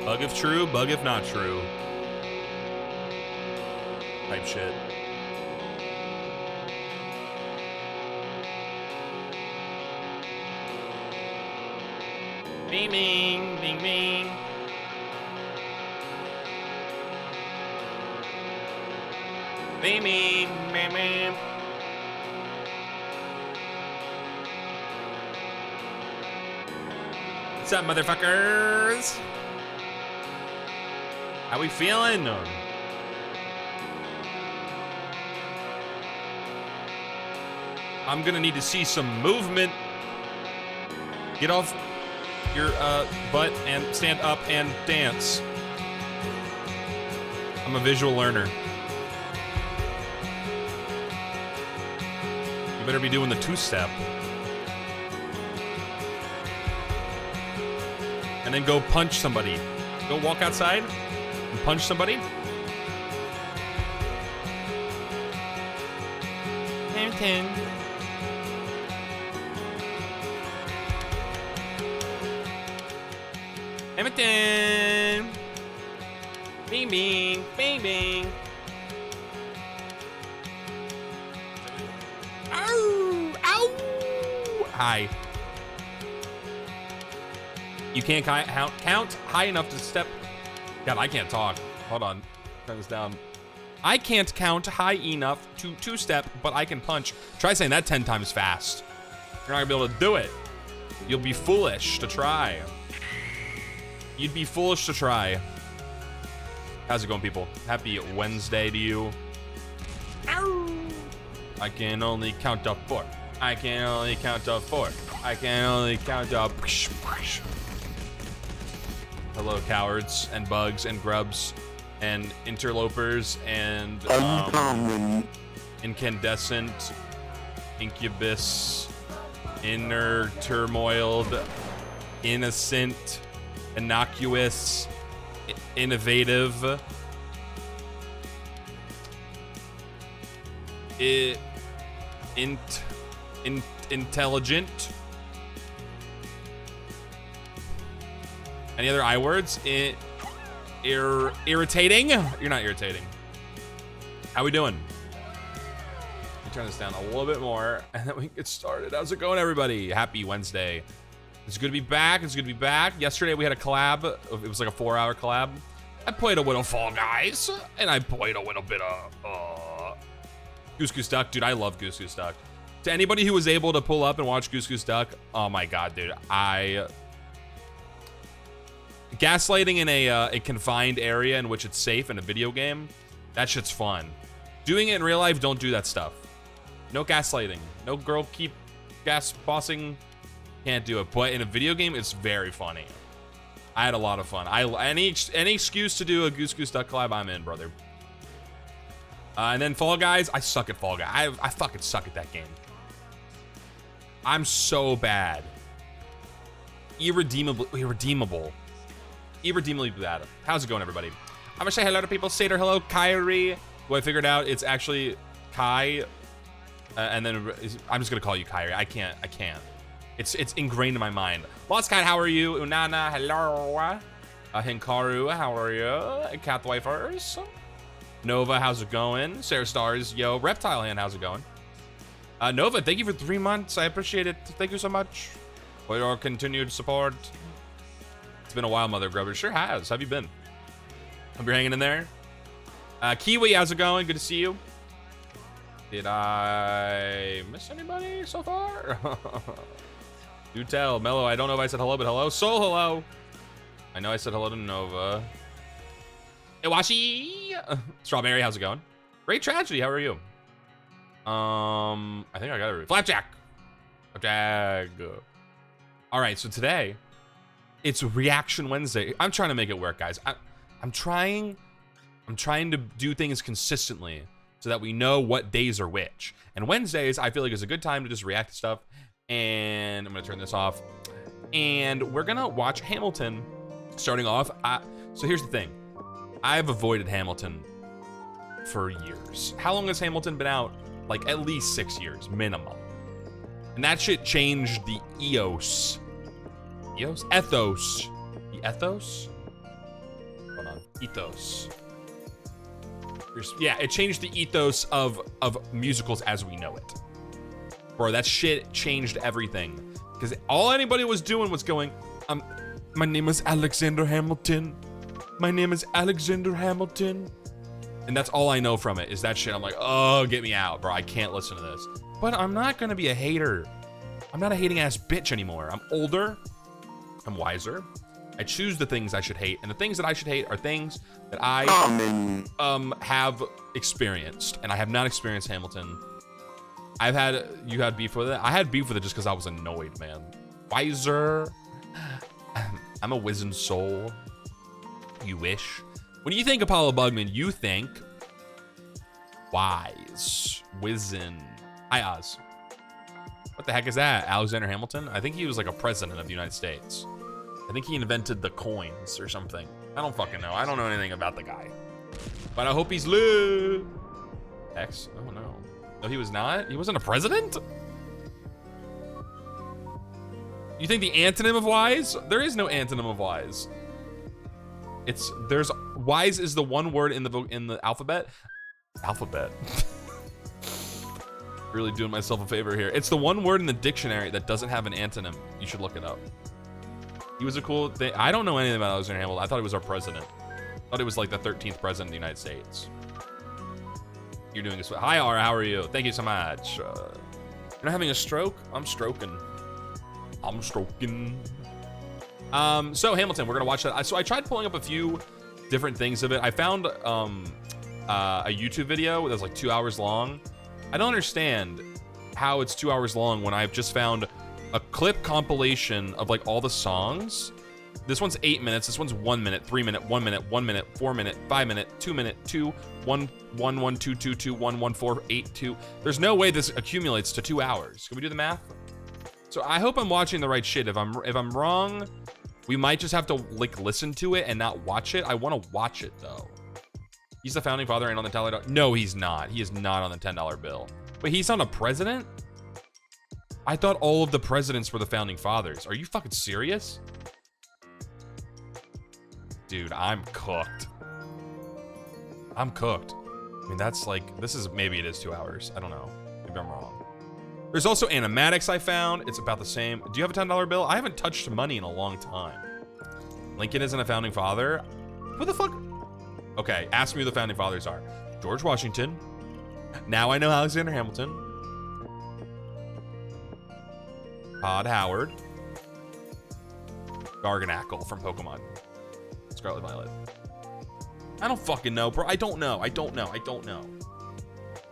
Bug if true, bug if not true. Type shit. Bing, bing, bing, bing. Bing, bing, bing, bing. What's up, motherfuckers? How we feeling? I'm gonna need to see some movement. Get off your butt and stand up and dance. I'm a visual learner. You better be doing the two-step. And then go punch somebody. Go walk outside and punch somebody. Hamilton. Hamilton. Bing, bing, bing, bing. Ow, ow. Hi. You can't count high enough to step. God, I can't talk. Hold on. Turn this down. I can't count high enough to two-step, but I can punch. Try saying that 10 times fast. You're not gonna be able to do it. You'll be foolish to try. You'd be foolish to try. How's it going, people? Happy Wednesday to you. Ow. I can only count up 4. I can only count up 4. I can only count up. Hello, cowards and bugs and grubs and interlopers and incandescent, incubus, inner turmoiled, innocent, innocuous, innovative, intelligent. Any other I words? Irritating? You're not irritating. How we doing? Let me turn this down a little bit more and then we can get started. How's it going, everybody? Happy Wednesday. It's good to be back. It's good to be back. Yesterday we had a collab. It was like a 4-hour collab. I played a little Fall Guys and I played a little bit of Goose Goose Duck. Dude, I love Goose Goose Duck. To anybody who was able to pull up and watch Goose Goose Duck, oh my God, dude. Gaslighting in a confined area in which it's safe in a video game, that shit's fun. Doing it in real life, don't do that stuff. No gaslighting. No girl keep gas bossing. Can't do it. But in a video game, it's very funny. I had a lot of fun. Any excuse to do a Goose Goose Duck collab, I'm in, brother. And then Fall Guys, I suck at Fall Guys. I fucking suck at that game. I'm so bad. Irredeemable. Irredeemably bad. How's it going, everybody? I'm gonna say hello to people. Sater, hello, Kyrie. Who I figured out it's actually Kai, and then I'm just gonna call you Kyrie. I can't. It's ingrained in my mind. Lost Cat, how are you? Unana, hello. Hinkaru, how are you? Catwifers. Nova, how's it going? Sarah Stars, yo. Reptile Hand, how's it going? Nova, thank you for 3 months. I appreciate it. Thank you so much for your continued support. It's been a while, Mother Grubber. Sure has. How have you been? Hope you're hanging in there. Kiwi, how's it going? Good to see you. Did I miss anybody so far? Do tell. Mello, I don't know if I said hello, but hello. Soul, hello. I know I said hello to Nova. Iwashi. Strawberry, how's it going? Great Tragedy, how are you? I think I got it. Flapjack. All right, so today it's Reaction Wednesday. I'm trying to make it work, guys. I'm trying to do things consistently. so that we know what days are which. And Wednesdays, I feel like is a good time to just react to stuff. And I'm gonna turn this off. And we're gonna watch Hamilton starting off. So here's the thing. I've avoided Hamilton for years. How long has Hamilton been out? Like at least 6 years, minimum. And that shit changed the ethos. Ethos. The ethos? Hold on. Ethos. Yeah, it changed the ethos of musicals as we know it. Bro, that shit changed everything. Because all anybody was doing was going, my name is Alexander Hamilton. My name is Alexander Hamilton. And that's all I know from it is that shit. I'm like, oh, get me out, bro. I can't listen to this. But I'm not gonna be a hater. I'm not a hating ass bitch anymore. I'm older. I'm wiser. I choose the things I should hate, and the things that I should hate are things that I have experienced, and I have not experienced Hamilton. You had beef with it? I had beef with it just because I was annoyed, man. Wiser. I'm a wizened soul. You wish. When you think Apollo Bugman, you think wise, wizened. Hi, Oz. What the heck is that? Alexander Hamilton? I think he was like a president of the United States. I think he invented the coins or something. I don't fucking know. I don't know anything about the guy. But I hope he's lit. X? Oh no. No, he was not? He wasn't a president? You think the antonym of wise? There is no antonym of wise. Wise is the one word in the alphabet. Alphabet. Really doing myself a favor here. It's the one word in the dictionary that doesn't have an antonym. You should look it up. He was a cool thing. I don't know anything about Alexander Hamilton. I thought he was our president. I thought he was like the 13th president of the United States. You're doing this. Hi, Ara. How are you? Thank you so much. You're not having a stroke? I'm stroking. I'm stroking. So Hamilton, we're gonna watch that. So I tried pulling up a few different things of it. I found a YouTube video that's like 2 hours long. I don't understand how it's 2 hours long when I've just found a clip compilation of like all the songs. This one's 8 minutes. This one's 1 minute, 3 minute, 1 minute, 1 minute, 4 minute, 5 minute, 2 minute, 2, 1, 1, 1, 2, 2, 2, 1, 1, 4, 8, 2. There's no way this accumulates to 2 hours. Can we do the math? So I hope I'm watching the right shit. If I'm wrong, we might just have to like listen to it and not watch it. I want to watch it though. He's the founding father and on the $10. No, he's not. He is not on the $10 bill. Wait, he's not a president? I thought all of the presidents were the founding fathers. Are you fucking serious? Dude, I'm cooked. I'm cooked. I mean, that's like, maybe it is 2 hours. I don't know. Maybe I'm wrong. There's also animatics I found. It's about the same. Do you have a $10 bill? I haven't touched money in a long time. Lincoln isn't a founding father. What the fuck? Okay, ask me who the founding fathers are. George Washington. Now I know Alexander Hamilton. Todd Howard. Garganackle from Pokemon. Scarlet Violet. I don't fucking know, bro. I don't know.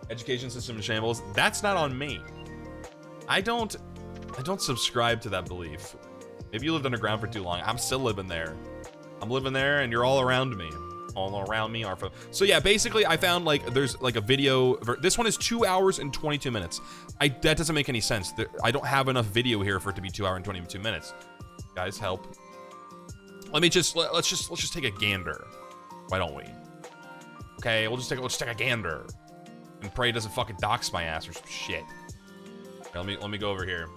Education system in shambles. That's not on me. I don't subscribe to that belief. Maybe you lived underground for too long. I'm still living there. I'm living there and you're all around me. All around me are from. So yeah, basically I found like there's like a video. This one is 2 hours and 22 minutes. That doesn't make any sense. I don't have enough video here for it to be 2 hours and 22 minutes. Guys, help. Let's just take a gander. Why don't we? Okay, let's just take a gander. And pray it doesn't fucking dox my ass or some shit. Okay, let me go over here.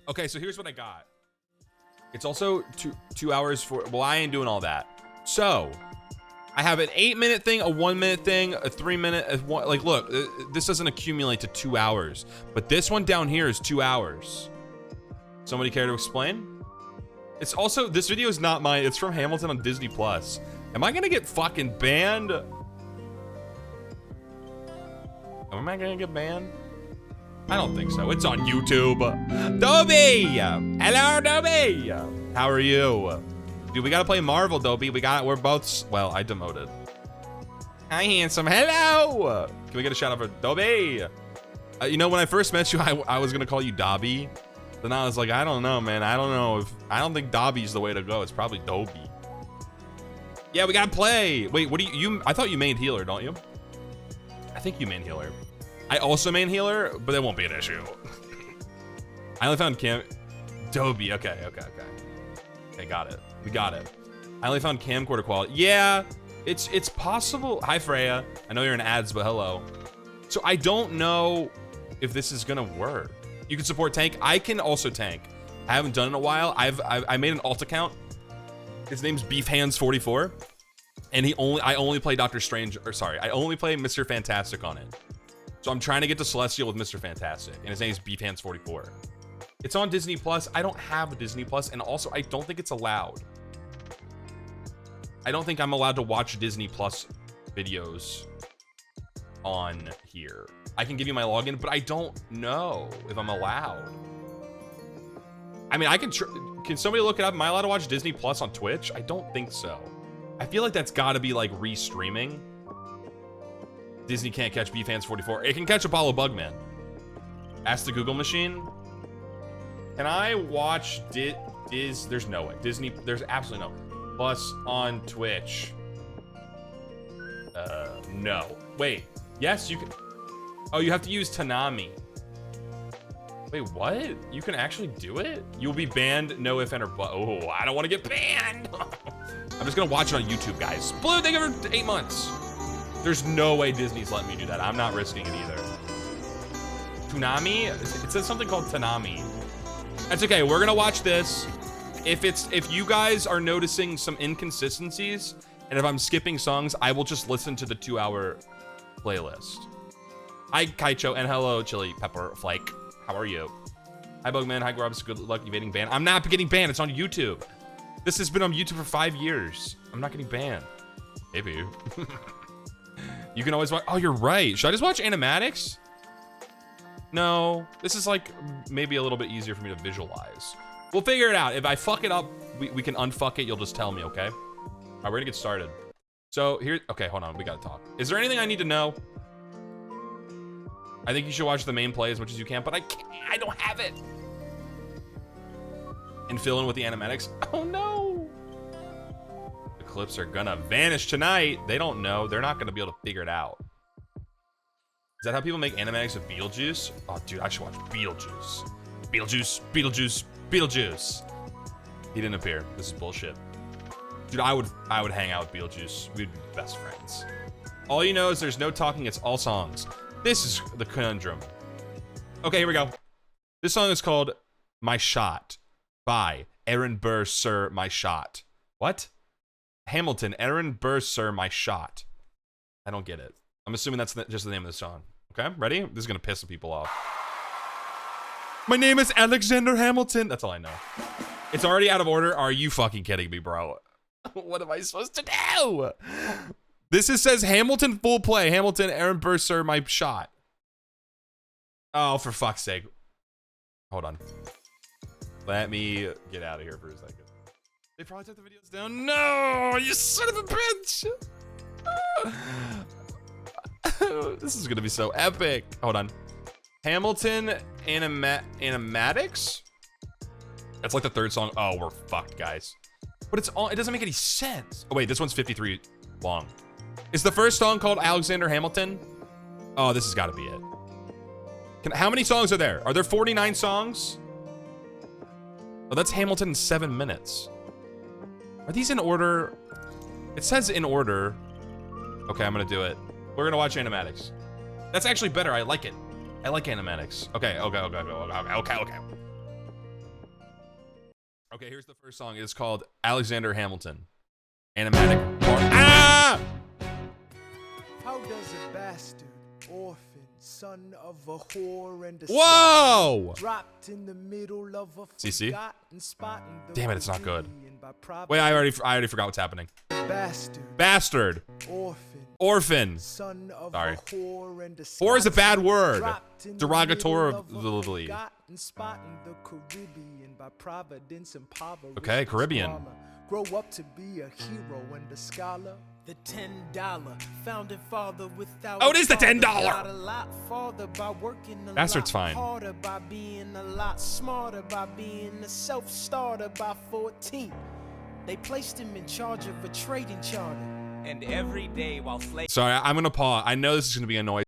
Okay, so here's what I got. It's also two hours for, well, I ain't doing all that. So I have an 8 minute thing, a 1 minute thing, a 3 minute, like, look, this doesn't accumulate to 2 hours, but this one down here is 2 hours. Somebody care to explain? It's also, this video is not mine. It's from Hamilton on Disney Plus. Am I gonna get fucking banned? Am I gonna get banned? I don't think so. It's on YouTube. Dobie! Hello, Dobie! How are you? Dude, we gotta play Marvel, Dobie. We're both, well, I demoted. Hi, handsome. Hello! Can we get a shout out for Dobie? You know, when I first met you, I was gonna call you Dobby. Then I was like, I don't know, man. I don't think Dobby's the way to go. It's probably Dobie. Yeah, we gotta play. Wait, what do you I thought you mained healer, don't you? I think you main healer. I also main healer, but it won't be an issue. I only found Dobie. Okay. Okay, got it. We got it. I only found camcorder quality. Yeah, it's possible. Hi, Freya. I know you're in ads, but hello. So I don't know if this is gonna work. You can support tank. I can also tank. I haven't done it in a while. I made an alt account. His name's BeefHands44, and I only play Doctor Strange. Or sorry, I only play Mr. Fantastic on it. So I'm trying to get to Celestial with Mr. Fantastic, and his name's BeefHands44. It's on Disney Plus. I don't have a Disney Plus, and also I don't think it's allowed. I don't think I'm allowed to watch Disney Plus videos on here. I can give you my login, but I don't know if I'm allowed. I mean, can somebody look it up? Am I allowed to watch Disney Plus on Twitch? I don't think so. I feel like that's gotta be like re-streaming. Disney can't catch BeefHands44. It can catch Apollo Bugman. Ask the Google machine. Can I watch there's no way. Disney, there's absolutely no. Plus on Twitch. No. Wait. Yes, you can. Oh, you have to use Tanami. Wait, what? You can actually do it? You'll be banned, no if and or but. Oh, I don't want to get banned. I'm just gonna watch it on YouTube, guys. Blue, thank you for 8 months. There's no way Disney's letting me do that. I'm not risking it either. Toonami? It says something called Tanami. That's okay. We're gonna watch this. If you guys are noticing some inconsistencies, and if I'm skipping songs, I will just listen to the 2-hour playlist. Hi, Kaicho, and hello, Chili Pepper Flake. How are you? Hi, Bugman. Hi, Grubs. Good luck evading ban. I'm not getting banned. It's on YouTube. This has been on YouTube for 5 years. I'm not getting banned. Maybe. You can always watch. Oh, you're right. Should I just watch animatics? No. This is like maybe a little bit easier for me to visualize. We'll figure it out. If I fuck it up, we can unfuck it. You'll just tell me, okay? All right, we're gonna get started. So here, okay, hold on. We gotta talk. Is there anything I need to know? I think you should watch the main play as much as you can, but I can't. I don't have it. And fill in with the animatics. Oh no. The clips are gonna vanish tonight. They don't know. They're not gonna be able to figure it out. Is that how people make animatics of Beetlejuice? Oh, dude, I should watch Beetlejuice. Beetlejuice. He didn't appear. This is bullshit. Dude, I would hang out with Beetlejuice. We'd be best friends. All you know is there's no talking. It's all songs. This is the conundrum. Okay, here we go. This song is called My Shot by Aaron Burr, Sir, My Shot. What? Hamilton, Aaron Burr, Sir, My Shot. I don't get it. I'm assuming that's just the name of the song. Okay, ready? This is gonna piss some people off. My name is Alexander Hamilton. That's all I know. It's already out of order. Are you fucking kidding me, bro? What am I supposed to do? This says Hamilton full play. Hamilton, Aaron Burr, Sir, My Shot. Oh, for fuck's sake. Hold on. Let me get out of here for a second. They probably took the videos down. No, you son of a bitch. This is gonna be so epic. Hold on. Hamilton animatics? That's like the third song. Oh, we're fucked, guys. But it doesn't make any sense. Oh wait, this one's 53 long. Is the first song called Alexander Hamilton? Oh, this has got to be it. How many songs are there? Are there 49 songs? Oh, that's Hamilton in 7 minutes. Are these in order? It says in order. Okay, I'm gonna do it. We're gonna watch animatics. That's actually better. I like it. I like animatics. Okay. Okay, here's the first song. It's called Alexander Hamilton. Animatic. Ah! How does a bastard, orphan, son of a whore and a whoa! Dropped in the middle of a CC? spot. Damn it, it's not good. Wait, I already forgot what's happening. Bastard. Orphan. Son of a whore and a whore is a bad word. Derogatorily. Okay, Caribbean. Grow up to be a hero and a scholar. The $10 founding father without. Oh, it is the $10. Bastard's fine. Harder by being a lot smarter by being a self-starter by 14. They placed him in charge of a trading charter. And every day while slaves. Sorry, I'm gonna pause. I know this is gonna be annoying.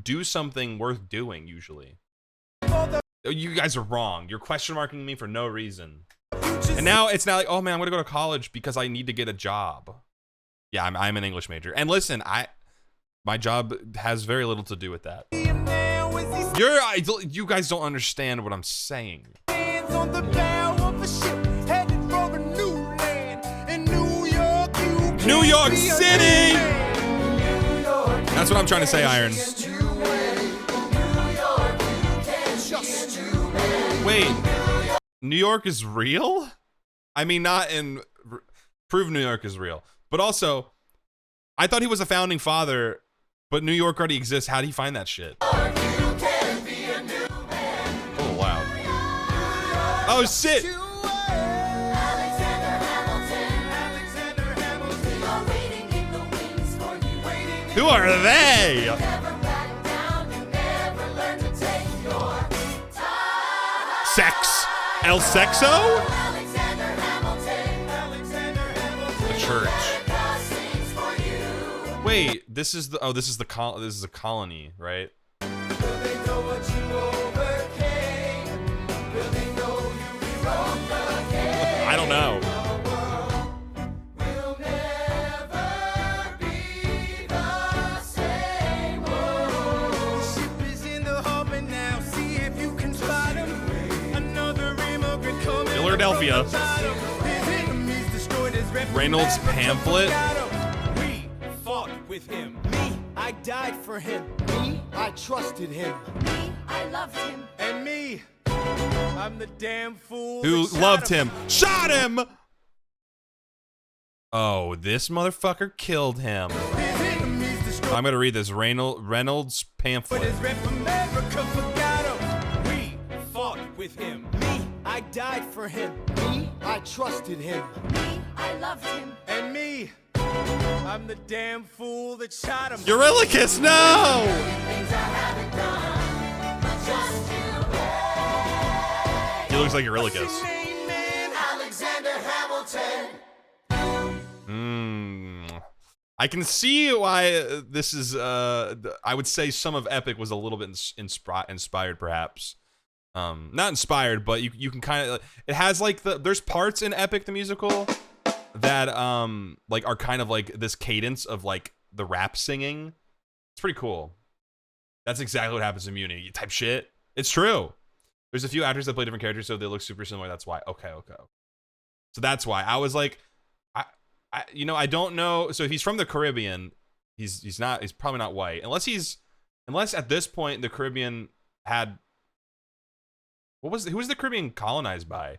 Do something worth doing, usually. You guys are wrong. You're question marking me for no reason. And now it's not like, oh man, I'm gonna go to college because I need to get a job. Yeah, I'm an English major. And listen, my job has very little to do with that. You guys don't understand what I'm saying. New York City! That's what I'm trying to say, Iron. Wait, New York is real? I mean, not in prove New York is real, but also, I thought he was a founding father, but New York already exists. How would he find that shit? Oh wow! Oh shit! Who are they? Sex. El Sexo? The church. Wait, this is the this is a colony, right? I don't know. Philadelphia. Reynolds pamphlet. We fought with him. Me, I died for him. Me, I trusted him. Me, I loved him. And me, I'm the damn fool Who loved him. Shot him! Oh, this motherfucker killed him. I'm gonna read this Reynolds pamphlet. We fought with him. Me, I died for him. Me, I trusted him. Me, I loved him. And me, I'm the damn fool that shot him. Eurylochus, no! He looks like Eurylochus. I can see why this is, I would say some of Epic was a little bit inspired, perhaps. Not inspired, but you can kind of, it has like there's parts in Epic the musical that, like are kind of like this cadence of like the rap singing. It's pretty cool. That's exactly what happens in Muni type shit. It's true. There's a few actors that play different characters, so they look super similar. That's why. Okay. So that's why I was like, I don't know. So if he's from the Caribbean, he's probably not white. Unless at this point the Caribbean had, who was the Caribbean colonized by?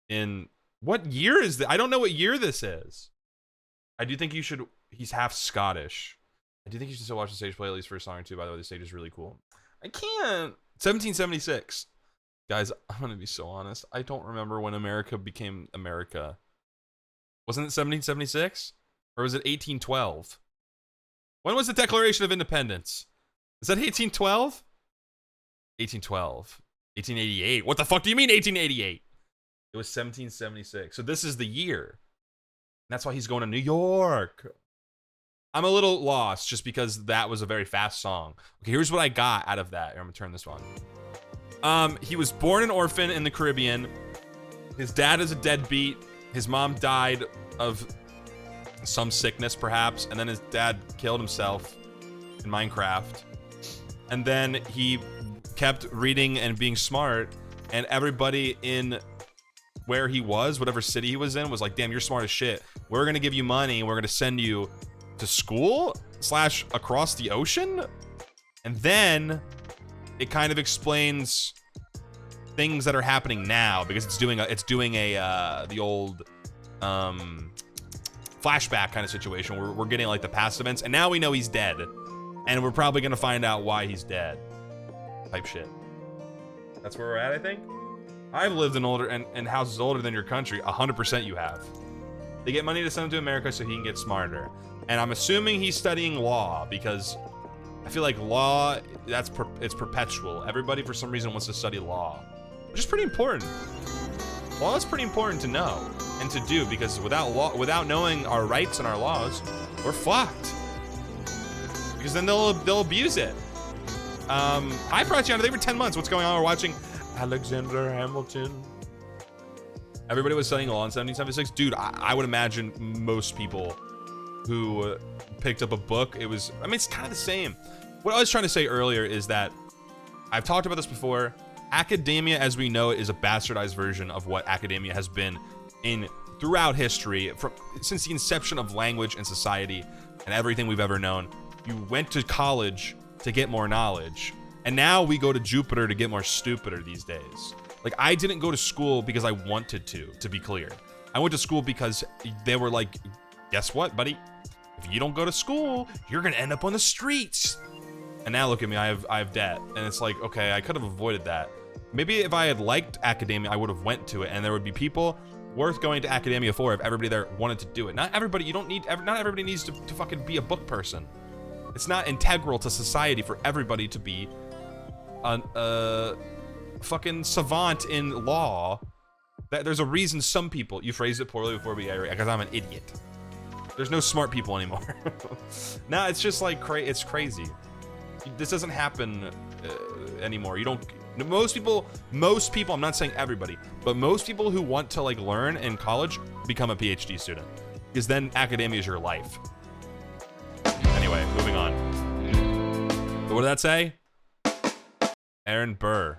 In what year is that? I don't know what year this is. I do think he's half Scottish. I do think you should still watch the stage play at least for a song or two. By the way, the stage is really cool. I can't. 1776. Guys, I'm gonna be so honest. I don't remember when America became America. Wasn't it 1776? Or was it 1812? When was the Declaration of Independence? Is that 1812? 1812. 1888. What the fuck do you mean 1888? It was 1776. So this is the year. And that's why he's going to New York. I'm a little lost just because that was a very fast song. Okay, here's what I got out of that. Here, I'm gonna turn this on. He was born an orphan in the Caribbean. His dad is a deadbeat. His mom died of some sickness, perhaps, and then his dad killed himself in Minecraft. And then he kept reading and being smart, and everybody in where he was, whatever city he was in, was like, damn, you're smart as shit. We're gonna give you money, and we're gonna send you to school / across the ocean. And then it kind of explains things that are happening now, because it's doing the old flashback kind of situation where we're getting like the past events, and now we know he's dead, and we're probably gonna find out why he's dead type shit. That's where we're at. I think I've lived in older and houses older than your country. 100% you have. They get money to send him to America so he can get smarter, and I'm assuming he's studying law, because I feel like law, it's perpetual. Everybody for some reason wants to study law, which is pretty important. Law is pretty important to know and to do, because without knowing our rights and our laws, we're fucked. Because then they'll abuse it. Hi, Prachiana, they were 10 months. What's going on? We're watching Alexander Hamilton. Everybody was studying law in 1776. Dude, I would imagine most people who picked up a book, it's kind of the same. What I was trying to say earlier is that I've talked about this before. Academia as we know it is a bastardized version of what academia has been throughout history, since the inception of language and society and everything we've ever known. You went to college to get more knowledge, and now we go to Jupiter to get more stupider these days. Like, I didn't go to school because I wanted to be clear. I went to school because they were like, guess what, buddy? If you don't go to school, you're gonna end up on the streets. And now look at me, I have debt. And it's like, okay, I could have avoided that. Maybe if I had liked academia, I would have went to it, and there would be people worth going to academia for if everybody there wanted to do it. Not everybody, not everybody needs to fucking be a book person. It's not integral to society for everybody to be a fucking savant in law. There's a reason some people, you phrased it poorly before we got, because I'm an idiot. There's no smart people anymore. Nah, it's just like, it's crazy. This doesn't happen anymore. You don't, most people, I'm not saying everybody, but most people who want to like learn in college become a PhD student, because then academia is your life. Anyway, moving on. What did that say? Aaron Burr.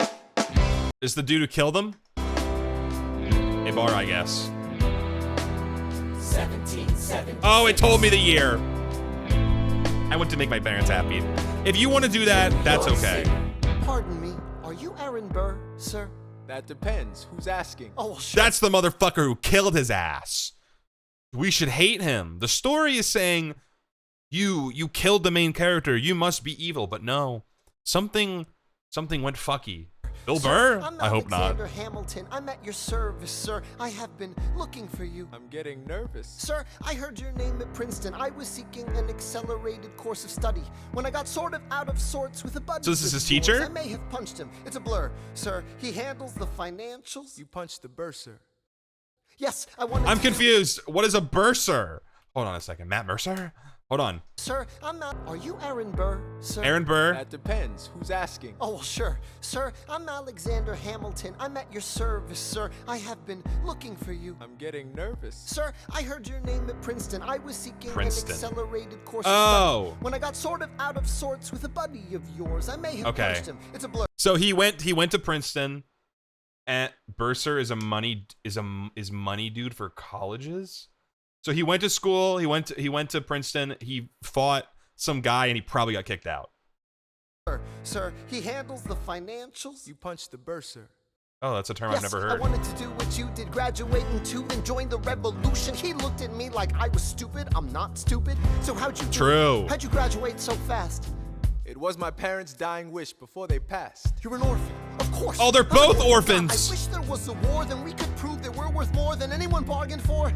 Is the dude who killed him? Ibar, I guess. 1776. Oh, it told me the year. I want to make my parents happy. If you want to do that, that's okay. Pardon me, are you Aaron Burr, sir? That depends. Who's asking? Oh, shut That's the motherfucker who killed his ass. we should hate him. The story is saying you killed the main character. You must be evil. But no, something went fucky. Bill Burr? I'm I hope not. Alexander Hamilton. I'm at your service, sir. I have been looking for you. I'm getting nervous. Sir, I heard your name at Princeton. I was seeking an accelerated course of study. When I got sort of out of sorts with a buddy. So this is of his yours, teacher? I may have punched him. It's a blur. Sir, he handles the financials. You punched the bursar. Yes, I wanted I'm to- confused. What is a bursar? Hold on a second. Matt Mercer? Hold on. Sir, I'm not. Are you Aaron Burr, sir? Aaron Burr. That depends. Who's asking? Oh, well, sure. Sir, I'm Alexander Hamilton. I'm at your service, sir. I have been looking for you. I'm getting nervous. Sir, I heard your name at Princeton. I was seeking Princeton. an accelerated course of Oh. study. When I got sort of out of sorts with a buddy of yours, I may have Okay. punched him. It's a blur. So he went to Princeton, and Bursar is money dude for colleges. So he went to school. He went to Princeton. He fought some guy, and he probably got kicked out. Sir, he handles the financials. You punched the bursar. Oh, that's a term I've never I heard. wanted to do what you did, graduating to and join the revolution. He looked at me like I was stupid. I'm not stupid. So how'd you do it? True. How'd you graduate so fast? It was my parents' dying wish before they passed. You're an orphan. Of course. Oh, they're both God, orphans. I wish there was a war, then we could prove that we're worth more than anyone bargained for.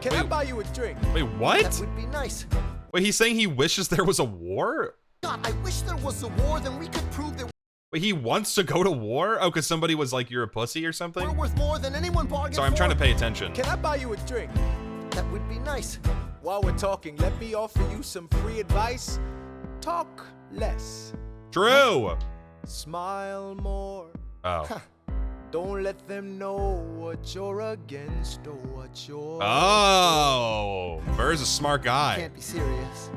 Can I buy you a drink? Wait, That what? would be nice. Wait, he's saying he wishes there was a war? God, I wish there was a war, then we could prove that Wait, he wants to go to war? Oh, because somebody was like, you're a pussy or we're something? worth more than anyone bargained for. Sorry, I'm trying to pay attention. Can I buy you a drink? That would be nice. While we're talking, let me offer you some free advice. Talk less. True. Smile more. Oh. Don't let them know what you're against or what you're. Oh. Burr's a smart guy. Can't be serious.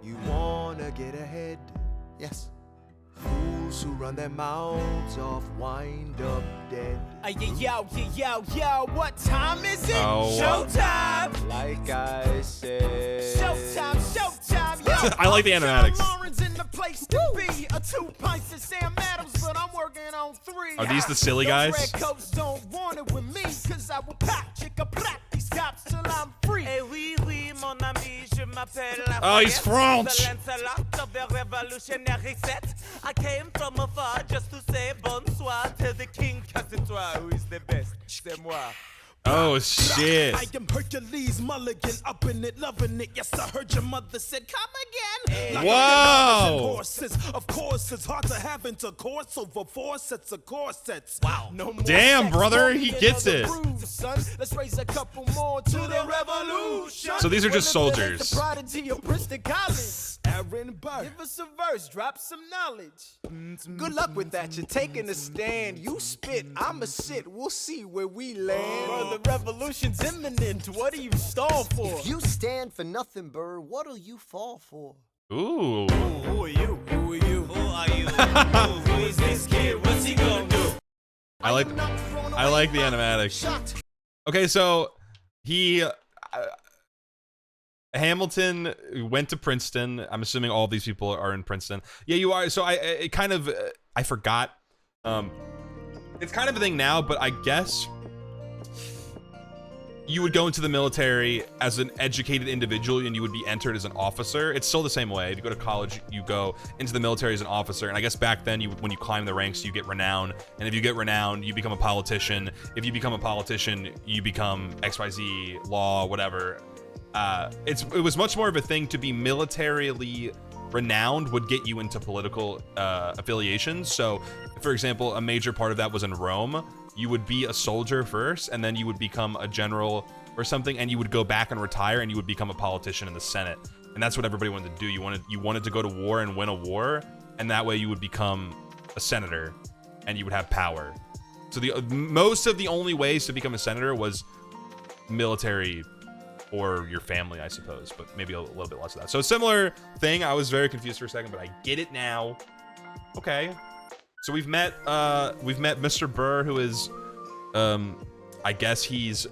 You wanna get ahead. Yes. Fools who run their mouths off wind up dead. Yo, what time is it? Oh. Showtime! Like I said. Showtime, yo! I like the animatics. Lauren's in the place to be. A 2 pints of Sam Adams, but I'm working on 3. Are these the silly Those guys? red coats don't want it with me, cause I will pack, chick-a-plack these cops till I'm free. Eh oui, oui, mon ami, je m'appelle Oh, he's French. I came from afar just to say bonsoir to the king, cause it's toi who is the best. C'est moi. Oh, shit. I am Hercules Mulligan, up in it, loving it. Yes, I heard your mother said, come again. Like Whoa. horses. Of course, it's hard to have intercourse over 4 sets of corsets. Wow. No more Damn, sex, brother, won't he be gets another it. bruise, son. Let's raise a couple more to the revolution. So these are just When the villain's soldiers. The prodigy of Princeton College. Aaron Burr. Give us a verse, drop some knowledge. Good luck with that. You're taking a stand. You spit, I'ma sit. We'll see where we land. Bro, the revolution's imminent. What do you stall for? If you stand for nothing, Burr, what'll you fall for? Ooh. Who are you? Who are you? Who are you? Who is this kid? What's he gonna do? I like the animatics. Shocked. Okay, so he Hamilton went to Princeton. I'm assuming all these people are in Princeton. Yeah, you are. So I kind of I forgot. It's kind of a thing now, but I guess you would go into the military as an educated individual and you would be entered as an officer. It's still the same way. If you go to college, you go into the military as an officer. And I guess back then, when you climb the ranks, you get renown. And if you get renown, you become a politician. If you become a politician, you become XYZ, law, whatever. It was much more of a thing to be militarily renowned would get you into political affiliations. So, for example, a major part of that was in Rome. You would be a soldier first, and then you would become a general or something, and you would go back and retire, and you would become a politician in the Senate. And that's what everybody wanted to do. You wanted to go to war and win a war, and that way you would become a senator, and you would have power. So most of the only ways to become a senator was military or your family, I suppose, but maybe a little bit less of that. So a similar thing. I was very confused for a second, but I get it now. Okay. So we've met Mr. Burr, who is, I guess he's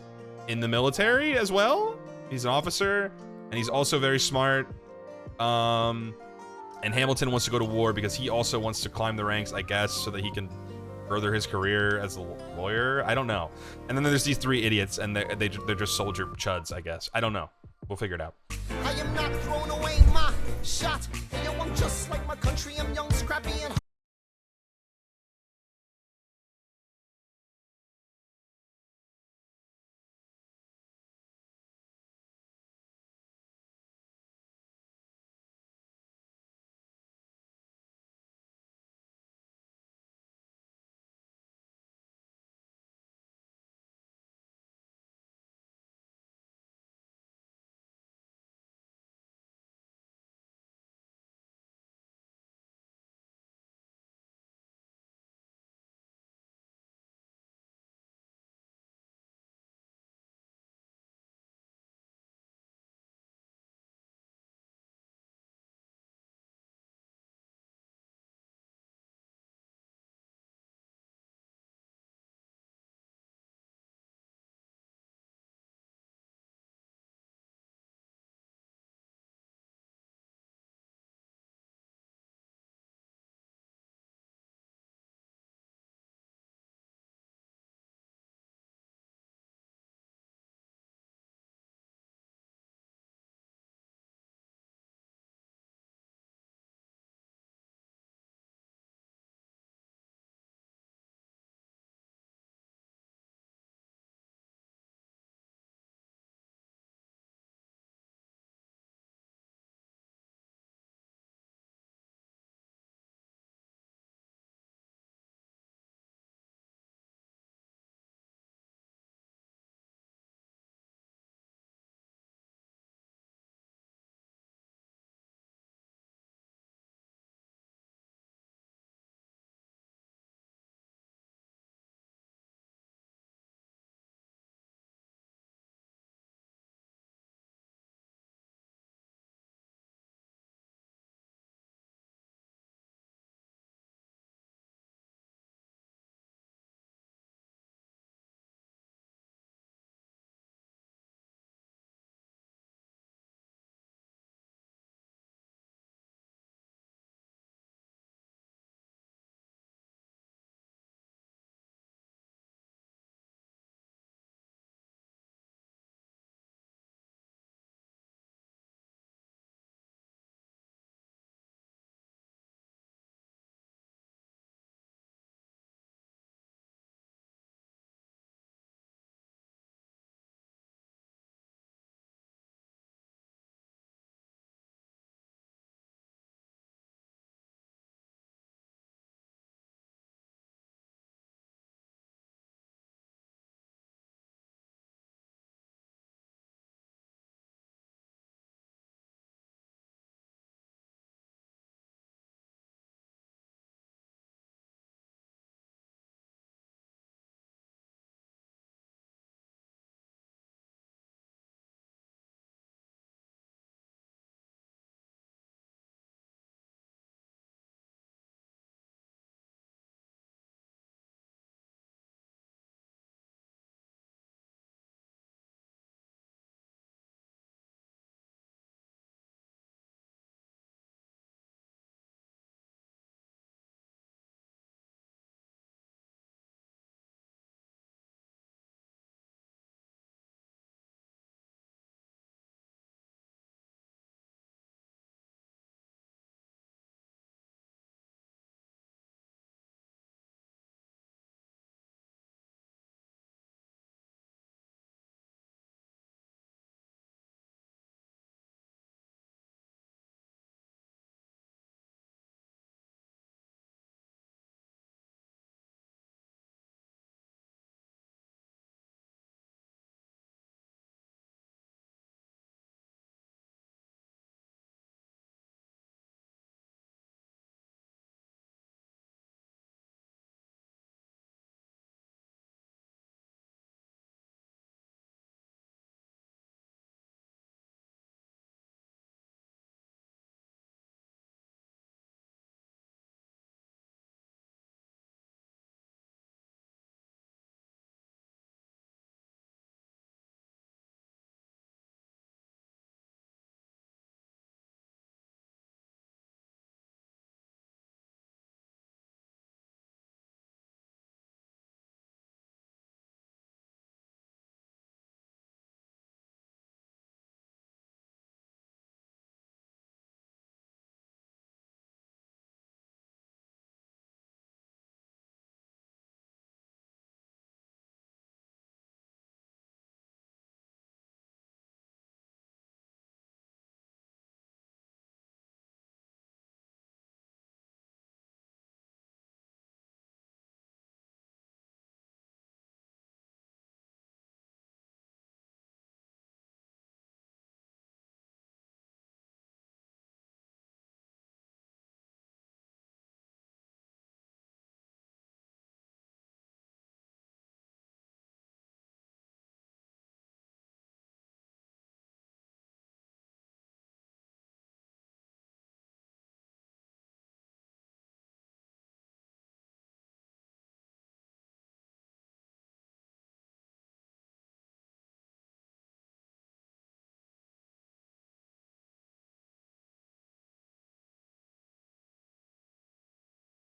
in the military as well. He's an officer, and he's also very smart. And Hamilton wants to go to war because he also wants to climb the ranks, I guess, so that he can further his career as a lawyer. I don't know. And then there's these 3 idiots, and they're just soldier chuds, I guess. I don't know. We'll figure it out. I am not throwing away my shot. Hey, yo, I'm just like my country. I'm young, scrappy, and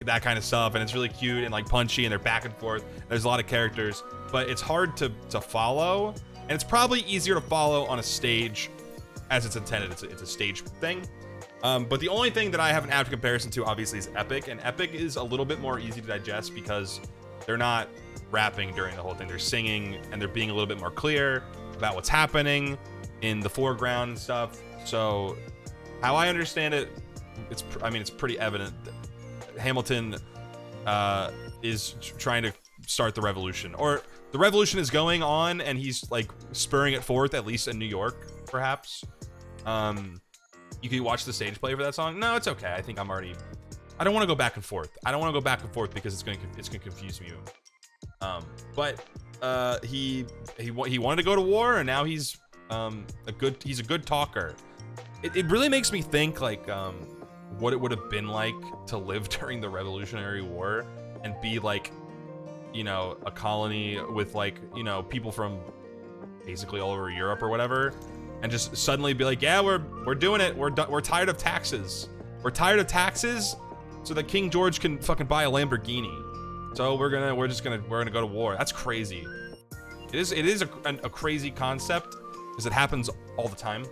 that kind of stuff, and it's really cute and like punchy, and they're back and forth. There's a lot of characters, but it's hard to follow, and it's probably easier to follow on a stage as it's intended. It's a stage thing. But the only thing that I have an apt comparison to, obviously, is Epic, and Epic is a little bit more easy to digest because they're not rapping during the whole thing. They're singing, and they're being a little bit more clear about what's happening in the foreground and stuff. So how I understand it, it's pretty evident that Hamilton is trying to start the revolution, or the revolution is going on, and he's like spurring it forth, at least in New York, perhaps. You can watch the stage play for that song. No, it's okay. I think I don't want to go back and forth. I don't want to go back and forth because it's gonna confuse me. But he wanted to go to war, and now he's a good talker. It really makes me think like what it would have been like to live during the Revolutionary War and be like, you know, a colony with like, you know, people from basically all over Europe or whatever, and just suddenly be like, yeah, we're doing it. We're tired of taxes. We're tired of taxes, so that King George can fucking buy a Lamborghini. So we're gonna go to war. That's crazy. It is a crazy concept because it happens all the time,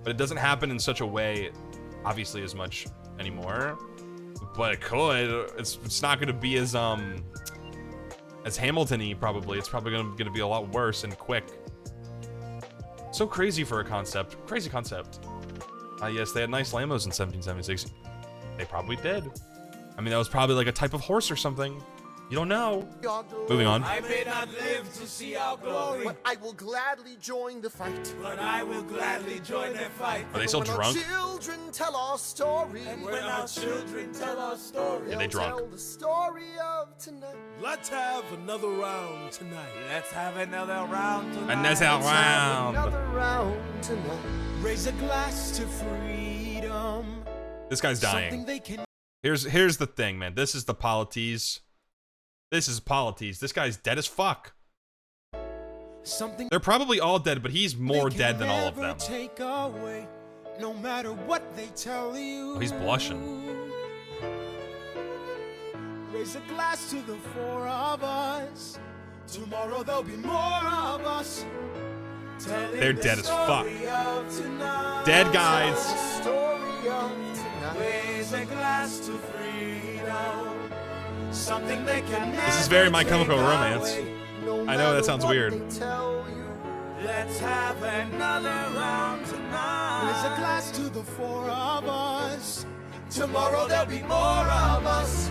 but it doesn't happen in such a way, obviously, as much anymore. But it could. It's not gonna be as Hamilton-y, probably. It's probably gonna be a lot worse and quick. So crazy for a concept. Crazy concept. Yes, they had nice Lambos in 1776. They probably did. I mean, that was probably like a type of horse or something. You don't know. Moving on. I may not live to see our glory, But I will gladly join the fight. but I will gladly join their fight. Are they still When our drunk? children tell our story, And when our children tell our story, Yeah, they they'll drunk. tell the story of tonight. let's have another round tonight. Let's have another round tonight. And that's how round. Another round tonight. Raise a glass to freedom. This guy's Something dying. they can Here's the thing, man. This is the polities. This is polities. This guy's dead as fuck. something They're probably all dead, but he's more they dead can than all of never them. take away, no matter what they tell you. Oh, he's blushing. Raise a glass to the four of us. Tomorrow there'll be more of us. Telling They're the dead as fuck. story of tonight. Dead guys. The story of tonight. Raise a glass to freedom. Something they can never This is very My Chemical take Romance. away. No I know, that matter sounds what weird. they tell you. Let's have another round tonight. Raise a glass to the four of us. Tomorrow there'll be more of us.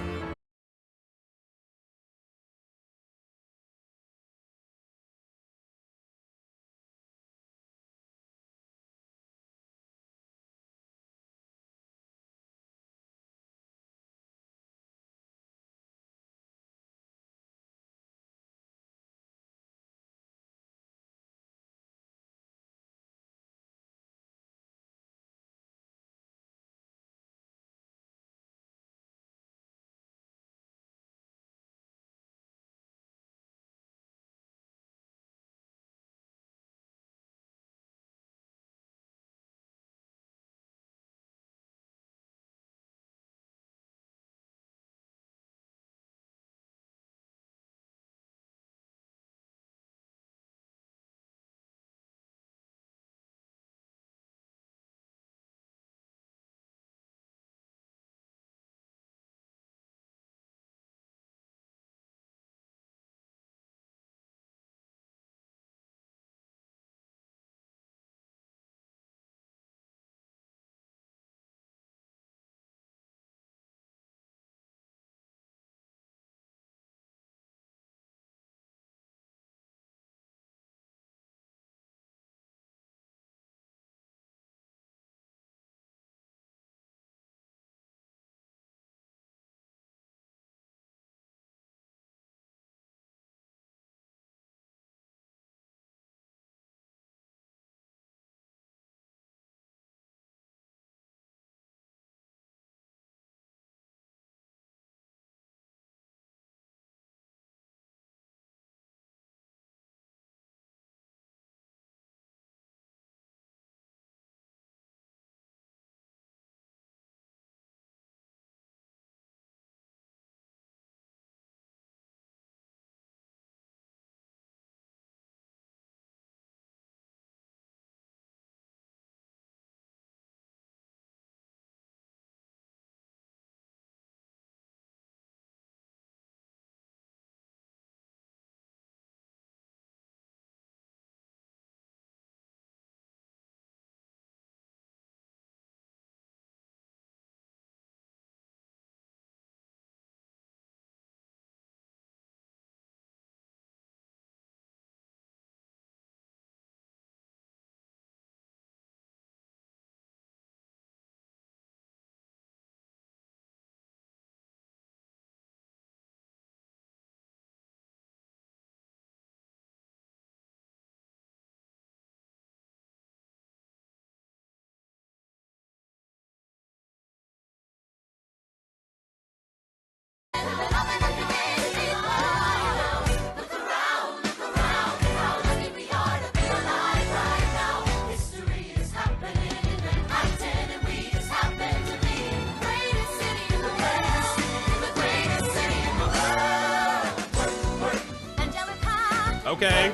Okay.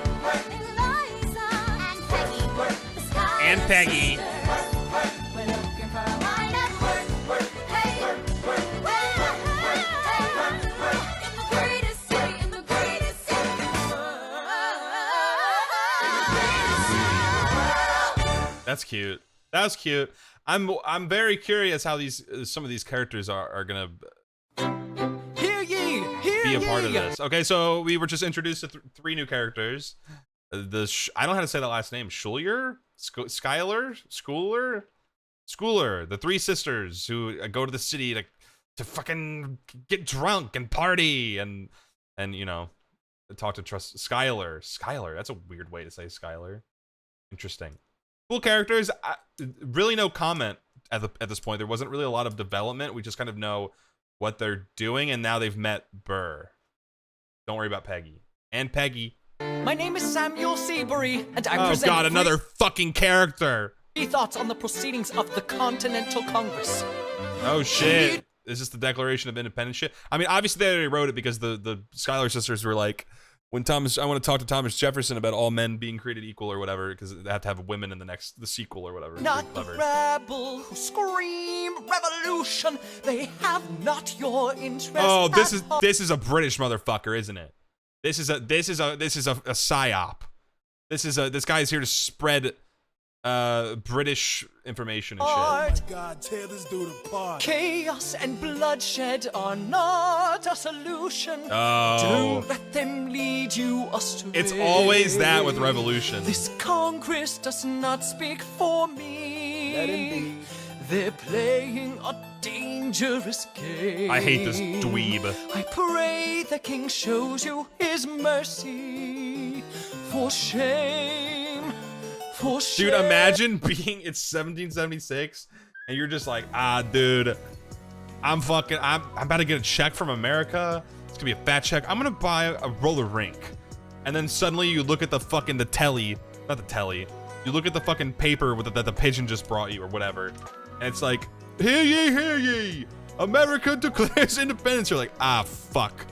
And Peggy. That's cute. That was cute. I'm very curious how some of these characters are gonna be a part of this. Okay, so we were just introduced to 3 new characters. I don't know how to say that last name. Schuyler, Schooler. The 3 sisters who go to the city to fucking get drunk and party and you know talk to Skylar. That's a weird way to say Skylar. Interesting. Cool characters. Really no comment at this point. There wasn't really a lot of development. We just kind of know what they're doing, and now they've met Burr. Don't worry about Peggy. And Peggy. My name is Samuel Seabury, and I Oh present god, another fucking character. thoughts on the proceedings of the Continental Congress. Oh shit. Is this the Declaration of Independence shit? I mean, obviously they already wrote it because the Schuyler sisters were like, when I want to talk to Thomas Jefferson about all men being created equal or whatever, because they have to have women in the sequel or whatever. Not the rebel who scream revolution. They have not your interest. Oh, this is a British motherfucker, isn't it? This is a psyop. This guy is here to spread British information and shit. Oh my God, tear this dude apart. Chaos and bloodshed are not a solution. Oh. Don't let them lead you astray. It's always that with revolution. This Congress does not speak for me. Let him be. They're playing a dangerous game. I hate this dweeb. I pray the king shows you his mercy. For shame. For shame. Dude, imagine being it's 1776 and you're just like, dude, I'm about to get a check from America. It's gonna be a fat check. I'm gonna buy a roller rink. And then suddenly you look at the telly, not the telly. You look at the fucking paper that the pigeon just brought you or whatever. And it's like, hear ye, America declares independence. You're like, fuck,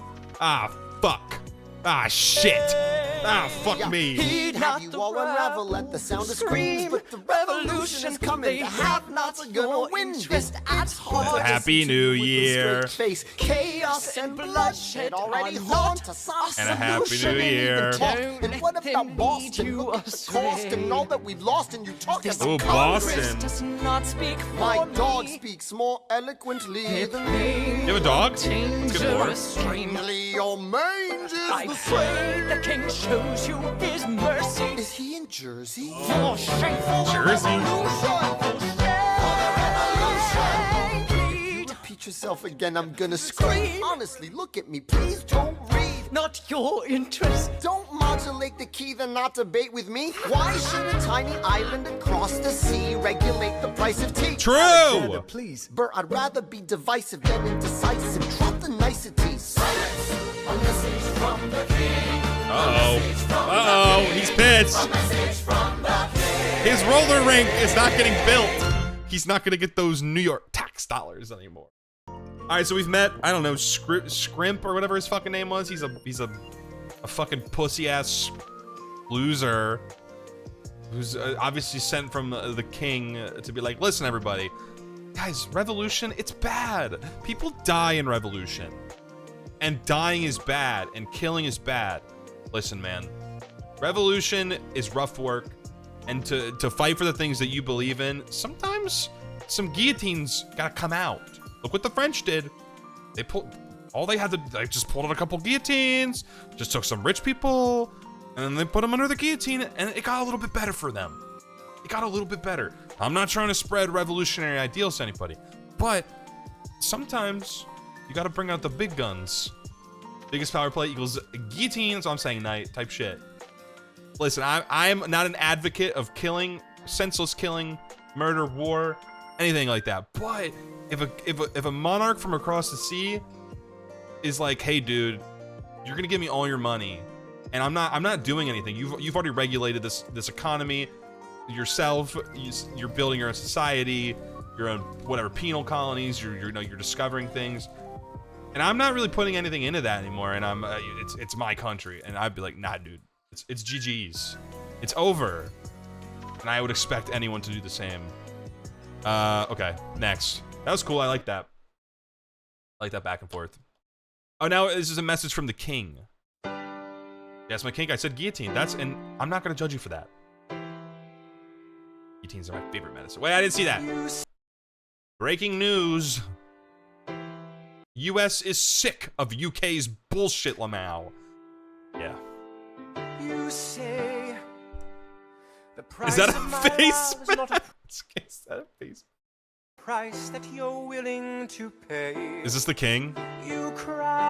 shit. Fuck me. Have you all unravel at the sound of screams, but the revolution is coming. The have-nots are gonna win this at heart. Happy New Year. Face chaos and bloodshed already haunt us. And a Happy New Year. And what about Boston? Look at the cost and all that we've lost, and you talk about Ooh, Boston. Does not speak for my me. dog speaks more eloquently than me. You have a dog? That's good lore. Strangely, your mange is I the pray same. the king shows you his mercy. Is he in Jersey? For shame, for Jersey. You repeat yourself again, I'm gonna scream. Honestly, look at me, please don't read. not your interest. Don't modulate the key, then not debate with me. Why should a tiny island across the sea regulate the price of tea? True. Alexander, please. Bert, I'd rather be divisive than indecisive. Drop the niceties. Uh-oh, he's pissed. His roller rink is not getting built. He's not gonna get those New York tax dollars anymore. All right, so we've met, I don't know, Scrimp or whatever his fucking name was. He's a fucking pussy ass loser who's obviously sent from the king to be like, listen, everybody, guys, revolution, it's bad. People die in revolution, and dying is bad, and killing is bad. Listen, man, revolution is rough work, and to fight for the things that you believe in, sometimes some guillotines gotta come out. Look what the French did. They just pulled out a couple guillotines, just took some rich people, and then they put them under the guillotine, and it got a little bit better for them. It got a little bit better. I'm not trying to spread revolutionary ideals to anybody, but sometimes you gotta bring out the big guns. Biggest power play equals guillotine, so I'm saying knight type shit. Listen, I'm not an advocate of killing, senseless killing, murder, war, anything like that. But if a monarch from across the sea is like, hey dude, you're gonna give me all your money, and I'm not doing anything. You've already regulated this economy yourself. You're building your own society, your own whatever penal colonies. You're discovering things. And I'm not really putting anything into that anymore, and it's my country, and I'd be like, nah, dude, It's GG's. It's over. And I would expect anyone to do the same. Okay, next. That was cool. I like that. I like that back and forth. Oh, now this is a message from the king. Yes, my king. I said guillotine. And I'm not gonna judge you for that. Guillotines are my favorite medicine. Wait, I didn't see that. Breaking news. US is sick of UK's bullshit, Lamau. Yeah. You say the price Is that of a my face? love is not a Is that a face? price that you're willing to pay. Is this the king? You cry.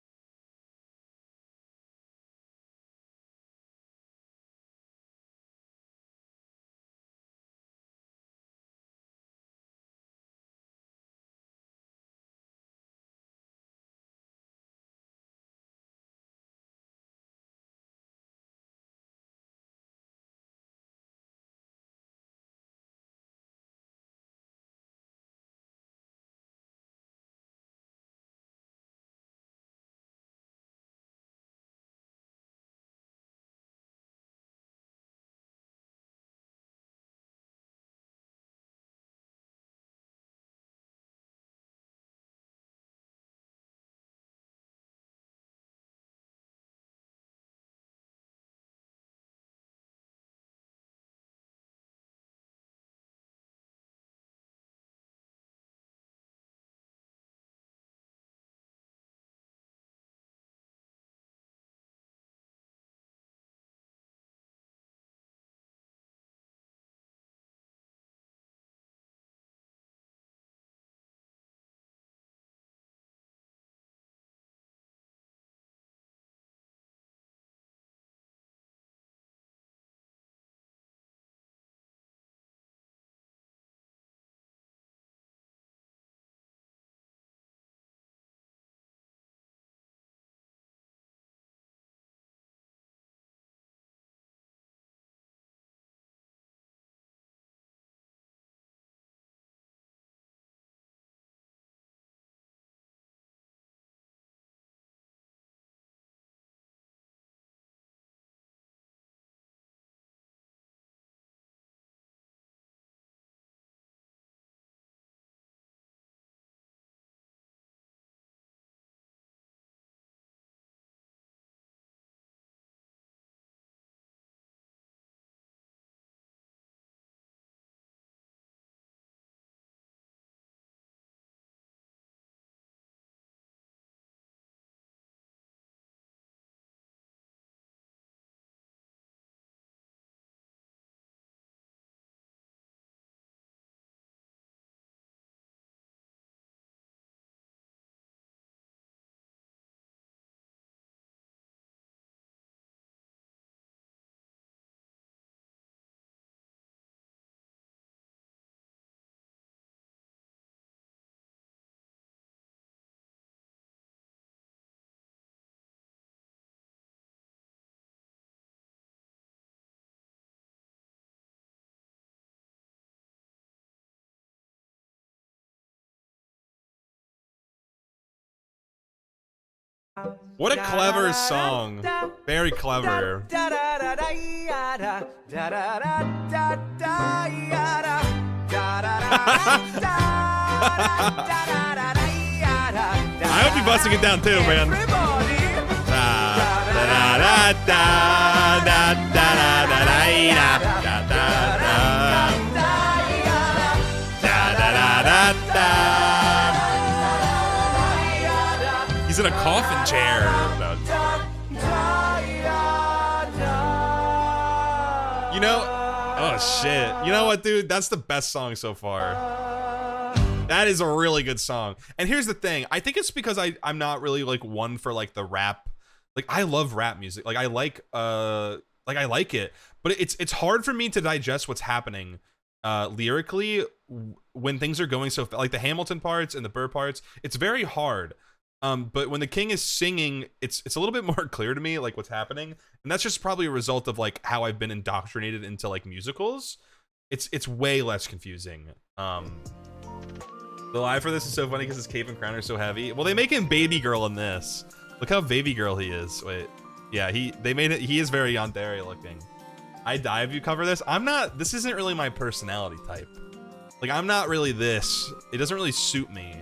What a clever song. Very clever. I hope you're busting it down too, man. He's in a coffin chair. You know, oh shit. You know what, dude? That's the best song so far. That is a really good song. And here's the thing. I think it's because I'm not really like one for like the rap. Like I love rap music. Like I like it, but it's hard for me to digest what's happening lyrically when things are going so like the Hamilton parts and the Burr parts. It's very hard. But when the king is singing, it's a little bit more clear to me like what's happening, and that's just probably a result of like how I've been indoctrinated into like musicals. It's way less confusing. The lie for this is so funny because his cape and crown are so heavy. Well, they make him baby girl in this. Look how baby girl he is. Wait, Yeah, they made it. He is very yandere looking. I die if you cover this. I'm not. This isn't really my personality type. Like, I'm not really this. It doesn't really suit me.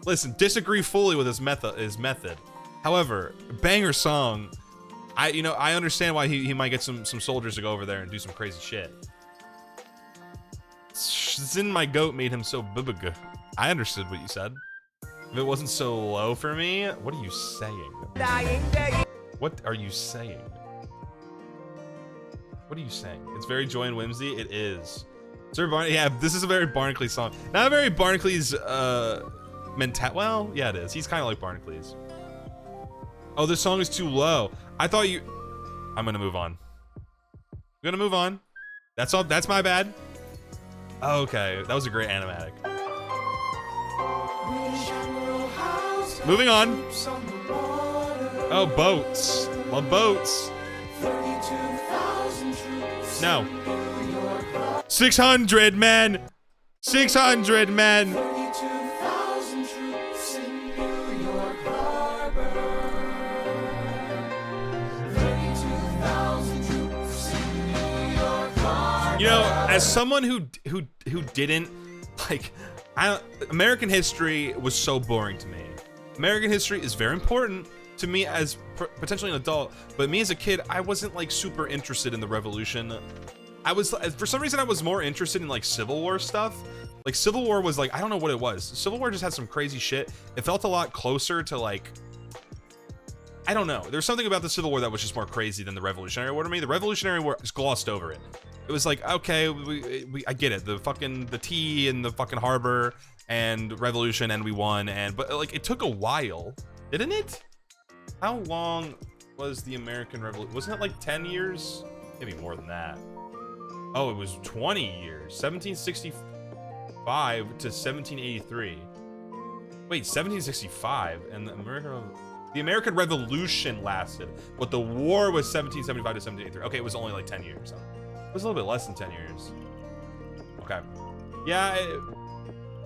Listen, disagree fully with his method. However, banger song. I understand why he might get some soldiers to go over there and do some crazy shit. Zin my goat made him so bubug. I understood what you said. If it wasn't so low for me, what are you saying? What are you saying? What are you saying? It's very joy and whimsy. It is. Sir yeah, this is a very Barnacle song. Not a very Barnacle's well, yeah, it is. He's kind of like Barnacle's. Oh, this song is too low. I thought you. I'm gonna move on. I'm gonna move on. That's all. That's my bad. Okay, that was a great animatic. Moving on. Oh, boats. Love boats. No. 600 men. 600 men. You know, as someone who didn't like, American history was so boring to me. American history is very important to me as potentially an adult, but me as a kid, I wasn't like super interested in the revolution. I was, for some reason, I was more interested in like Civil War stuff. Like Civil War was like, I don't know what it was. Civil War just had some crazy shit. It felt a lot closer to like, I don't know. There's something about the Civil War that was just more crazy than the Revolutionary War to me. The Revolutionary War just glossed over it. It was like, okay, I get it. The tea in the fucking harbor and revolution, and we won. But like, it took a while, didn't it? How long was the American Revolution? Wasn't it like 10 years? Maybe more than that. Oh, it was 20 years. 1765 to 1783. Wait, 1765 and the American Revolution lasted, but the war was 1775 to 1783. Okay, it was only like 10 years. It was a little bit less than 10 years. Okay. Yeah,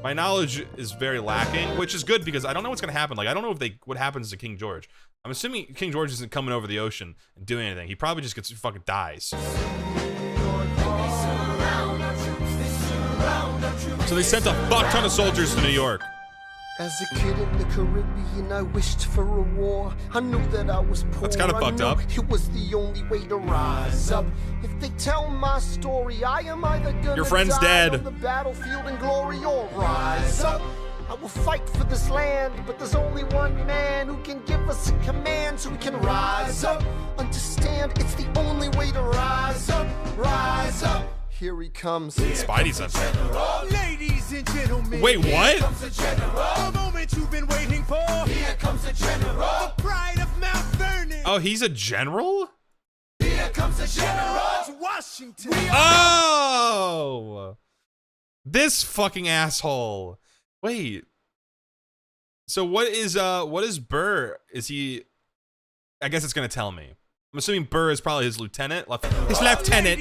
my knowledge is very lacking, which is good because I don't know what's gonna happen. Like, I don't know what happens to King George. I'm assuming King George isn't coming over the ocean and doing anything. He probably just fucking dies. So they sent a fuck ton of soldiers to New York. As a kid in the Caribbean, I wished for a war. I knew that I was poor. That's kind of fucked up. It was the only way to rise up. If they tell my story, I am either gonna your friend's die dead on the battlefield in glory or rise up. I will fight for this land, but there's only one man who can give us a command so we can rise up. Understand, it's the only way to rise up. Rise up. Here he comes. Spidey sensor. Ladies and gentlemen. Wait, what? The moment you've been waiting for. Here comes the general. The pride of Mount Vernon. Oh, he's a general? Here comes the general. Washington. Oh! This fucking asshole. Wait. So what is Burr? Is he? I guess it's gonna tell me. I'm assuming Burr is probably his lieutenant. His lieutenant.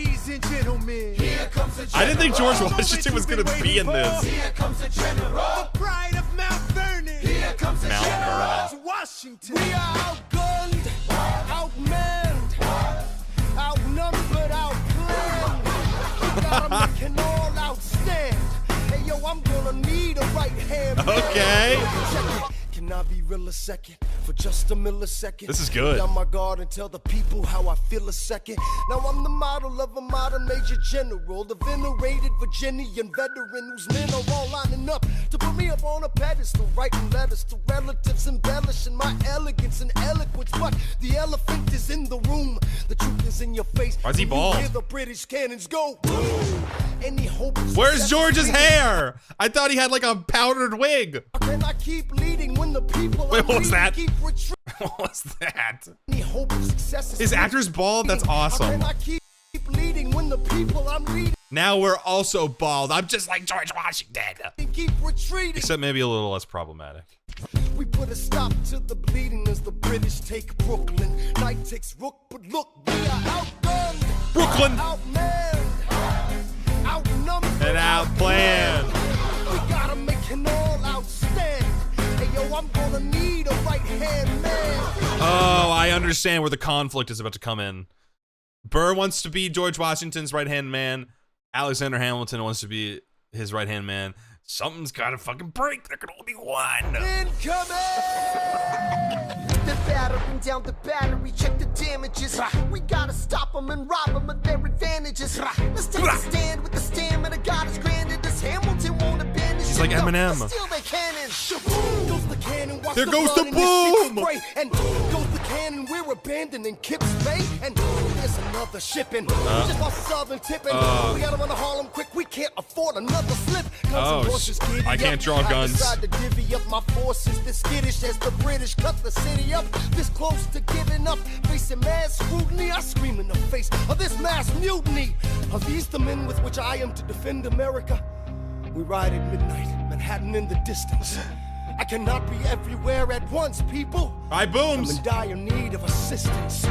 I didn't think George Washington was gonna be in this. Here comes the general. The pride of Mount Vernon. Here comes the general. Washington. We are outgunned, outmanned, outnumbered, outplanned. We gotta make an all-out stand. Hey yo, I'm gonna need a right hand. Okay. Can I be real a second? For just a millisecond. This is good. Down my guard and tell the people how I feel a second. Now I'm the model of a modern major general, the venerated Virginian veteran whose men are all lining up to put me up on a pedestal, writing letters to relatives, embellishing my elegance and eloquence. But the elephant is in the room. The truth is in your face. Why's he bald? You hear the British cannons go boom. Any hope is Where's George's hair? I thought he had like a powdered wig. Can I keep leading when the people Wait, what was that? keep retreating? What was that? Any hope of success is His actor's bald? That's awesome. Can I keep leading when the people I'm leading Now we're also bald. I'm just like George Washington. keep retreating? Except maybe a little less problematic. We put a stop to the bleeding as the British take Brooklyn. Night takes Rook, but look, we are outgunned, Brooklyn. outmanned, outnumbered, And outplanned. We gotta make an all-out stand. Hey yo, I'm gonna need a right-hand man. I understand where the conflict is about to come in. Burr wants to be George Washington's right-hand man. Alexander Hamilton wants to be his right-hand man. Something's gotta fucking break. There can only be one. Incoming! They're battering down the battery, check the damages. We gotta stop them and rob them of their advantages. Let's take a stand with the stamina God has granted us. Hamilton won't abandon. He's like Eminem. Steal their cannon. Shaboom! Goes the cannon, watch There the goes blood the in this shit boom! spray. And goes the cannon, we're abandoning Kips Bay. And there's another shipping. Just off southern tipping. We gotta run to Harlem quick, we can't afford another slip. I can't draw guns. I decide to divvy up my forces, this skittish as the British cut the city up. This close to giving up, facing mass scrutiny. I scream in the face of this mass mutiny. Are these the men with which I am to defend America? We ride at midnight, Manhattan in the distance. I cannot be everywhere at once, people. Hi, Booms. I'm in dire need of assistance.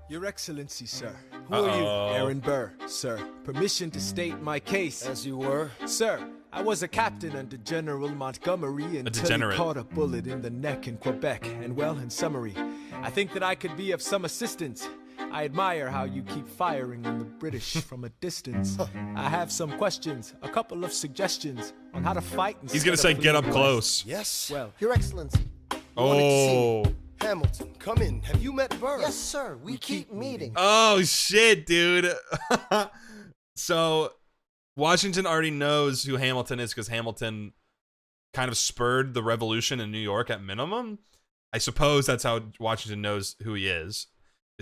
Your Excellency, sir. Who are you? Aaron Burr, sir. Permission to state my case. As you were. Sir, I was a captain under General Montgomery until degenerate. he caught a bullet in the neck in Quebec. And well, in summary, I think that I could be of some assistance. I admire how you keep firing on the British from a distance. I have some questions, a couple of suggestions on how to fight. He's gonna say get up close. Yes. Well, Your Excellency. Oh. Hamilton, come in. Have you met Burr? Yes, sir. We keep meeting. Oh shit, dude. So Washington already knows who Hamilton is because Hamilton kind of spurred the revolution in New York at minimum. I suppose that's how Washington knows who he is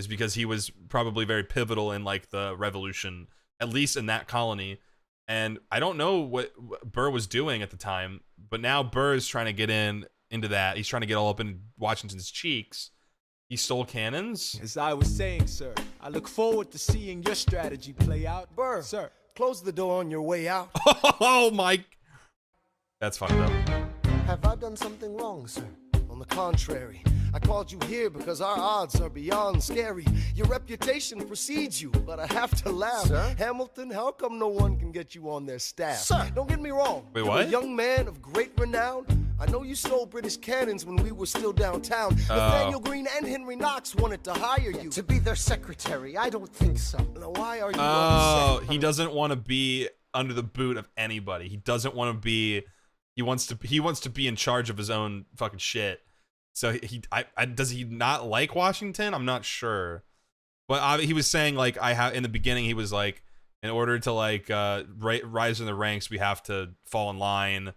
because he was probably very pivotal in like the revolution, at least in that colony. And I don't know what Burr was doing at the time, but now Burr is trying to get into that. He's trying to get all up in Washington's cheeks. He stole cannons. as I was saying, sir, I look forward to seeing your strategy play out. Burr, Sir. close the door on your way out. Oh my. That's fucked up. Have I done something wrong, sir? On the contrary, I called you here because our odds are beyond scary. Your reputation precedes you, but I have to laugh. Sir? Hamilton, how come no one can get you on their staff? Sir. Don't get me wrong. Wait, You're what? a young man of great renown. I know you stole British cannons when we were still downtown. Nathaniel Greene and Henry Knox wanted to hire you. To be their secretary, I don't think so. Now, why are you Oh, upset? he doesesn't want to be under the boot of anybody. He doesn't want to be. He wants to be in charge of his own fucking shit. So does he not like Washington? I'm not sure. But he was saying like in the beginning he was like, in order to like rise in the ranks we have to fall in line,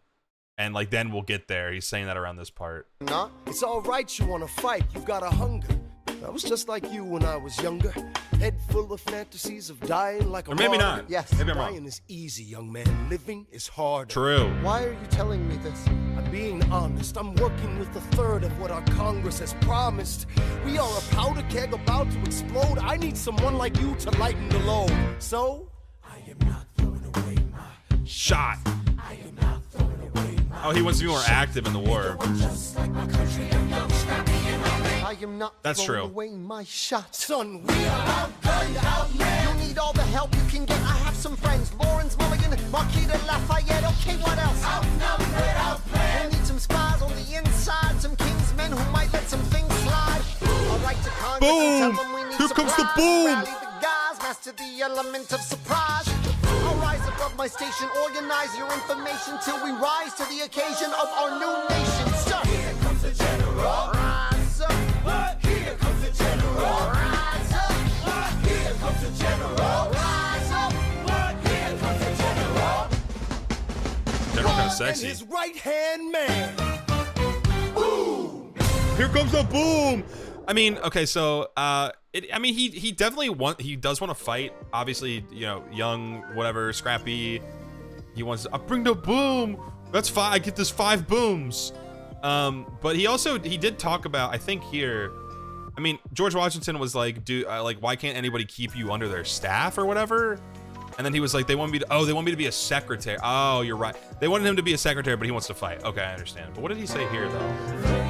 and like then we'll get there. He's saying that around this part. No? It's all right you want to fight, you've got a hunger. I was just like you when I was younger. Head full of fantasies of dying like a Or maybe martyr. not. Yes. Maybe I'm wrong. Dying is easy, young man. Living is hard. True. Why are you telling me this? I'm being honest. I'm working with a third of what our Congress has promised. We are a powder keg about to explode. I need someone like you to lighten the load. So, I am not throwing away my Shot. I am not throwing away my Oh, he wants to be more active in the war. just like my country. I'm young, scrappy, and hungry. I am not That's throwing true. away my shots. Son, we are outgunned, outmanned. You need all the help you can get. I have some friends. Lawrence Mulligan, Marquita Lafayette. Okay, what else? Outnumbered, outplanned. We need some spies on the inside. Some kingsmen who might let some things slide. I'll write to Congress and tell Boom! them we need Here comes the supplies. boom! Rally the guys, master the element of surprise. I'll rise above my station, organize your information till we rise to the occasion of our new nation. Sir, Here comes the general. rise up. Here comes the general. Rise up. Here comes the general. Rise up. Here comes the general. General kind of And sexy. his right-hand man. Here comes the boom. I mean, okay, so he definitely does want to fight. Obviously, you know, young, whatever, scrappy. He wants to bring the boom. That's fine. I get this 5 booms. But he did talk about, I think here, I mean, George Washington was like, why can't anybody keep you under their staff or whatever? And then he was like, they want me to be a secretary. Oh, you're right. They wanted him to be a secretary, but he wants to fight. Okay, I understand. But what did he say here though?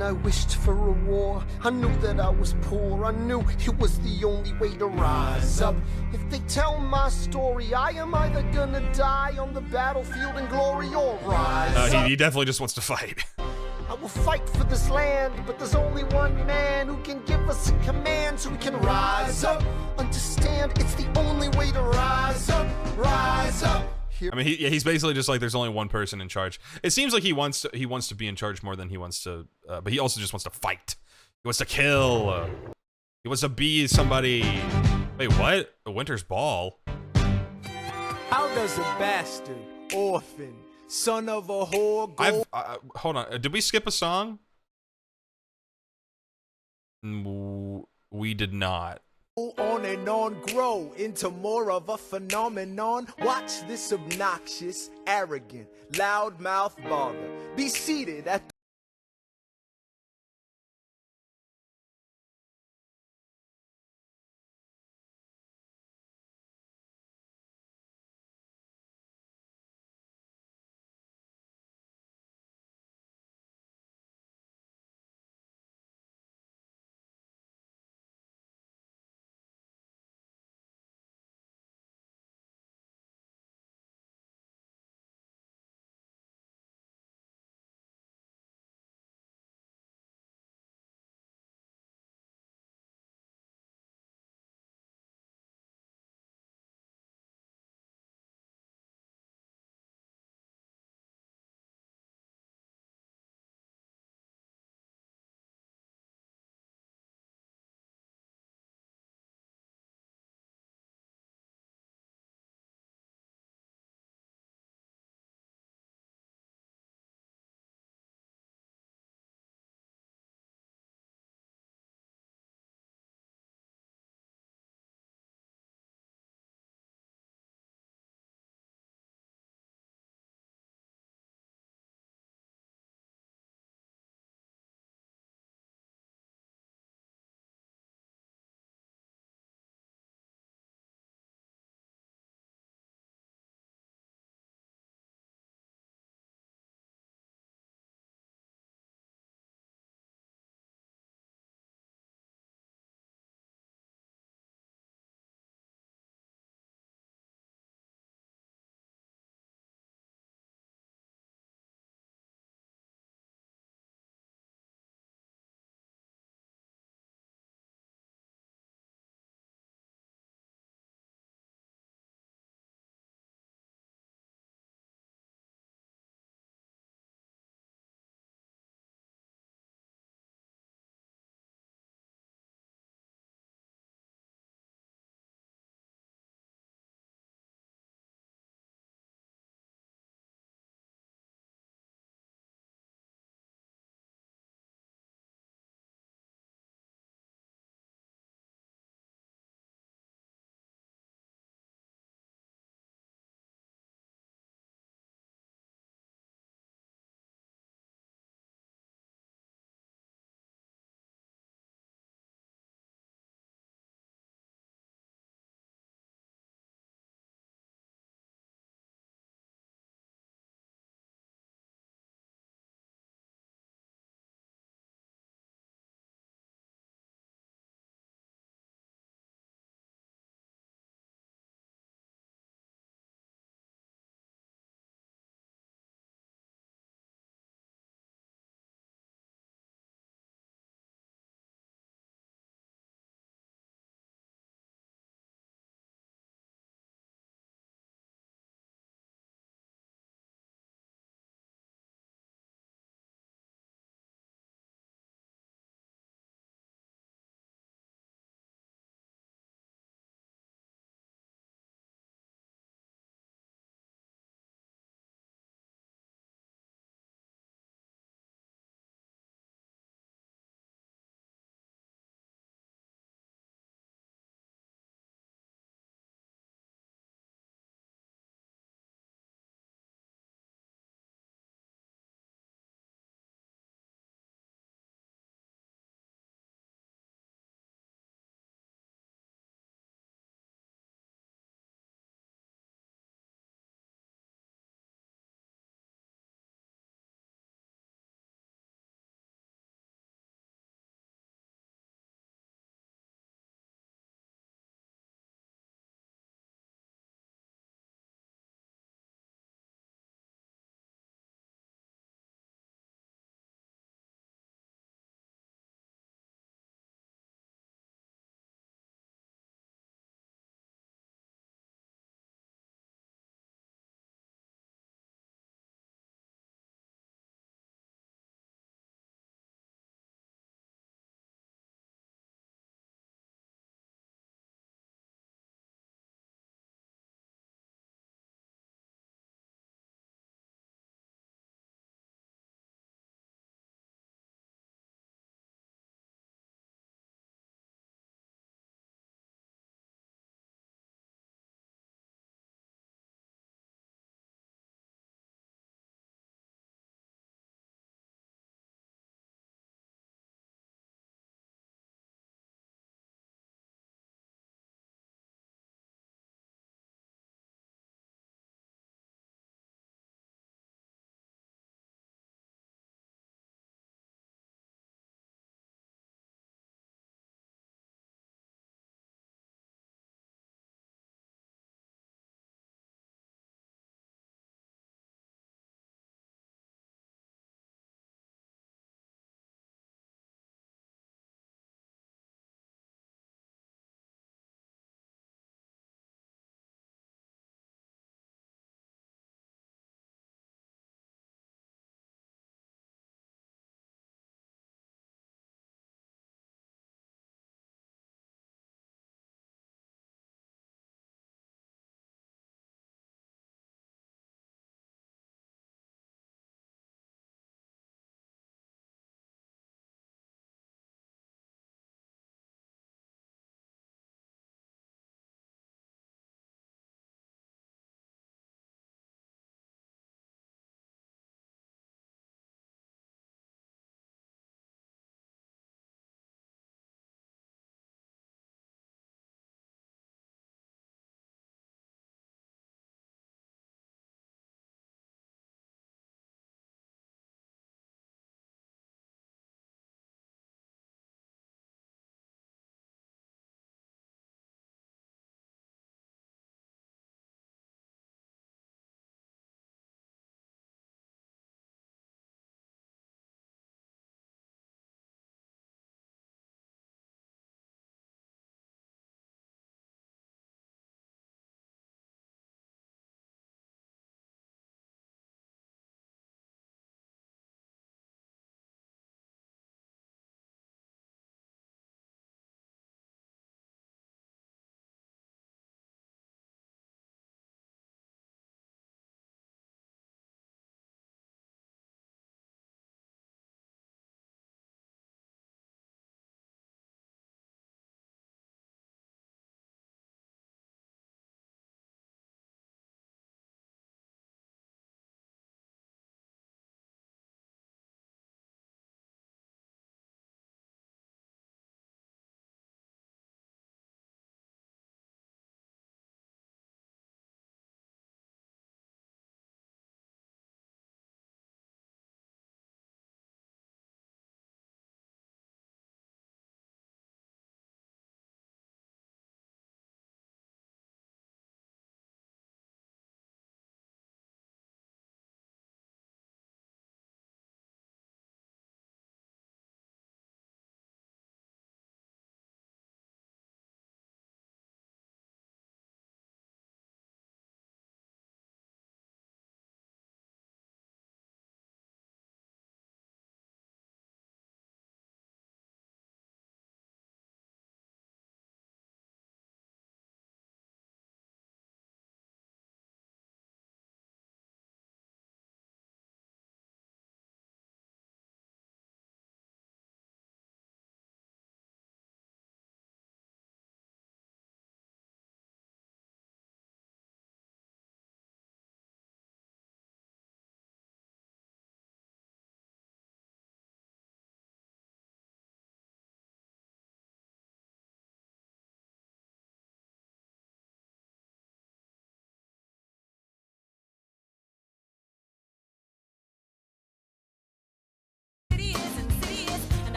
I wished for a war. I knew that I was poor. I knew it was the only way to rise up. If they tell my story, I am either gonna die on the battlefield in glory or rise up. He definitely just wants to fight. I will fight for this land, but there's only one man who can give us a command so we can rise up. Understand, it's the only way to rise up, rise up. I mean, he's basically just like, there's only one person in charge. It seems like he wants to be in charge more than he wants to, but he also just wants to fight. He wants to kill. He wants to be somebody. Wait, what? A Winter's Ball? How does a bastard, orphan, son of a whore go? Hold on. Did we skip a song? We did not. On and on, grow into more of a phenomenon. Watch this obnoxious, arrogant, loudmouth bother be seated at the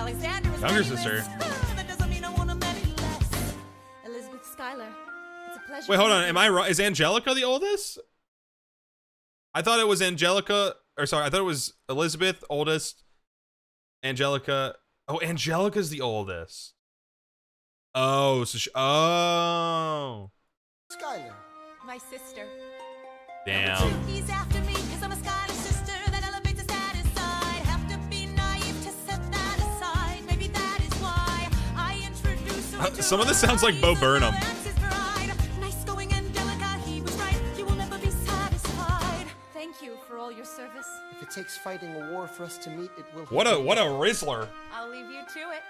Alexander is Younger penniless. sister. That doesn't mean I want him any less. Elizabeth Schuyler, it's a pleasure. Wait, hold to on. meet Am you. I wrong? Is Angelica the oldest? I thought it was Angelica, or sorry, I thought it was Elizabeth, oldest. Angelica. Oh, Angelica's the oldest. Oh, so oh. Schuyler. My sister. Damn. He's after me because I'm a Schuyler sister that elevates a status side. Have to be naive to set that aside. Maybe that is why I introduce her to Some of this sounds like Bo Burnham. Nice going Angelica, he was right. You will never be satisfied. Thank you for all your service. If it takes fighting a war for us to meet, it will. What a Rizzler. I'll leave you to it.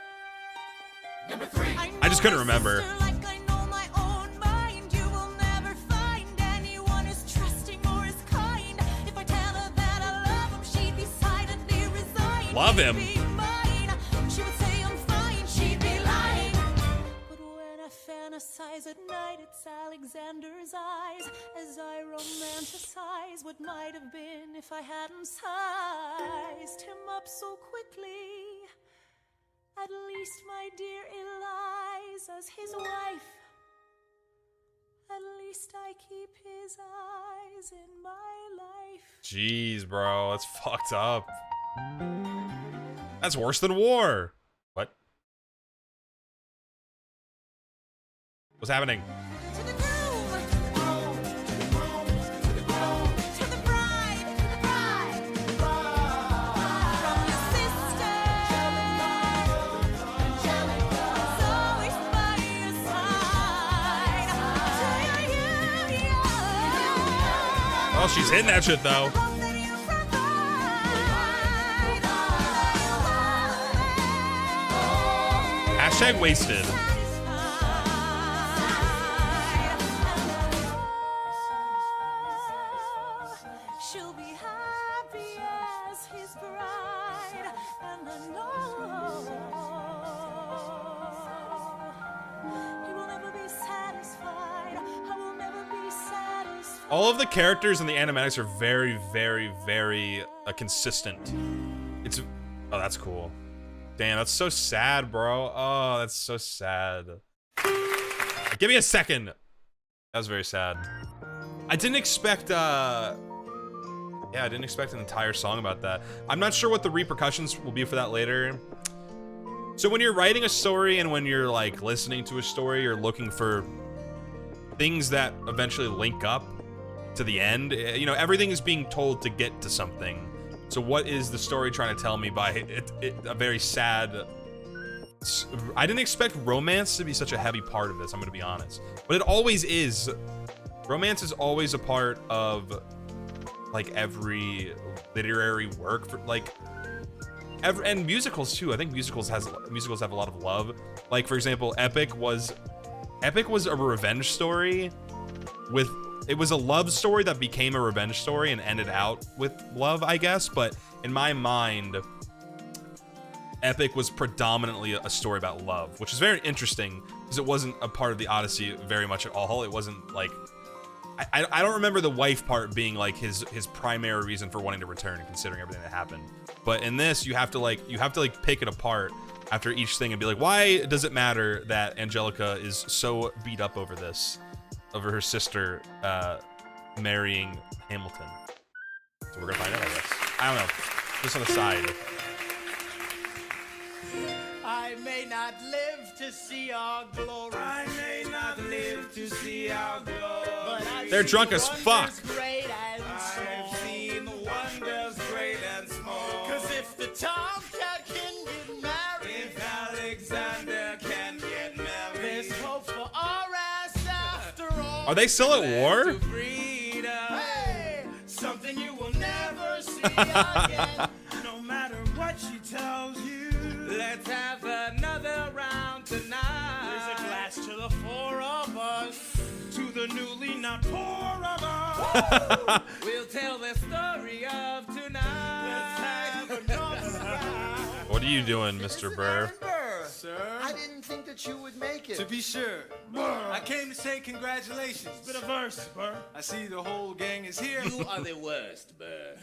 I just couldn't remember. Like I know my own mind. You will never find anyone as trusting or as kind. If I tell her that I love him, she'd be silently resigned. Love him. He'd be mine. She would say I'm fine, she'd be lying. But when I fantasize at night, it's Alexander's eyes as I romanticize what might have been if I hadn't sized him up so quickly. At least my dear Eliza's his wife. At least I keep his eyes in my life. Jeez, bro, that's fucked up. That's worse than war. What? What's happening? To the groom, to the bride, from your sister, Angelica's always by your side. To you, Oh, she's hitting that shit though. hope that you provide. Hashtag wasted. She'll be happy as his bride, and I know he will never be satisfied. I will never be satisfied. All of the characters in the animatics are very, very, very consistent. It's oh, that's cool. Damn, that's so sad, bro. Oh, that's so sad. Give me a second. That was very sad. I didn't expect yeah, I didn't expect an entire song about that. I'm not sure what the repercussions will be for that later. So when you're writing a story and when you're like listening to a story, you're looking for things that eventually link up to the end. You know, everything is being told to get to something. So what is the story trying to tell me by a very sad... I didn't expect romance to be such a heavy part of this, I'm gonna be honest. But it always is. Romance is always a part of like every literary work for like and musicals too. I think musicals have a lot of love. Like for example, Epic was a revenge story with it was a love story that became a revenge story and ended out with love, I guess, but in my mind Epic was predominantly a story about love, which is very interesting because it wasn't a part of the Odyssey very much at all. It wasn't like I don't remember the wife part being like his primary reason for wanting to return and considering everything that happened. But in this, you have to pick it apart after each thing and be like, why does it matter that Angelica is so beat up over this, over her sister marrying Hamilton? So we're gonna find out, I guess. I don't know. Just on the side. I may not live to see our glory. I may not live to see our glory. But I've They're seen drunk as wonders fuck. Great and small. I've seen the wonders great and small. 'Cause if the tomcat can get married, if Alexander can get married, there's hope for our ass after all. Are they still at war? Hey, something you will never see again. No matter what she tells you. Let's have another round tonight. There's a glass to the four of us, to the newly not poor of us. We'll tell the story of tonight. Let's have another round. What are you doing, Mr. Burr? Sir? I didn't think that you would make it. To be sure. I came to say congratulations. Bit of verse, Burr. I see the whole gang is here. You are the worst, Burr.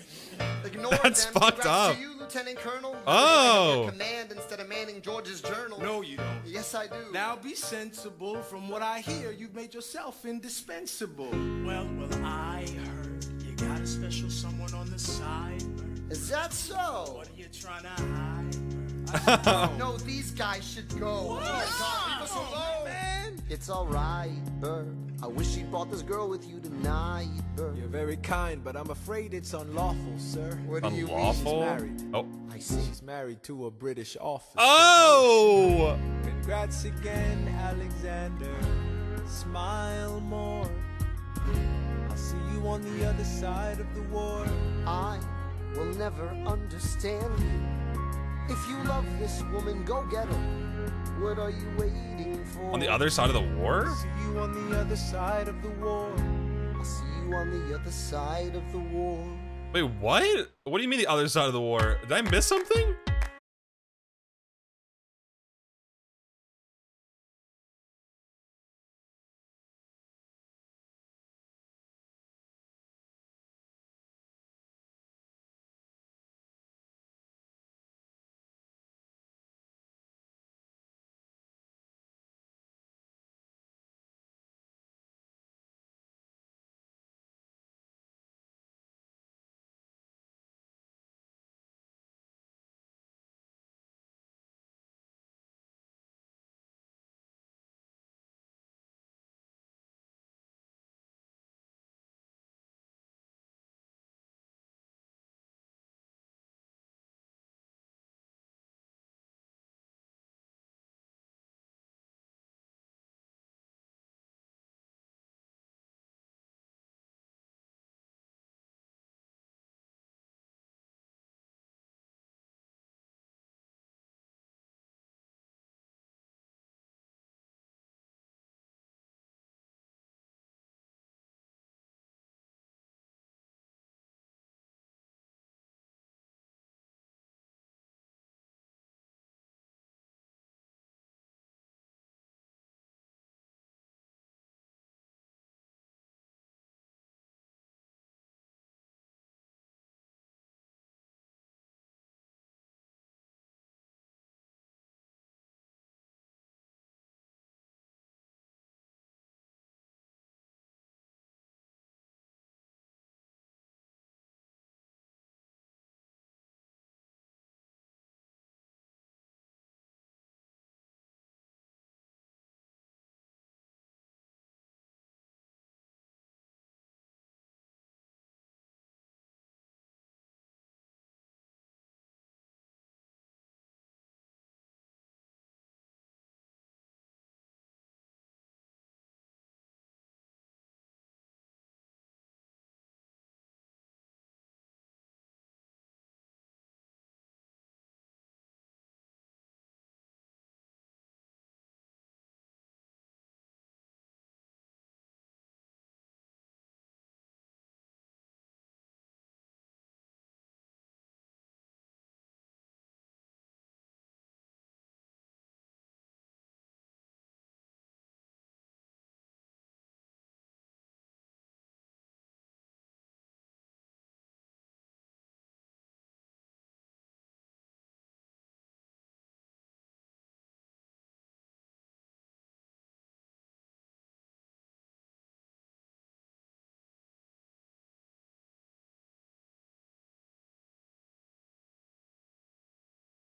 Ignore That's them. fucked Congrats up. to you, Lieutenant Colonel. Oh. Command instead of manning George's journal. No, you don't. Yes, I do. Now be sensible. From what I hear, you've made yourself indispensable. Well, I heard you got a special someone on the side. Is that so? What are you trying to hide? No, these guys should go. Oh my God, leave us alone, man. It's alright, Bert. I wish you brought this girl with you tonight, Bert. You're very kind, but I'm afraid it's unlawful, sir. What do you mean? Unlawful? Married. Oh. I see. She's married to a British officer. Oh! Congrats again, Alexander. Smile more. I'll see you on the other side of the war. I will never understand you. If you love this woman, go get her. What are you waiting for? On the other side of the war? See you on the other side of the war. I'll see you on the other side of the war. Wait, what? What do you mean the other side of the war? Did I miss something?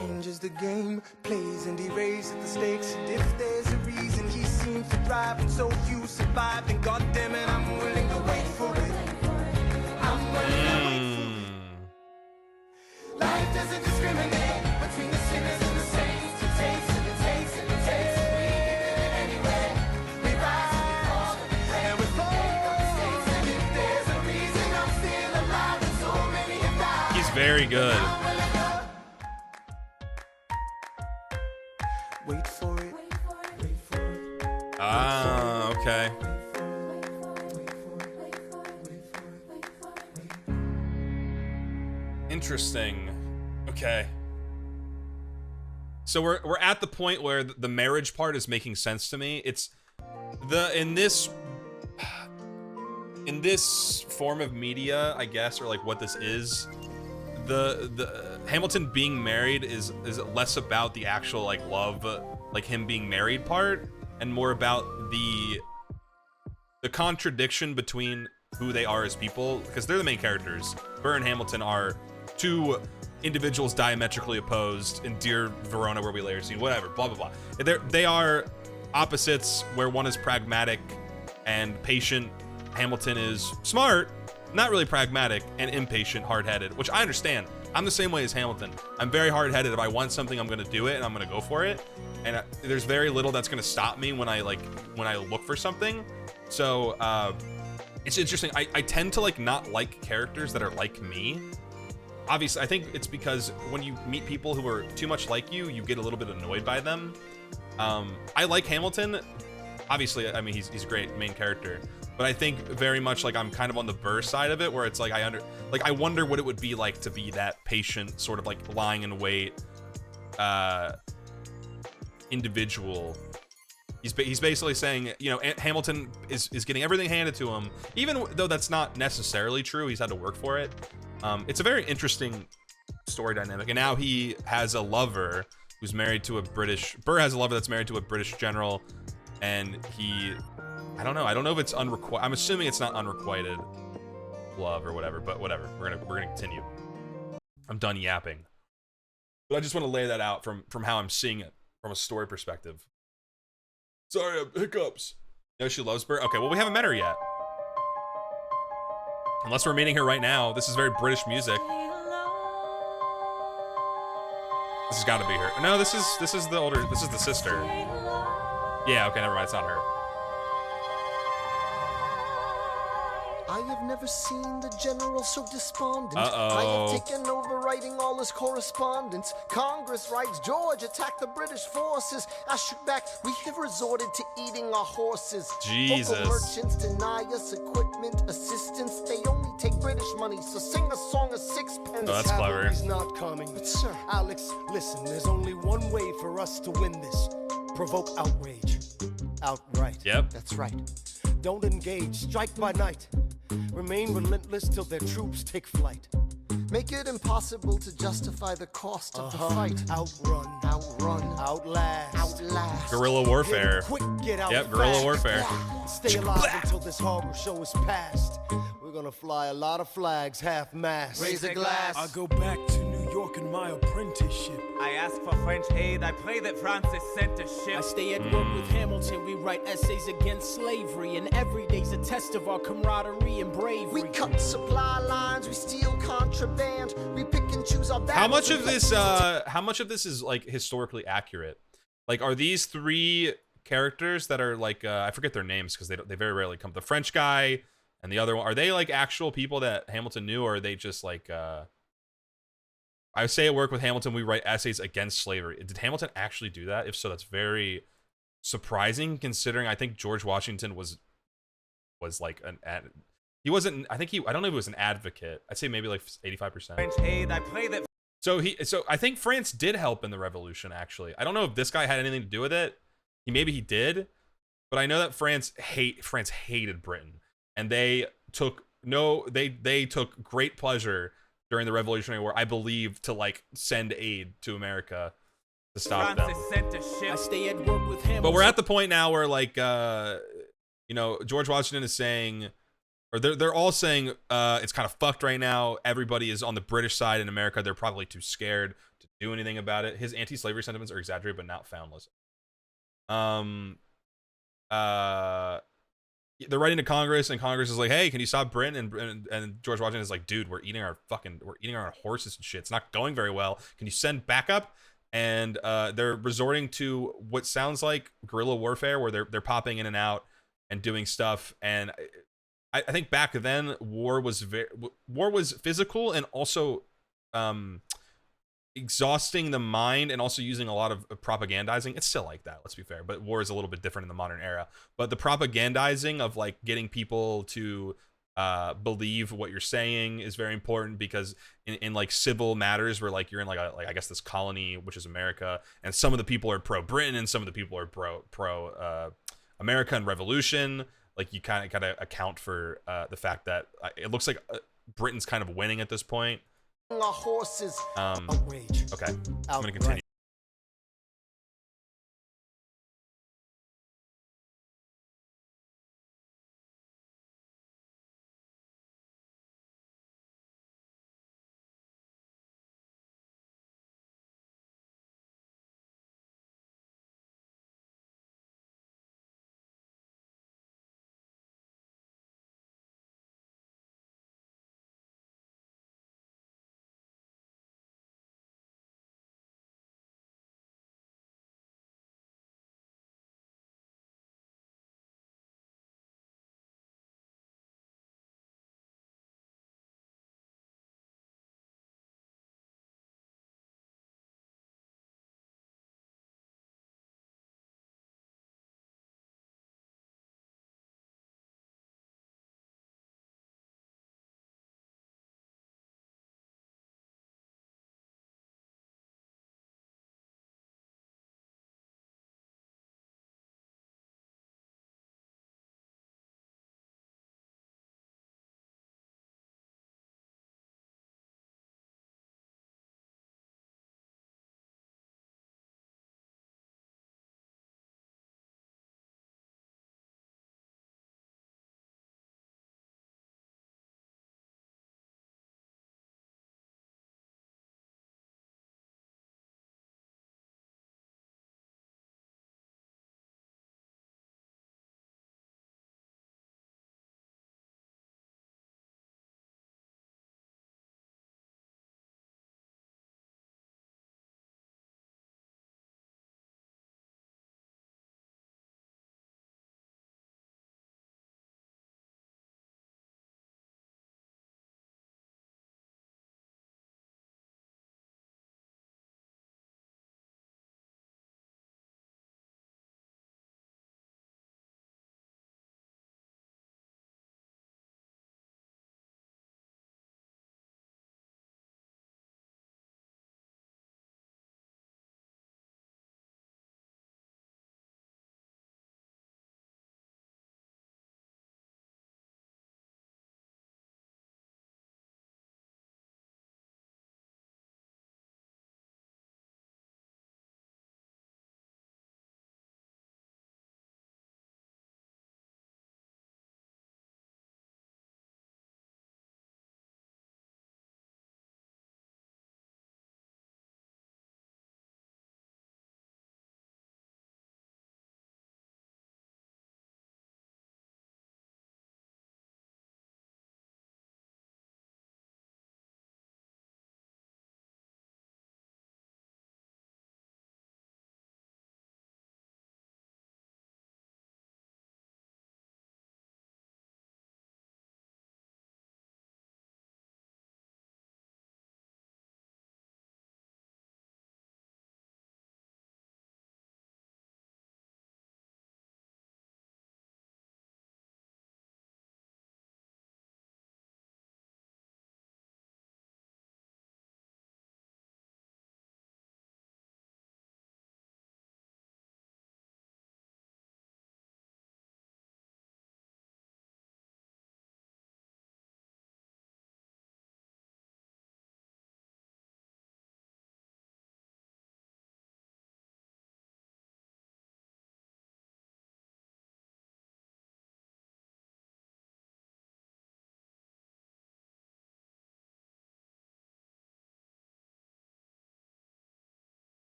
Changes the game, plays and he raises the stakes. And if there's a reason he seems to thrive and so few survive, then goddamn it, I'm willing to wait for it. I'm willing to wait for it. Life doesn't discriminate between the sinners and the saints. It takes and it takes and it takes, and we did it anyway. We rise and we fall and we make our mistakes. And if there's a reason I'm still alive and so many have died, He's very good. wait for it. Wait for it. Ah, okay. Interesting. Okay. So we're at the point where the marriage part is making sense to me. It's in this form of media, I guess, or like what this is, the Hamilton being married is less about the actual like love, like him being married part, and more about the contradiction between who they are as people, because they're the main characters. Burr and Hamilton are two individuals diametrically opposed in Dear Verona, Where We Lay Our Scene, whatever, blah, blah, blah. They are opposites, where one is pragmatic and patient. Hamilton is smart, not really pragmatic, and impatient, hard-headed, which I understand. I'm the same way as Hamilton. I'm very hard-headed. If I want something, I'm going to do it, and I'm going to go for it. And there's very little that's going to stop me when I look for something. So, it's interesting. I tend to like not like characters that are like me. Obviously, I think it's because when you meet people who are too much like you get a little bit annoyed by them. I like Hamilton. Obviously, I mean, he's a great main character, but I think very much like I'm kind of on the Burr side of it, where it's like I wonder what it would be like to be that patient, sort of like lying in wait, individual. He's basically saying, you know, Hamilton is getting everything handed to him, even though that's not necessarily true. He's had to work for it. It's a very interesting story dynamic. And now he has a lover who's married to a British... Burr has a lover that's married to a British general, and I don't know if it's unrequited. I'm assuming it's not unrequited love or whatever, but whatever. We're gonna continue. I'm done yapping. But I just want to lay that out from how I'm seeing it from a story perspective. Sorry, hiccups. No, she loves Burr. Okay, well, we haven't met her yet. Unless we're meeting her right now. This is very British music. This has got to be her. No, this is the sister. Yeah, okay, never mind. It's not her. I have never seen the general so despondent. Uh-oh. I have taken over writing all his correspondence. Congress writes, George attacked the British forces. I shoot back, we have resorted to eating our horses. Jesus. Local merchants deny us equipment, assistance. They only take British money, so sing a song of sixpence. Oh, that's clever. Cavalry's not coming. But sir, Alex, listen, there's only one way for us to win this. Provoke outrage. Outright. Yep. that's right. Don't engage. Strike by night. Remain relentless till their troops take flight. Make it impossible to justify the cost of the fight. Outrun. Outrun. Outlast. Outlast. Guerrilla warfare. Get quick, get out Yep, guerrilla fast. warfare. Stay alive until this horrible show is past. We're gonna fly a lot of flags, half-mast. Raise a glass. I go back to New York in my apprenticeship. I ask for French aid. I pray that Francis sent a ship. I stay at work with Hamilton. We write essays against slavery, and every day's a test of our camaraderie and bravery. We cut supply lines, we steal contraband, we pick and choose our battles. How much of this is like historically accurate? Like, are these three characters that are like I forget their names because they very rarely come. The French guy and the other one, are they like actual people that Hamilton knew, or are they just like I say at work with Hamilton, we write essays against slavery. Did Hamilton actually do that? If so, that's very surprising, considering I think George Washington was like he wasn't. I don't know if he was an advocate. I'd say maybe like 85%. French aid. I pray that. So I think France did help in the revolution. Actually, I don't know if this guy had anything to do with it. Maybe he did, but I know that France hated Britain, and they took great pleasure during the Revolutionary War, I believe, to like send aid to America to stop them. Sent a ship. I stay at work with Hamilton. But we're at the point now where like you know, George Washington is saying, or they're all saying it's kind of fucked right now. Everybody is on the British side in America. They're probably too scared to do anything about it. His anti-slavery sentiments are exaggerated but not foundless. They're writing to Congress, and Congress is like, "Hey, can you stop Britain?" And George Washington is like, "Dude, we're eating our horses and shit. It's not going very well. Can you send backup?" And they're resorting to what sounds like guerrilla warfare, where they're popping in and out and doing stuff. And I think back then, war was physical and also exhausting the mind, and also using a lot of propagandizing. It's still like that, let's be fair, but war is a little bit different in the modern era. But the propagandizing of like getting people to believe what you're saying is very important, because in like civil matters where like you're in like I guess this colony, which is America, and some of the people are pro Britain and some of the people are pro America and revolution, like you kind of gotta account for the fact that it looks like Britain's kind of winning at this point. our horses. Outrage. Okay. I'm gonna continue.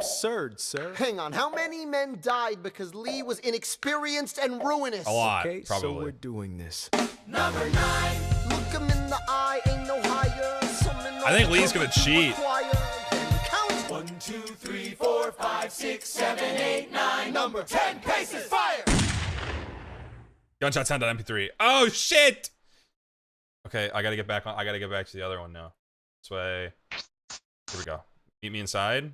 absurd, sir. Hang on, how many men died because Lee was inexperienced and ruinous? A lot, Okay, probably. so we're doing this. Number 9. Look him in the eye, ain't no higher. I think Lee's gonna cheat. Count. 1, 2, 3, 4, 5, 6, 7, 8, 9. Number 10 paces. Fire. Gunshot sound on MP3. Oh shit! Okay, I gotta get back on. I gotta get back to the other one now. This way. Here we go. Meet me inside.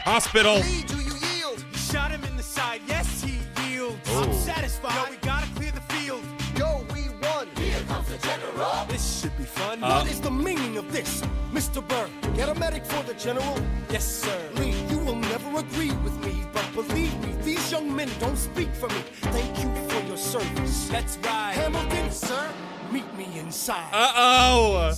Hospital. Lee, do you yield? Shot him in the side, yes, he yields. Oh. I'm satisfied. Yo, we gotta clear the field. Go, we won. Here comes the general. This should be fun. What is the meaning of this, Mr. Burr? Get a medic for the general. Yes, sir. Lee, you will never agree with me, but believe me, these young men don't speak for me. Thank you for your service. That's right. Hamilton, sir, meet me inside. Uh-oh!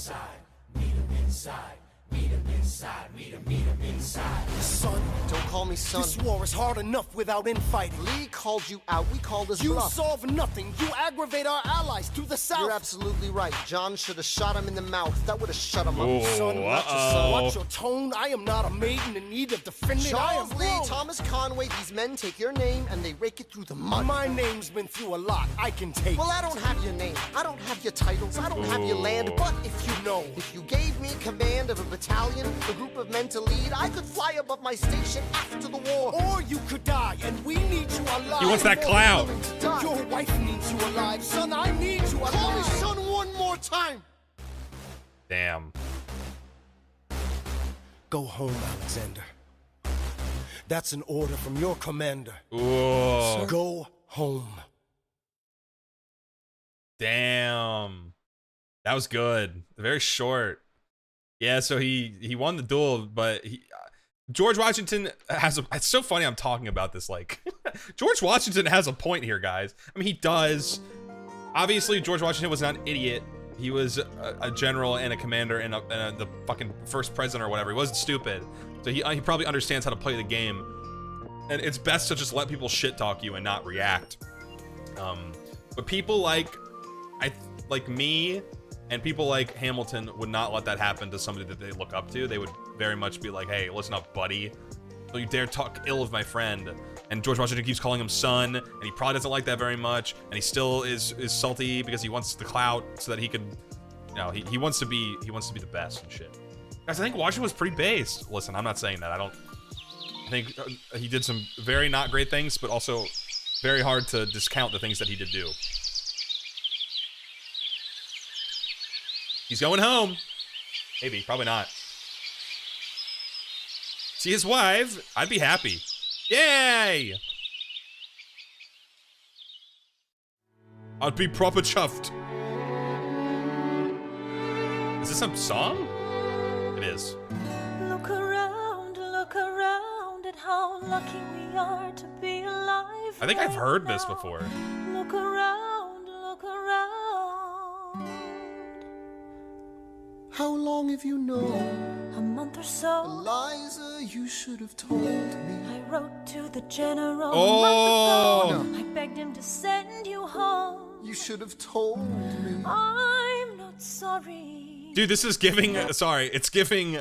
Son, Don't call me son. this war is hard enough without infighting. Lee called you out. We called his You bluff. solve nothing. You aggravate our allies to the south. You're absolutely right. John should have shot him in the mouth. That would have shut him Ooh, up. Son, watch your uh-oh. son. Watch your tone. I am not a maiden in need of defending. I am Charles Lee, grown. Thomas Conway, these men take your name and they rake it through the mud. My name's been through a lot. I can take. Well, I don't have your name. I don't have your titles. I don't have your land. But if you know, if you gave me command of a battalion, a group of men to lead, I could fly above my station after the war. Or you could die, and we need you alive. He wants that clout. Your wife needs you alive, son. I need you alive. Call me son one more time. Damn. Go home, Alexander. That's an order from your commander. Ooh. Go home. Damn. That was good. Very short. Yeah, so he won the duel, but George Washington has a, it's so funny I'm talking about this, like, George Washington has a point here, guys. I mean, he does. Obviously, George Washington was not an idiot. He was a general and a commander and, the fucking first president or whatever. He wasn't stupid. So he probably understands how to play the game. And it's best to just let people shit talk you and not react. But people like me and people like Hamilton would not let that happen to somebody that they look up to. They would very much be like, hey, listen up, buddy. Don't you dare talk ill of my friend. And George Washington keeps calling him son, and he probably doesn't like that very much. And he still is salty because he wants the clout so that he can, you know, he wants to be the best and shit. Guys, I think Washington was pretty based. Listen, I'm not saying that. I think he did some very not great things, but also very hard to discount the things that he did do. He's going home. Maybe, probably not. See his wife? I'd be happy. Yay! I'd be proper chuffed. Is this some song? It is. Look around at how lucky we are to be alive. I think I've right heard this now. before. Look around, look around. How long have you known? A month or so. Eliza, you should have told me. I wrote to the general Oh. a month ago. I begged him to send you home. You should have told me. I'm not sorry. Dude, this is giving, sorry, it's giving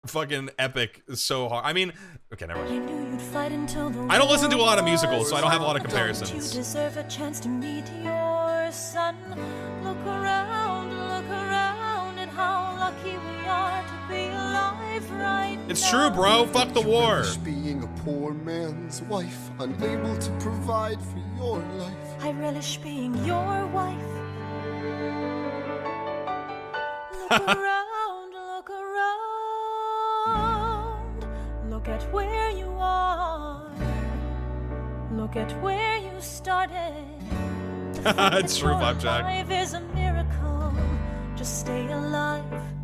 fucking epic so hard. I mean, okay, never I mind. knew you'd fight until the I don't listen to a lot of war musicals, so I don't have a lot of was comparisons. done. You deserve a chance to meet your son. Look around at how lucky we are to be alive right It's now. true, bro. Fuck the war. Relish being a poor man's wife, unable to provide for your life. I relish being your wife. Look around, look around. Look at where you are. Look at where you started. It's true, Flapjack. Life is a miracle. Just stay alive.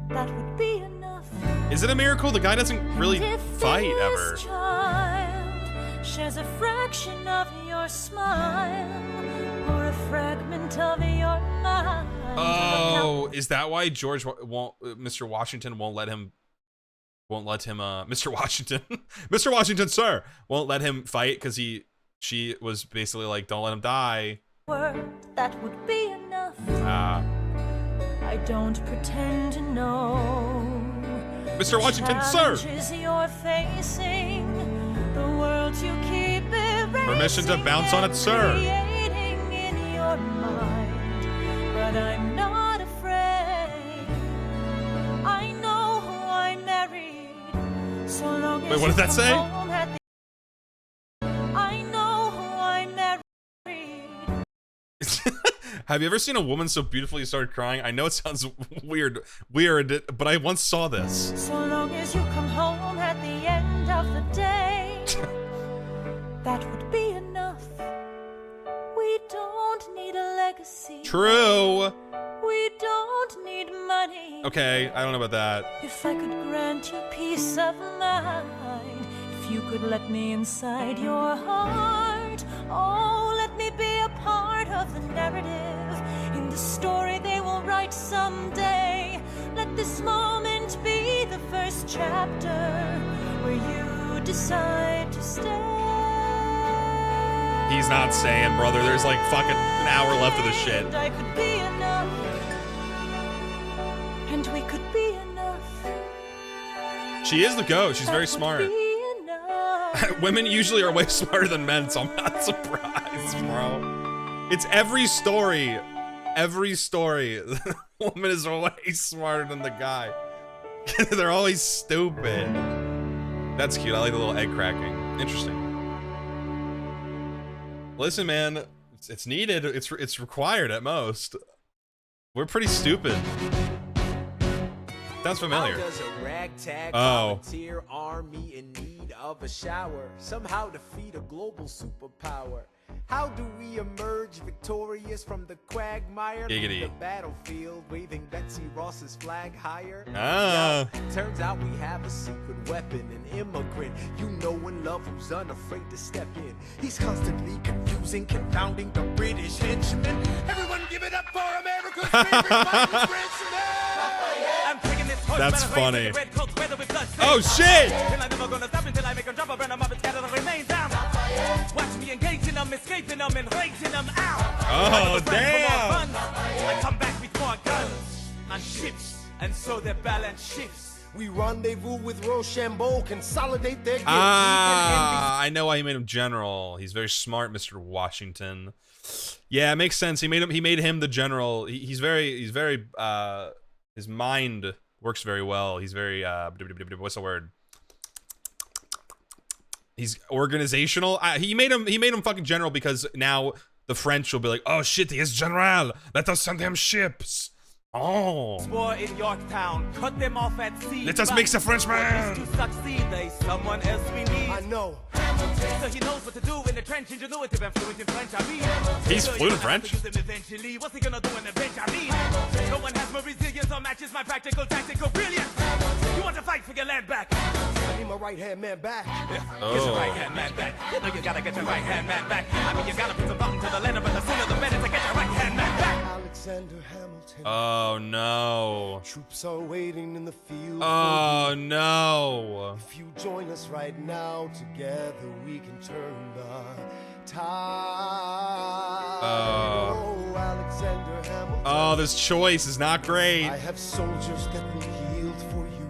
That would be enough. Is it a miracle? The guy doesn't really And if fight this ever. child shares a fraction of your smile or a fragment of your mind. Oh, is that why George won't, Mr. Washington won't let him, Mr. Washington, Mr. Washington, sir, won't let him fight because she was basically like, don't let him die. That would be enough. Ah. I don't pretend to know. Mr. Washington, sir. Challenges you're facing, the world you keep erasing, Permission to bounce on it, sir. creating in your mind, but I'm not afraid. I know who I married, so long as Wait, what did you that come say? home at the- I know who I married. Have you ever seen a woman so beautiful you started crying? I know it sounds weird, but I once saw this. So long as you come home at the end of the day, that would be enough. We don't need a legacy. True. We don't need money. Okay, I don't know about that. If I could grant you peace of mind, if you could let me inside your heart, oh, let me be a part of the narrative in the story they will write someday. Let this moment be the first chapter where you decide to stay. He's not saying, brother. There's like fucking an hour left of this shit. And I could be enough, and we could be enough. She is the GOAT. She's very smart. Women usually are way smarter than men, so I'm not surprised, bro. It's every story. Every story. The woman is way smarter than the guy. They're always stupid. That's cute. I like the little egg cracking. Interesting. Listen, man. It's needed. It's required at most. We're pretty stupid. Sounds familiar. How does a ragtag Oh. volunteer army in need of a shower somehow defeat a global superpower? How do we emerge victorious from the quagmire? Giggity. The battlefield, waving Betsy Ross's flag higher. Ah. Yo, turns out we have a secret weapon, an immigrant you know and love who's unafraid to step in. He's constantly confusing, confounding the British henchmen. Everyone give it up for America's favorite Michael Frenchman! That's funny. Oh shit! Watch me engaging them, escaping them, and raising them out. Oh damn! I come back with more guns and ships, and so their balance shifts. We rendezvous with Rochambeau, consolidate their gifts. Ah, I know why he made him general. He's very smart, Mr. Washington. Yeah, it makes sense. He made him the general. He's very his mind works very well. He's very what's the word? He's organizational. He made him fucking general because now the French will be like, oh shit, he is general. Let us send him ships. Oh. War in Yorktown, cut them off at sea. Let us make the Frenchman. To succeed, there's someone else we need. I know. So he knows what to do in the trench, ingenuity, and fluent in French. I mean, He's so fluent in you have French? to use him eventually. What's he gonna do in the bench? I mean, no one has more resilience or matches my practical, tactical brilliance. You want to fight for your land back? I need my right hand man back. Get your right hand man back. You know you gotta get your right hand man back. I mean, you gotta put some thought into the letter, but the sooner the better to get your right hand man back. Alexander Hamilton. Oh no. Troops are waiting in the field. Oh no. If you join us right now, together we can turn the tide. Oh, Alexander Hamilton. Oh, this choice is not great. I have soldiers that will yield for you.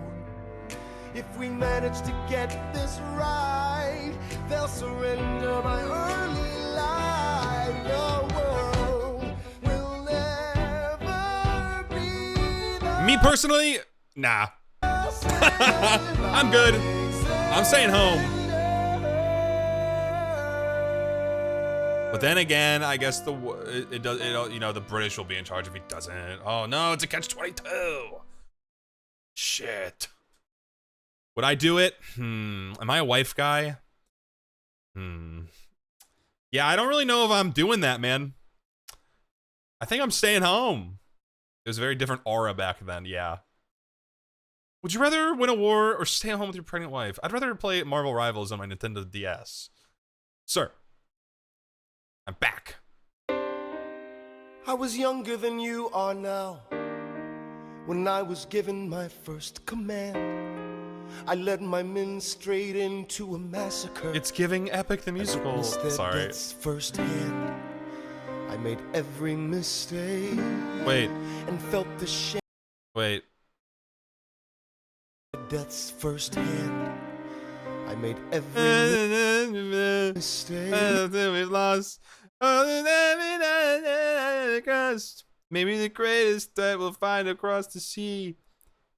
If we manage to get this right, they'll surrender my early life. The world will never be the Me personally, nah. I'm good. I'm staying home. But then again, I guess the British will be in charge if he doesn't. Oh no, it's a catch-22. Shit. Would I do it? Am I a wife guy? Yeah, I don't really know if I'm doing that, man. I think I'm staying home. It was a very different aura back then, yeah. Would you rather win a war or stay at home with your pregnant wife? I'd rather play Marvel Rivals on my Nintendo DS. Sir, I'm back. I was younger than you are now. When I was given my first command, I led my men straight into a massacre. It's giving Epic the Musical. Sorry. Deaths firsthand. I made every mistake. Wait. And felt the shame. Wait. death's first hand. I made every mistake. We've lost. Maybe the greatest that we'll find across the sea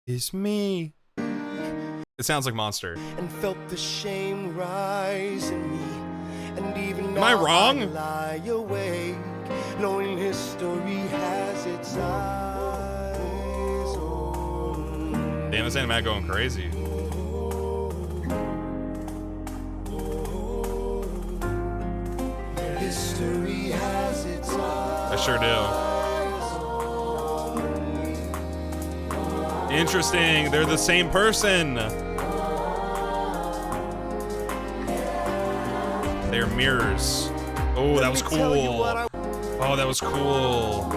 is me. It sounds like Monster. And felt the shame rise in me. And even Am I now wrong? I lie awake, knowing history has its eyes on. Damn, this animatic going crazy. History has its eyes. I sure do. Interesting. They're the same person. They're mirrors. Oh, that was cool. Oh, that was cool.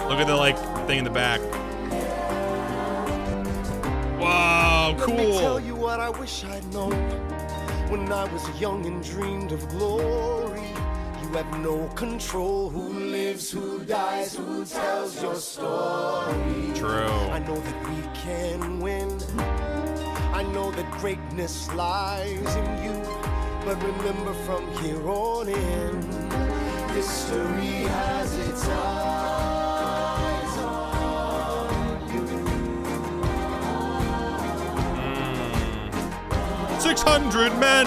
Look at the like thing in the back. Wow, Let me tell cool. you what I wish I'd known when I was young and dreamed of glory. You have no control. Who lives, who dies, who tells your story? True. I know that we can win. I know that greatness lies in you. But remember from here on in, history has its eyes on you. 600 men.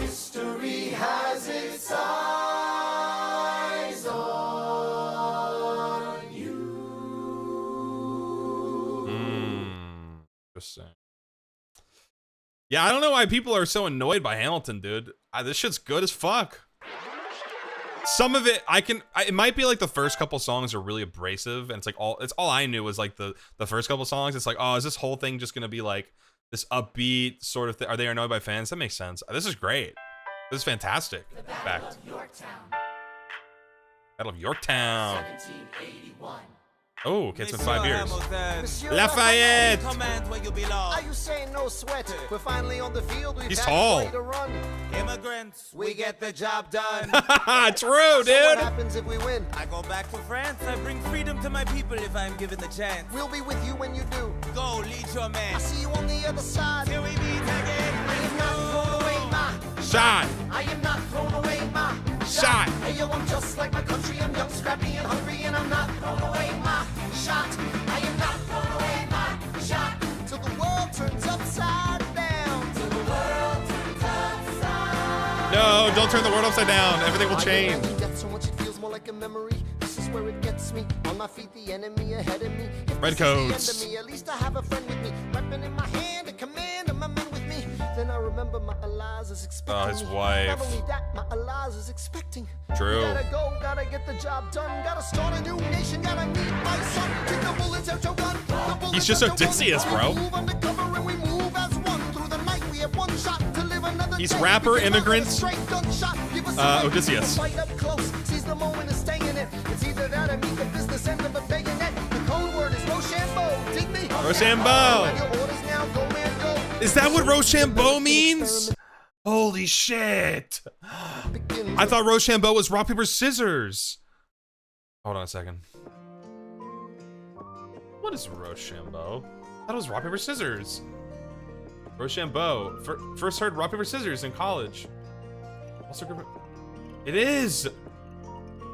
History has its eyes on you. Interesting. Yeah, I don't know why people are so annoyed by Hamilton, dude. This shit's good as fuck. Some of it, it might be like the first couple songs are really abrasive, and it's all I knew was like the first couple songs. It's like, oh, is this whole thing just gonna be like this upbeat sort of thing? Are they annoyed by fans? That makes sense. This is great. This is fantastic. The Battle of Yorktown. Battle of Yorktown. 1781. Oh, okay, it's been 5 years. Monsieur Lafayette! Command where you belong. Are you saying no sweat? We're finally on the field. We've He's had tall. quite a run. Immigrants, we get the job done. True, So what dude. happens if we win? I go back to France. I bring freedom to my people if I'm given the chance. We'll be with you when you do. Go, lead your I man. see you on the other side. Till we meet again. I am not thrown away, ma. Shot. I am not thrown away, ma. Shot. Hey, yo, I'm just like my country. I'm young, scrappy, and hungry, and I'm not thrown away, ma. Shot. I am not thrown away, ma. Shot. Till the world turns upside down. Till the world turns upside. No, don't turn the world upside down. Everything will change. That's so much it feels more like a memory. This is where it gets me. On my feet, the enemy ahead of me. If Red this is the end coats. of me, at least I have a friend with me. Weapon in my hand, a command of my men with me. Then I remember my Elias is expecting Oh, his me. wife. Not only that, my Elias is expecting. True. Gotta go, gotta get the job done. Gotta start a new nation, gotta meet my son. Take the bullets out your gun. The bullets He's just out your Odysseus, gun. bro. We move undercover and we move as one. Through the night, we have one shot to live another He's day. rapper, We give another immigrant, straight gunshot. Give us a right. Odysseus. Right up close, seize the moment and stay in it. It's either that or meet the business end of a bayonet. The code word is Rochambeau. Dig me? Rochambeau. And your orders now, go man, go. Is that what Rochambeau means? Holy shit. I thought Rochambeau was rock, paper, scissors. Hold on a second. What is Rochambeau? I thought it was rock, paper, scissors. Rochambeau. First heard rock, paper, scissors in college. Also, it is.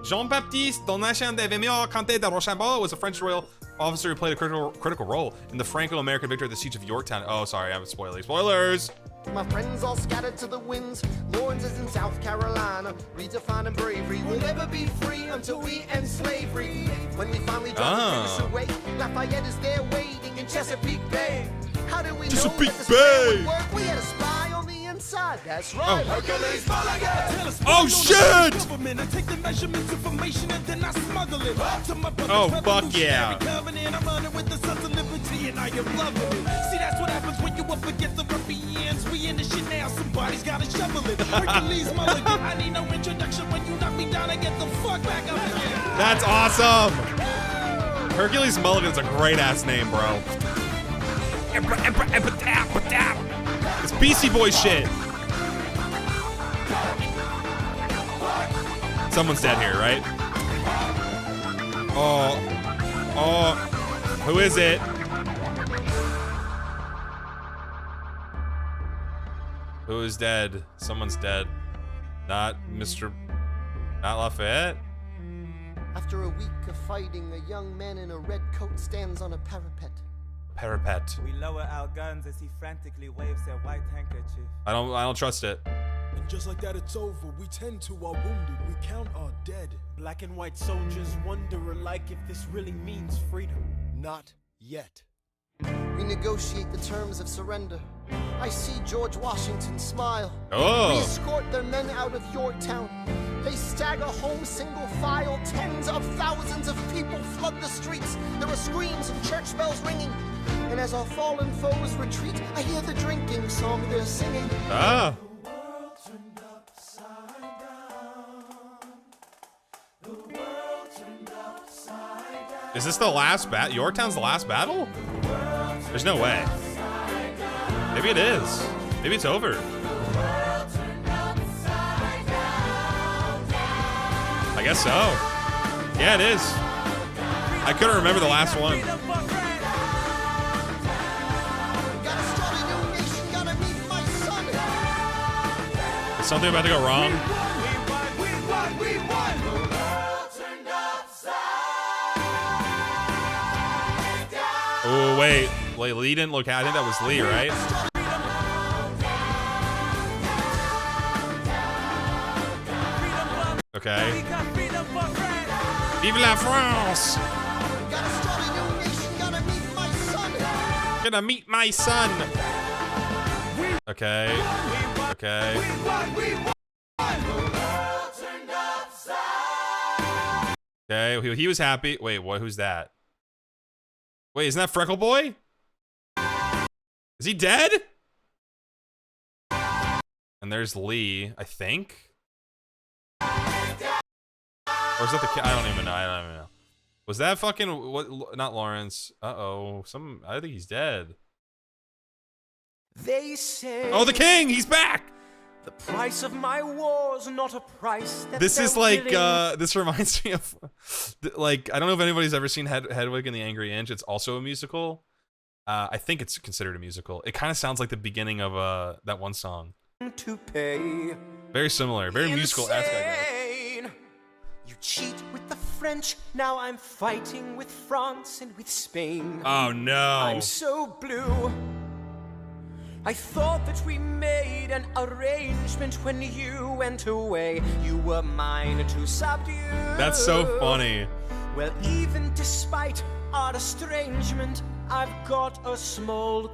Jean-Baptiste Donatien de Vimier-Comte de Rochambeau was a French royal officer who played a critical role in the Franco-American victory at the Siege of Yorktown. Oh, sorry, I'm spoiling. Spoilers! My friends all scattered to the winds. Lawrence is in South Carolina, redefining bravery. We'll never be free until we end slavery. When we finally drive the British away, Lafayette is there waiting in Chesapeake Bay. How did we Chesapeake know that this Bay. plan would work? We had a spy on the inside. That's right. Oh. Hercules Mulligan. Oh, shit! Government, I take the measurements, information, and then I smuggle it to my brother's Oh, fuck yeah. revolutionary covenant. I'm running with the sons of liberty, and I am loving it. See, that's what happens when you up against the ruffians. We in the shit now, somebody's gotta shovel it. Hercules Mulligan, I need no introduction. When you knock me down, I get the fuck back up again. That's awesome! Hercules Mulligan's a great ass name, bro. It's Beastie Boy shit. Someone's dead here, right? Oh. Who is it? Who is dead? Someone's dead. Not Mr. Not Lafayette? After a week of fighting, a young man in a red coat stands on a parapet. Parapet. We lower our guns as he frantically waves their white handkerchief. I don't trust it. And just like that, it's over. We tend to our wounded. We count our dead. Black and white soldiers wonder alike if this really means freedom. Not yet. We negotiate the terms of surrender. I see George Washington smile. Oh. We escort their men out of Yorktown. They stagger home single file. Tens of thousands of people flood the streets. There are screams and church bells ringing. And as our fallen foes retreat, I hear the drinking song they're singing. Ah. Is this the last bat? Yorktown's the last battle? There's no way. Maybe it is. Maybe it's over. I guess so. Yeah, it is. I couldn't remember the last one. Gotta start a new nation, gotta meet my son. Is something about to go wrong? Oh, wait. Lee didn't look at it. I think that was Lee, right? Okay. Vive la France! Gotta start a new nation, gotta meet my son. Gonna meet my son. Okay. Okay. Okay. He was happy. Wait, what? Who's that? Wait, isn't that Freckle Boy? Is he dead? And there's Lee, I think. Or is that the kid? I don't even know. I don't even know. Was that fucking what? Not Lawrence. Uh-oh. I think he's dead. They say. Oh, the king! He's back! The price of my war's not a price that This is they're like, willing- this reminds me of, like, I don't know if anybody's ever seen Hedwig and the Angry Inch. It's also a musical. I think it's considered a musical. It kind of sounds like the beginning of that one song. to pay. Very similar, very musical aspect. Insane. You cheat with the French, now I'm fighting with France and with Spain. Oh no. I'm so blue. I thought that we made an arrangement when you went away. You were mine to subdue. That's so funny. Well, even despite our estrangement, I've got a small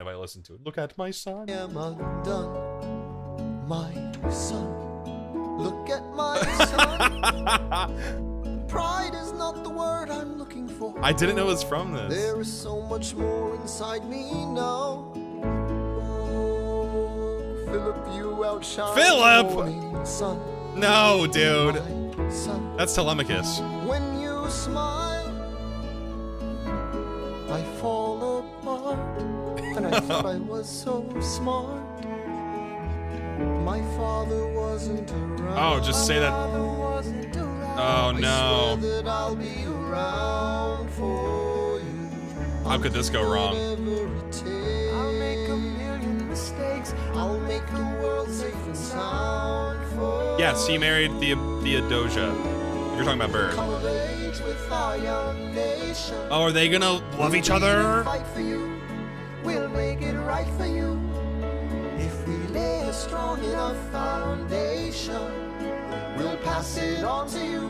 if I listened to it. Look at my son. I am undone, my son. Look at my son. Pride is not the word I'm looking for. I didn't know it was from this. There is so much more inside me now. Oh, Philip, you outshine Philip! the morning sun. No, dude. My son. That's Telemachus. When you smile, I fall apart. And I thought I was so smart. My father wasn't around. Oh, just say that. My father wasn't around. Oh, no. I swear that I'll be around for you. How could this go wrong? Whatever it takes. I'll make a million mistakes. I'll make the world safe and sound for Yes, he married Theodosia. You're talking about Bird. come of age with our young nation. Oh, are they gonna love each other? Fight for you. We'll make it right for you. If we lay a strong enough foundation, we'll pass it on to you.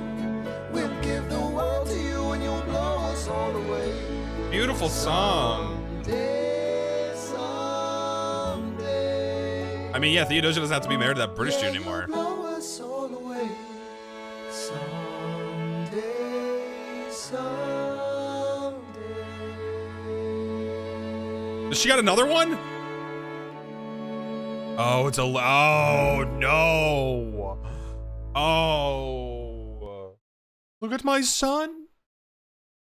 We'll give the world to you and you'll blow us all away. Beautiful song. Someday, someday. I mean, yeah, Theodosia doesn't have to be married to that British dude Yeah, anymore. you'll blow us all away. Someday, someday. Does she got another one? Oh, it's a. Oh, no. Oh. Look at my son.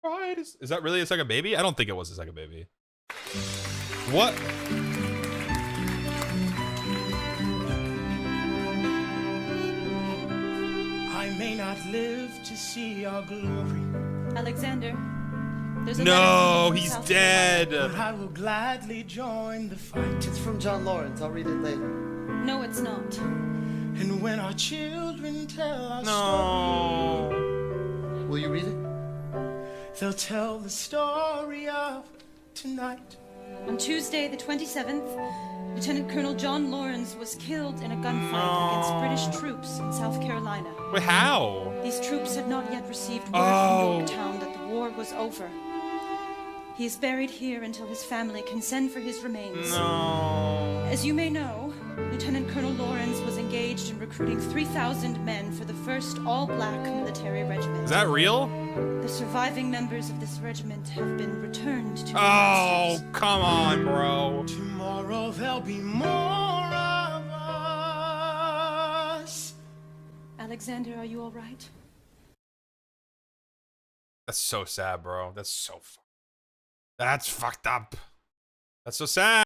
Right. Is that really a second baby? I don't think it was a second baby. What? I may not live to see your glory, Alexander, there's a No, letter from he's South dead. but I will gladly join the fight. It's from John Lawrence. I'll read it later. Carolina. No, it's not. And when our children tell our No. Will you read it? story, they'll tell the story of tonight. On Tuesday, the 27th, Lieutenant Colonel John Lawrence was killed in a gunfight against British troops in South Carolina. Wait, how? These troops had not yet received word Oh. from Yorktown that the war was over. He is buried here until his family can send for his remains. No. As you may know, Lieutenant Colonel Lawrence was engaged in recruiting 3,000 men for the 1st all-black military regiment. Is that real? The surviving members of this regiment have been returned to their Oh, masters. come on, bro. Tomorrow there'll be more of us. Alexander, are you all right? That's so sad, bro. That's fucked up. That's so sad.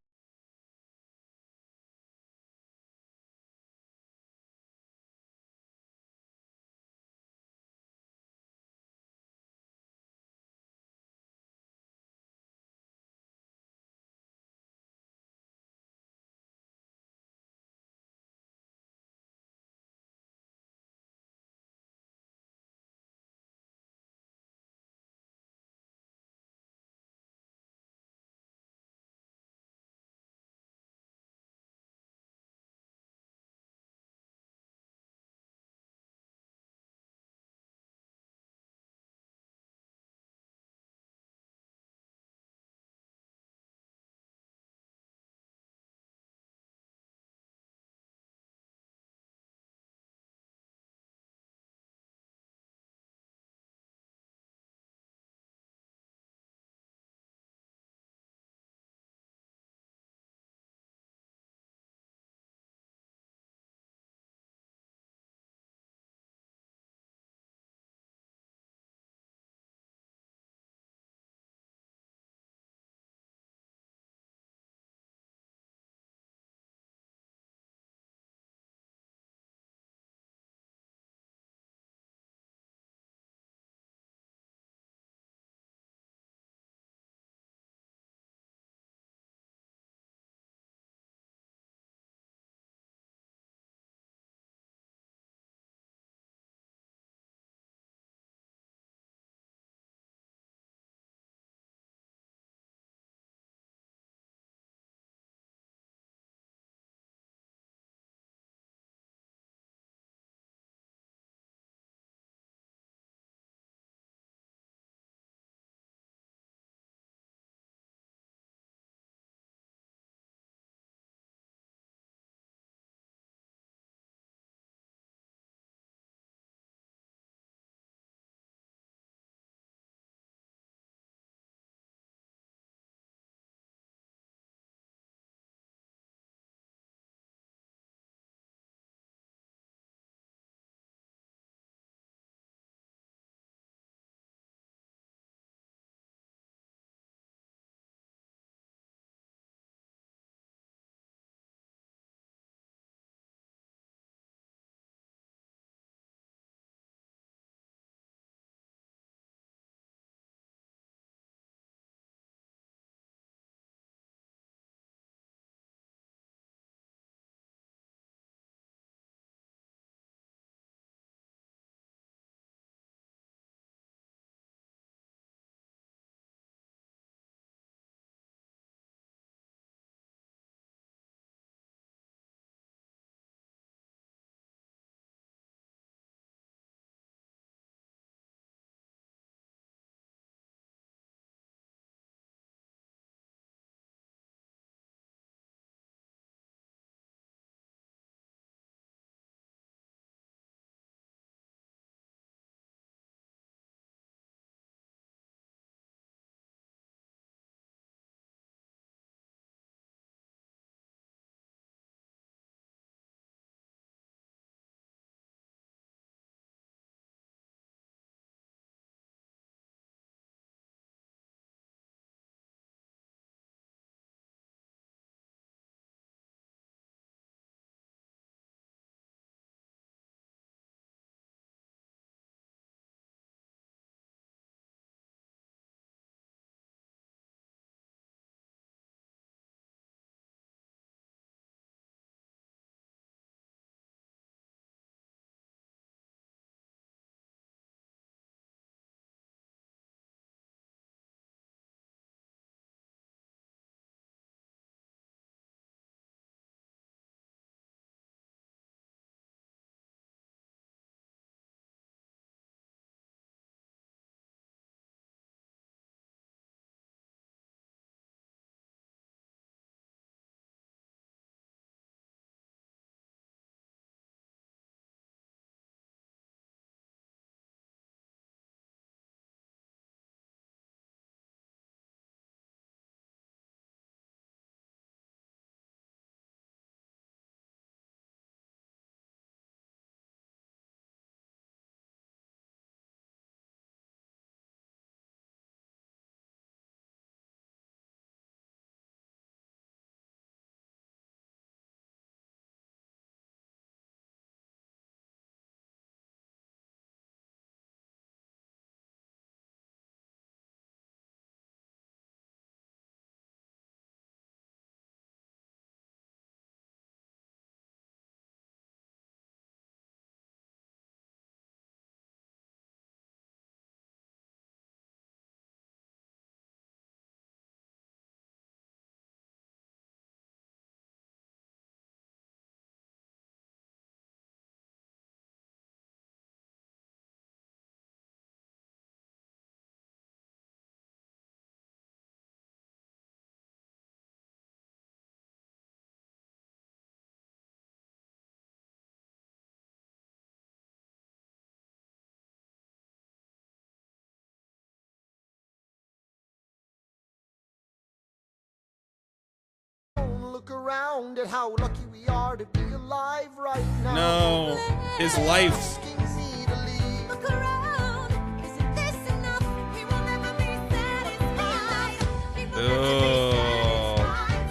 around at how lucky we are to be alive right now. No, his life. Asking me to leave. Look around. Isn't this enough? He will never be satisfied. He will never be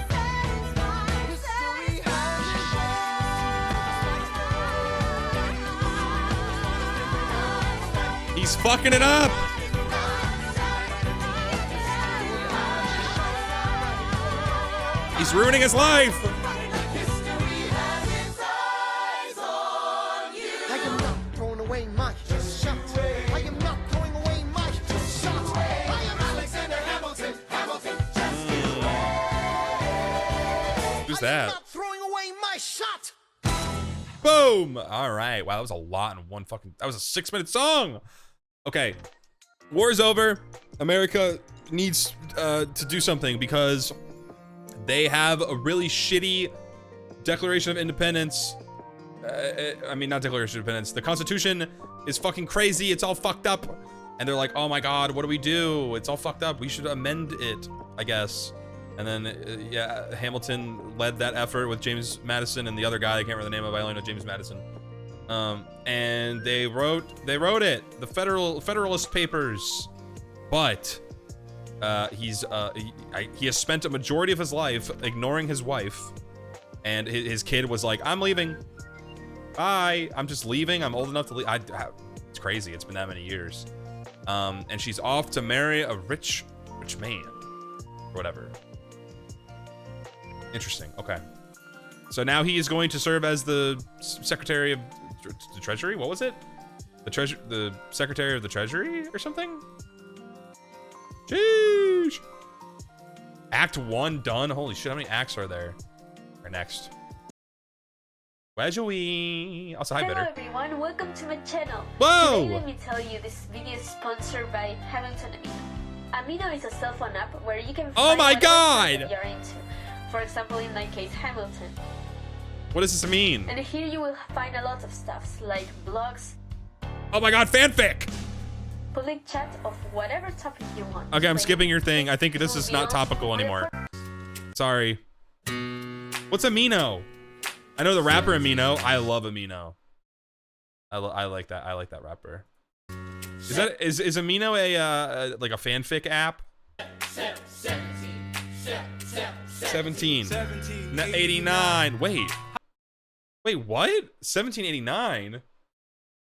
satisfied. History has He's fucking it up. He's ruining his life. I am not throwing away my shot. I am not throwing away my shot. I am Alexander Hamilton. Who's I am that? not throwing away my shot. Boom. All right. Wow, that was a lot in one fucking. That was a 6-minute song. Okay. War is over. America needs to do something because they have a really shitty Declaration of Independence. I mean, not Declaration of Independence. The Constitution is fucking crazy. It's all fucked up. And they're like, oh my God, what do we do? It's all fucked up. We should amend it, I guess. And then, yeah, Hamilton led that effort with James Madison and the other guy. I can't remember the name of. I only know James Madison. And they wrote it, the Federalist Papers. But he has spent a majority of his life ignoring his wife, and his kid was like, I'm leaving. Bye. I'm just leaving. I'm old enough to leave. It's crazy. It's been that many years. And she's off to marry a rich man or whatever. Interesting. Okay. So now he is going to serve as the Secretary of the Treasury. What was it? The Secretary of the Treasury or something? Jeez. Act 1 done. Holy shit, how many acts are there? Or next. Wajui. Also, hi, Hello better. everyone, welcome to my channel. Whoa! Today let me tell you this video is sponsored by Hamilton Amino. Amino is a cell phone app where you can Oh find my whatever God! content you're into. For example, in my case, Hamilton. What does this mean? And here you will find a lot of stuff like blogs, Oh my God, fanfic! public chat of whatever topic you want. Okay, I'm Like skipping your thing. I think this is not topical anymore. Sorry. What's Amino? I know the rapper Amino. I love Amino. I like that. I like that rapper. Is Amino a like a fanfic app? 17. 89. Wait, what? 1789?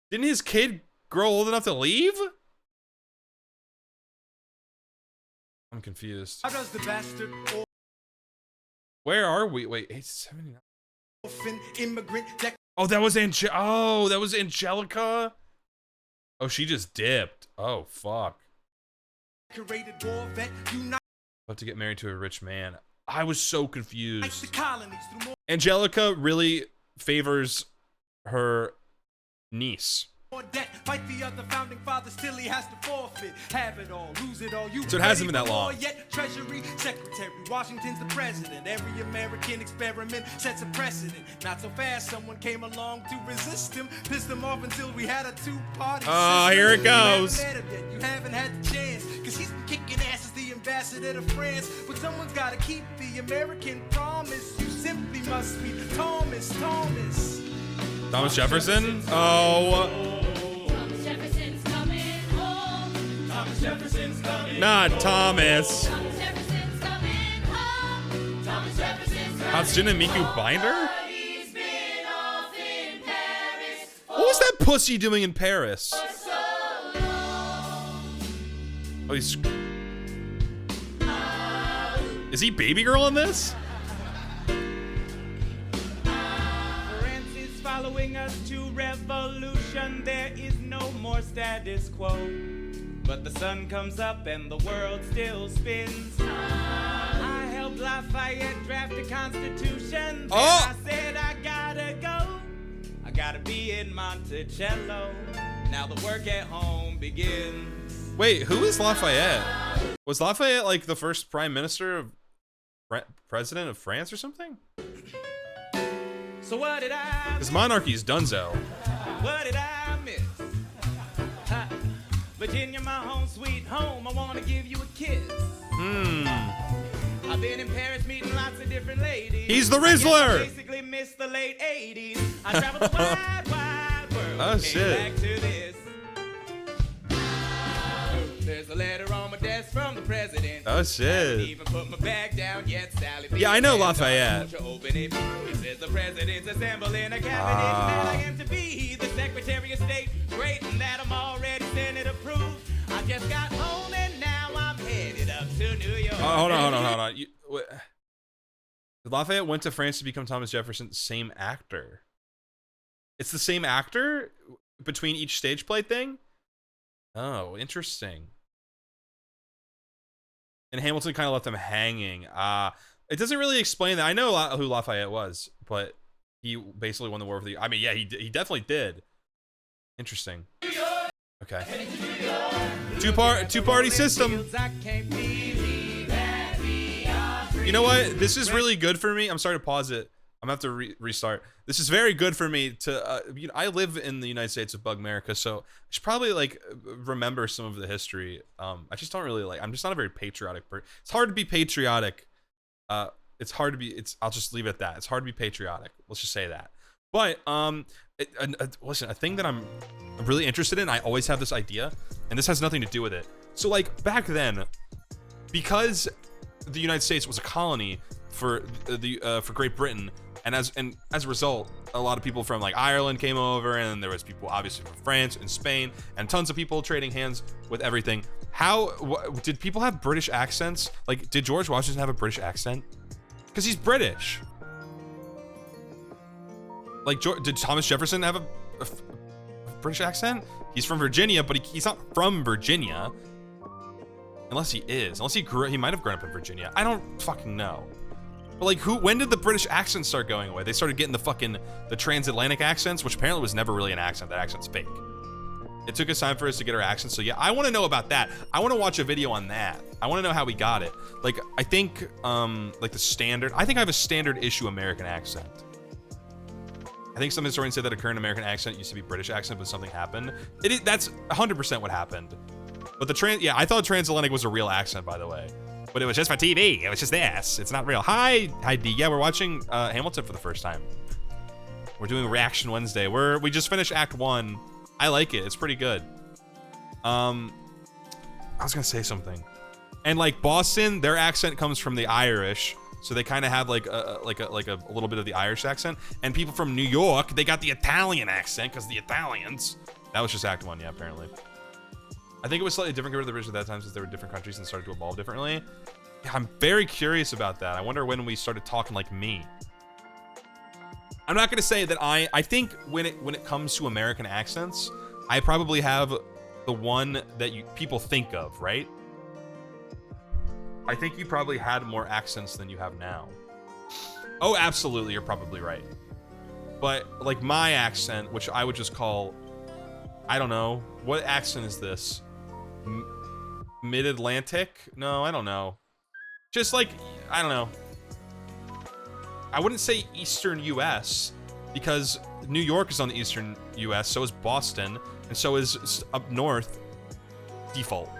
Didn't his kid grow old enough to leave? I'm confused. How does the bastard Where are we? Wait, 79. orphan immigrant Oh, that was Angelica. Oh, she just dipped. Oh, fuck. decorated war vet unite About to get married to a rich man. I was so the confused. colonies through more Angelica really favors her niece. debt. Fight the other founding fathers till he has to forfeit. Have it all, lose it all. You So it hasn't been ready that for war long. Yet Treasury Secretary, Washington's the president. Every American experiment sets a precedent. Not so fast, someone came along to resist him. Pissed him off until we had a two-party Oh, system. here it goes. You haven't met him yet, you haven't had the chance. Cause he's been kicking ass as the ambassador to France. But someone's gotta keep the American promise. You simply must meet Thomas. Thomas Jefferson? Oh. Thomas Jefferson's coming home. Thomas Jefferson's coming. Not Thomas. Thomas Jefferson's coming home. Thomas Jefferson's coming Hatsune Miku Binder? He's been off in Paris What was that pussy doing in Paris? for so long. Oh, he's... Is he baby girl in this? France is following us to revolution. There is no more status quo. But the sun comes up and the world still spins. I helped Lafayette draft a constitution. Then Oh! I said I gotta go. I gotta be in Monticello. Now the work at home begins. Wait, who is Lafayette? Was Lafayette like the first prime minister of president of France or something? So what did I Because monarchy's donezo. What did I miss? Ha. Virginia, my home sweet home. I wanna give you a kiss. I've been in Paris meeting lots of different ladies. He's the I guess I Rizzler. basically missed the late 80s. I traveled the wide, wide world. Oh, Came shit. back to this. There's a letter on my desk from the president. Oh, shit. Haven't even put my bag down yet, Sally. Yeah, I know Please, Lafayette. won't you open it? It says the president's assembling a cabinet. That I am to be the Secretary of State. Great, and that I'm already Senate approved. I just got home and now I'm headed up to New York. Hold on. Lafayette went to France to become Thomas Jefferson. Same actor. It's the same actor between each stage play thing? Oh, interesting. And Hamilton kind of left them hanging. It doesn't really explain that. I know who Lafayette was, but he basically won the war for the... I mean, yeah, he definitely did. Interesting. Okay. Two-party system. You know what? This is really good for me. I'm sorry to pause it. I'm gonna have to restart. This is very good for me to, you know, I live in the United States of Bug America, so I should probably like remember some of the history. I just don't really like, I'm just not a very patriotic person. It's hard to be patriotic. I'll just leave it at that. It's hard to be patriotic. Let's just say that. But, listen, a thing that I'm really interested in, I always have this idea, and this has nothing to do with it. So like back then, because the United States was a colony for Great Britain, and as a result, a lot of people from like Ireland came over, and there was people obviously from France and Spain, and tons of people trading hands with everything. Did people have British accents? Like, did George Washington have a British accent? Because he's British. Like, did Thomas Jefferson have a British accent? He's from Virginia, but he's not from Virginia. Unless he is. Unless he might have grown up in Virginia. I don't fucking know. But like, when did the British accent start going away? They started getting the transatlantic accents, which apparently was never really an accent. That accent's fake. It took us time for us to get our accents. So yeah, I want to know about that. I want to watch a video on that. I want to know how we got it. Like, I think, like the standard, I think I have a standard issue American accent. I think some historians say that a current American accent used to be British accent, but something happened. That's 100% what happened. But I thought transatlantic was a real accent, by the way. But it was just for TV. It was just this. It's not real. Hi D. Yeah, we're watching Hamilton for the first time. We're doing Reaction Wednesday. We just finished Act 1. I like it. It's pretty good. I was gonna say something. And like Boston, their accent comes from the Irish, so they kind of have like a little bit of the Irish accent. And people from New York, they got the Italian accent because the Italians. That was just Act 1, yeah, apparently. I think it was slightly different compared to the original at that time since they were different countries and started to evolve differently. Yeah, I'm very curious about that. I wonder when we started talking like me. I'm not gonna say that I think when it comes to American accents, I probably have the one that people think of, right? I think you probably had more accents than you have now. Oh, absolutely, you're probably right. But like my accent, which I would just call, I don't know, what accent is this? Mid-Atlantic? No, I don't know. Just like, I don't know. I wouldn't say Eastern US because New York is on the Eastern US, so is Boston, and so is up north default.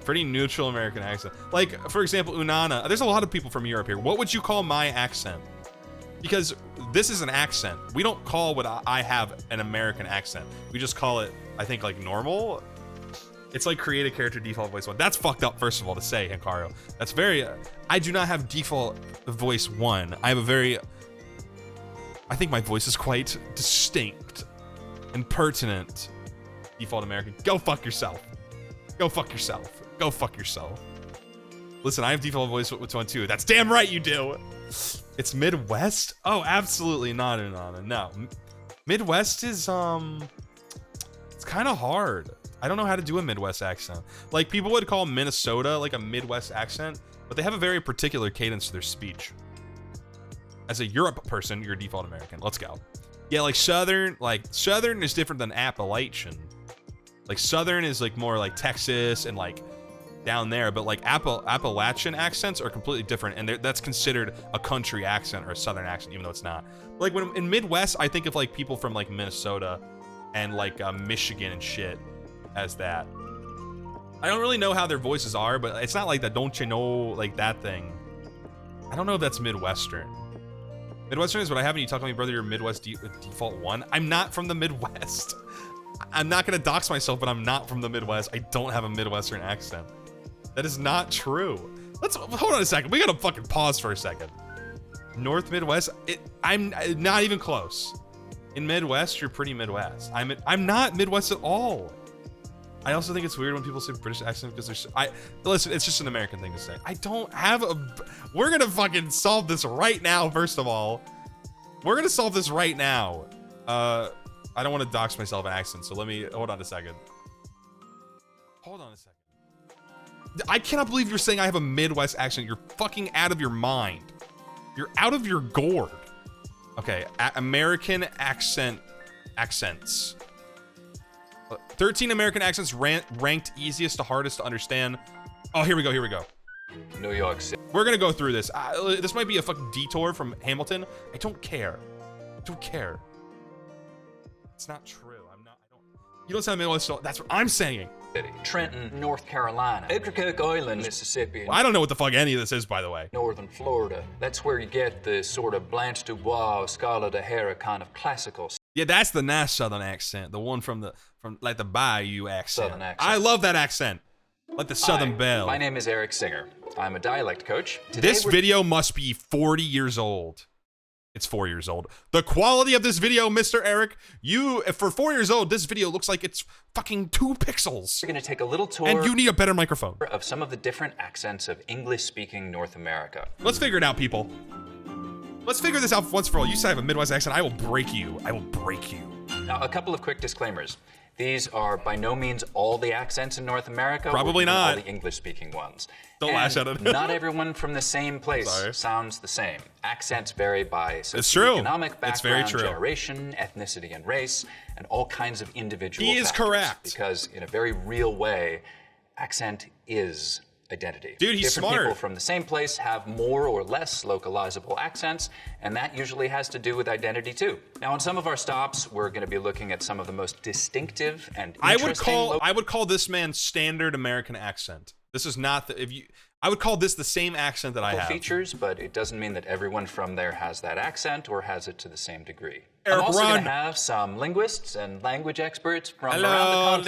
Pretty neutral American accent. Like, for example, Unana. There's a lot of people from Europe here. What would you call my accent? Because this is an accent. We don't call what I have an American accent. We just call it, I think, like normal. It's like create a character default voice 1. That's fucked up, first of all, to say, Hikaru. That's very... I do not have default voice 1. I have a very... I think my voice is quite distinct and pertinent. Default American. Go fuck yourself. Go fuck yourself. Go fuck yourself. Listen, I have default voice with 1 too. That's damn right you do. It's Midwest? Oh, absolutely not, Unana. No. Midwest is, it's kind of hard. I don't know how to do a Midwest accent. Like, people would call Minnesota like a Midwest accent, but they have a very particular cadence to their speech. As a Europe person, you're default American. Let's go. Yeah, like Southern is different than Appalachian. Like Southern is like more like Texas and like down there, but like Appalachian accents are completely different, and that's considered a country accent or a Southern accent, even though it's not. Like when in Midwest, I think of like people from like Minnesota and like Michigan and shit as that. I don't really know how their voices are, but it's not like that don't you know, like that thing. I don't know if that's Midwestern. Midwestern is what I have, and you talk to me, brother, you're Midwest default 1. I'm not from the Midwest. I'm not gonna dox myself, but I'm not from the Midwest. I don't have a Midwestern accent. That is not true. Let's hold on a second. We gotta fucking pause for a second. North Midwest, I'm not even close. In Midwest, you're pretty Midwest. I'm not Midwest at all. I also think it's weird when people say British accent because listen, it's just an American thing to say. I don't have we're gonna fucking solve this right now, first of all. We're gonna solve this right now. I don't want to dox myself an accent, so hold on a second. Hold on a second. I cannot believe you're saying I have a Midwest accent. You're fucking out of your mind. You're out of your gourd. Okay, American accents. 13 American accents ranked easiest to hardest to understand. Oh, here we go. New York City. We're gonna go through this. This might be a fucking detour from Hamilton. I don't care. It's not true. You don't sound Midwest. That's what I'm saying. Trenton, North Carolina. Ocracoke Island, Mississippi. Well, I don't know what the fuck any of this is, by the way. Northern Florida. That's where you get the sort of Blanche Dubois, Scarlett O'Hara kind of classical. Yeah, that's the nice Southern accent. The one from like the Bayou accent. Southern accent. I love that accent. Like the Southern Belle. My name is Eric Singer. I'm a dialect coach. This video must be 40 years old. It's 4 years old. The quality of this video, Mr. Eric, for 4 years old, this video looks like it's fucking 2 pixels. We're going to take a little tour. And you need a better microphone. Of some of the different accents of English-speaking North America. Let's figure it out, people. Let's figure this out once for all. You say I have a Midwest accent. I will break you. Now, a couple of quick disclaimers. These are by no means all the accents in North America. Probably not. All the English-speaking ones. Don't lash at it. Not everyone from the same place sounds the same. Accents vary by It's socioeconomic background, very true. generation, ethnicity, and race, and all kinds of individual He is factors. correct. Because in a very real way, accent is identity. Dude, he's Different smart. people from the same place have more or less localizable accents, and that usually has to do with identity too. Now, on some of our stops, we're going to be looking at some of the most distinctive and interesting I would call this man standard American accent. This is not I would call this the same accent that I have. features, but it doesn't mean that everyone from there has that accent or has it to the same degree. Eric, I'm also going to have some linguists and language experts from around the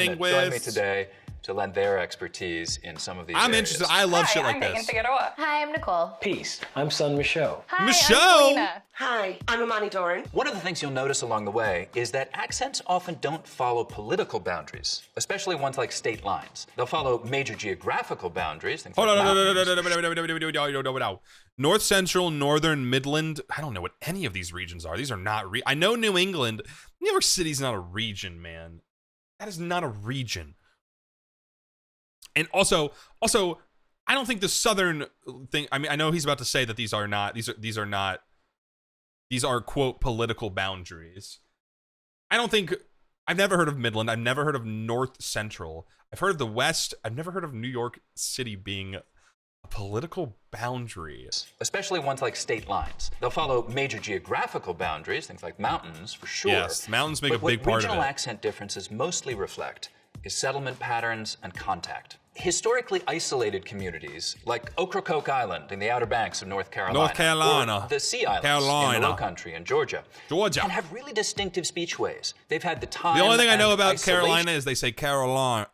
continent join me today to lend their expertise in some of these I'm areas. interested. I love shit like this. Hi, I'm Nicole. Peace. I'm son Michaud. Hi, Michelle! I'm Selena. Hi, I'm Imani Doran. One of the things you'll notice along the way is that accents often don't follow political boundaries, especially ones like state lines. They'll follow major geographical boundaries. Things Hold like on, mountains. no. North Central, Northern, Midland. I don't know what any of these regions are. These are not. I know New England. New York City's not a region, man. That is not a region. And also, I don't think the Southern thing. I mean, I know he's about to say that these are quote political boundaries. I don't think. I've never heard of Midland. I've never heard of North Central. I've heard of the West. I've never heard of New York City being a political boundary. Especially ones like state lines. They'll follow major geographical boundaries, things like mountains, for sure. Yes, mountains make a big part of What regional it. accent differences mostly reflect is settlement patterns and contact. Historically isolated communities, like Ocracoke Island in the Outer Banks of North Carolina, or the Sea Islands in the Low Country in Georgia, can have really distinctive speech ways. They've had the time. The only thing I know about isolation Carolina is they say Carolina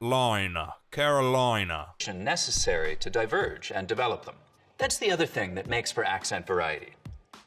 necessary to diverge and develop them. That's the other thing that makes for accent variety.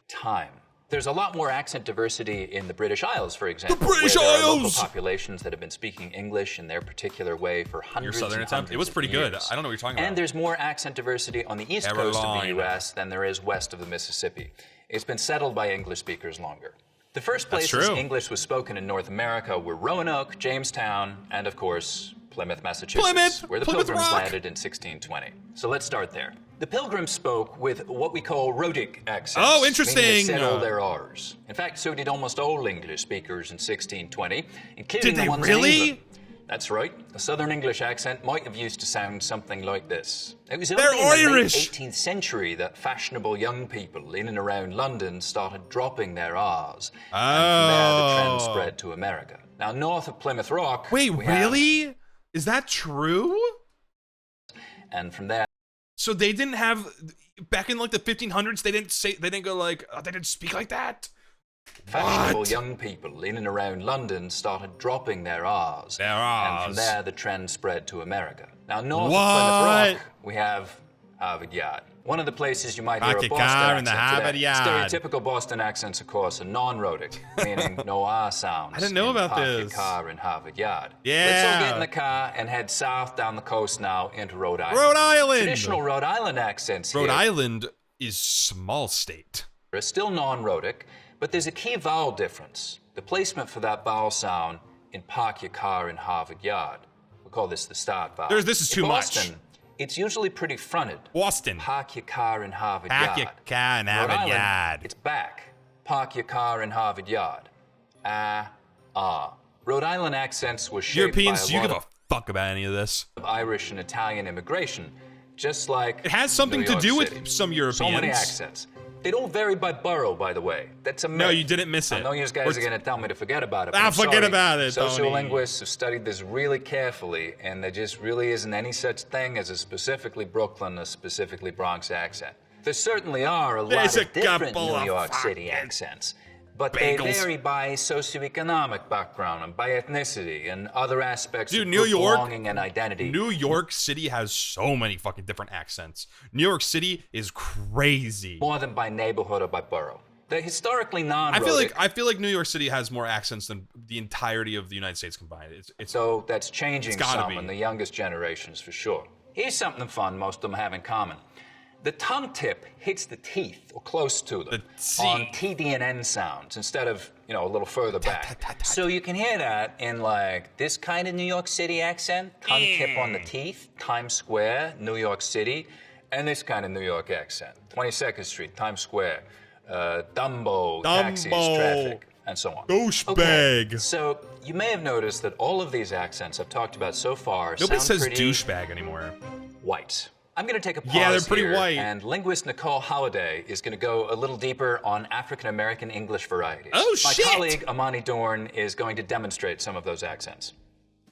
Time. There's a lot more accent diversity in the British Isles, for example. The British where there are Isles! local populations that have been speaking English in their particular way for hundreds Your Southern and attempt? hundreds It was pretty of good. years. I don't know what you're talking about. And there's more accent diversity on the east coast of the U.S. than there is west of the Mississippi. It's been settled by English speakers longer. The first places English was spoken in North America were Roanoke, Jamestown, and of course, Plymouth, Massachusetts, where the Pilgrims landed in 1620. So let's start there. The Pilgrims spoke with what we call rhotic accents. Oh, interesting. Meaning they said all their R's. In fact, so did almost all English speakers in 1620, including the ones in England. That's right. A Southern English accent might have used to sound something like this. It was only in the late 18th century that fashionable young people in and around London started dropping their R's. And from there, the trend spread to America. Now, north of Plymouth Rock... Wait, really? Is that true? and from there. So they didn't have, back in like the 1500s, they didn't go like, they didn't speak like that? Fashionable young people in and around London started dropping their R's. And from there, the trend spread to America. Now, north of Plymouth Rock, we have Harvard Yard. One of the places you might hear a Boston accent today. Stereotypical Boston accents, of course, are non-rhotic, meaning no R sounds. I didn't know about Park this. Your car in Harvard Yard. Yeah. Let's all get in the car and head south down the coast now into Rhode Island. Rhode Island! Traditional Rhode Island accents Rhode here Island is small state. are still non-rhotic, but there's a key vowel difference. The placement for that vowel sound in Park Your Car in Harvard Yard. We call this the start vowel. This is too much. It's usually pretty fronted. Boston. Park your car in Harvard Yard. Park your car in Harvard Rhode Island, Yard. It's back. Park your car in Harvard Yard. Rhode Island accents were shaped Europeans, by do you a give lot a fuck about any of this? of Irish and Italian immigration, just like It has something New to York do City. with some Europeans. So many accents. They don't vary by borough, by the way. That's a myth. No, you didn't miss it. I know you guys are going to tell me to forget about it. but Ah, I'm forget sorry. about it, Tony. Sociolinguists have studied this really carefully, and there just really isn't any such thing as a specifically Brooklyn or specifically Bronx accent. There certainly are a lot There's a of different couple New of York City accents, but they bagels. vary by socioeconomic background and by ethnicity and other aspects Dude, of New group York- belonging and identity. New York City has so many fucking different accents. New York City is crazy. More than by neighborhood or by borough. They're historically non-rhotic. I feel like New York City has more accents than the entirety of the United States combined. So that's changing it's gotta some be. in the youngest generations for sure. Here's something fun most of them have in common. The tongue tip hits the teeth, or close to them, on TD and N sounds instead of, a little further back. So you can hear that in like this kind of New York City accent, tongue tip on the teeth, Times Square, New York City, and this kind of New York accent, 22nd Street, Times Square, Dumbo, taxis, traffic, and so on. Douchebag. Okay, so you may have noticed that all of these accents I've talked about so far Nobody sound says pretty douchebag anymore. white. I'm going to take a pause Yeah, they're pretty here, white. and linguist Nicole Holliday is going to go a little deeper on African-American English varieties. Oh, My shit! colleague, Amani Dorn, is going to demonstrate some of those accents.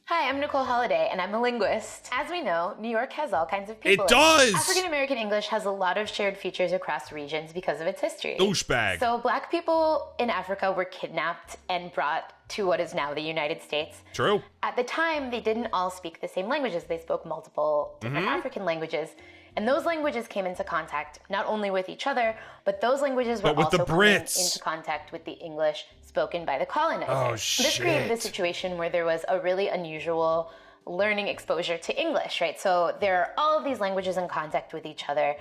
Hi, I'm Nicole Holliday, and I'm a linguist. As we know, New York has all kinds of people. It does! African American English has a lot of shared features across regions because of its history. Douchebag. So Black people in Africa were kidnapped and brought to what is now the United States. True. At the time, they didn't all speak the same languages. They spoke multiple different African languages. And those languages came into contact not only with each other, but those languages were But with also the coming Brits. into contact with the English spoken by the colonizers. Oh, This created a shit. situation where there was a really unusual learning exposure to English, right? So there are all of these languages in contact with each other.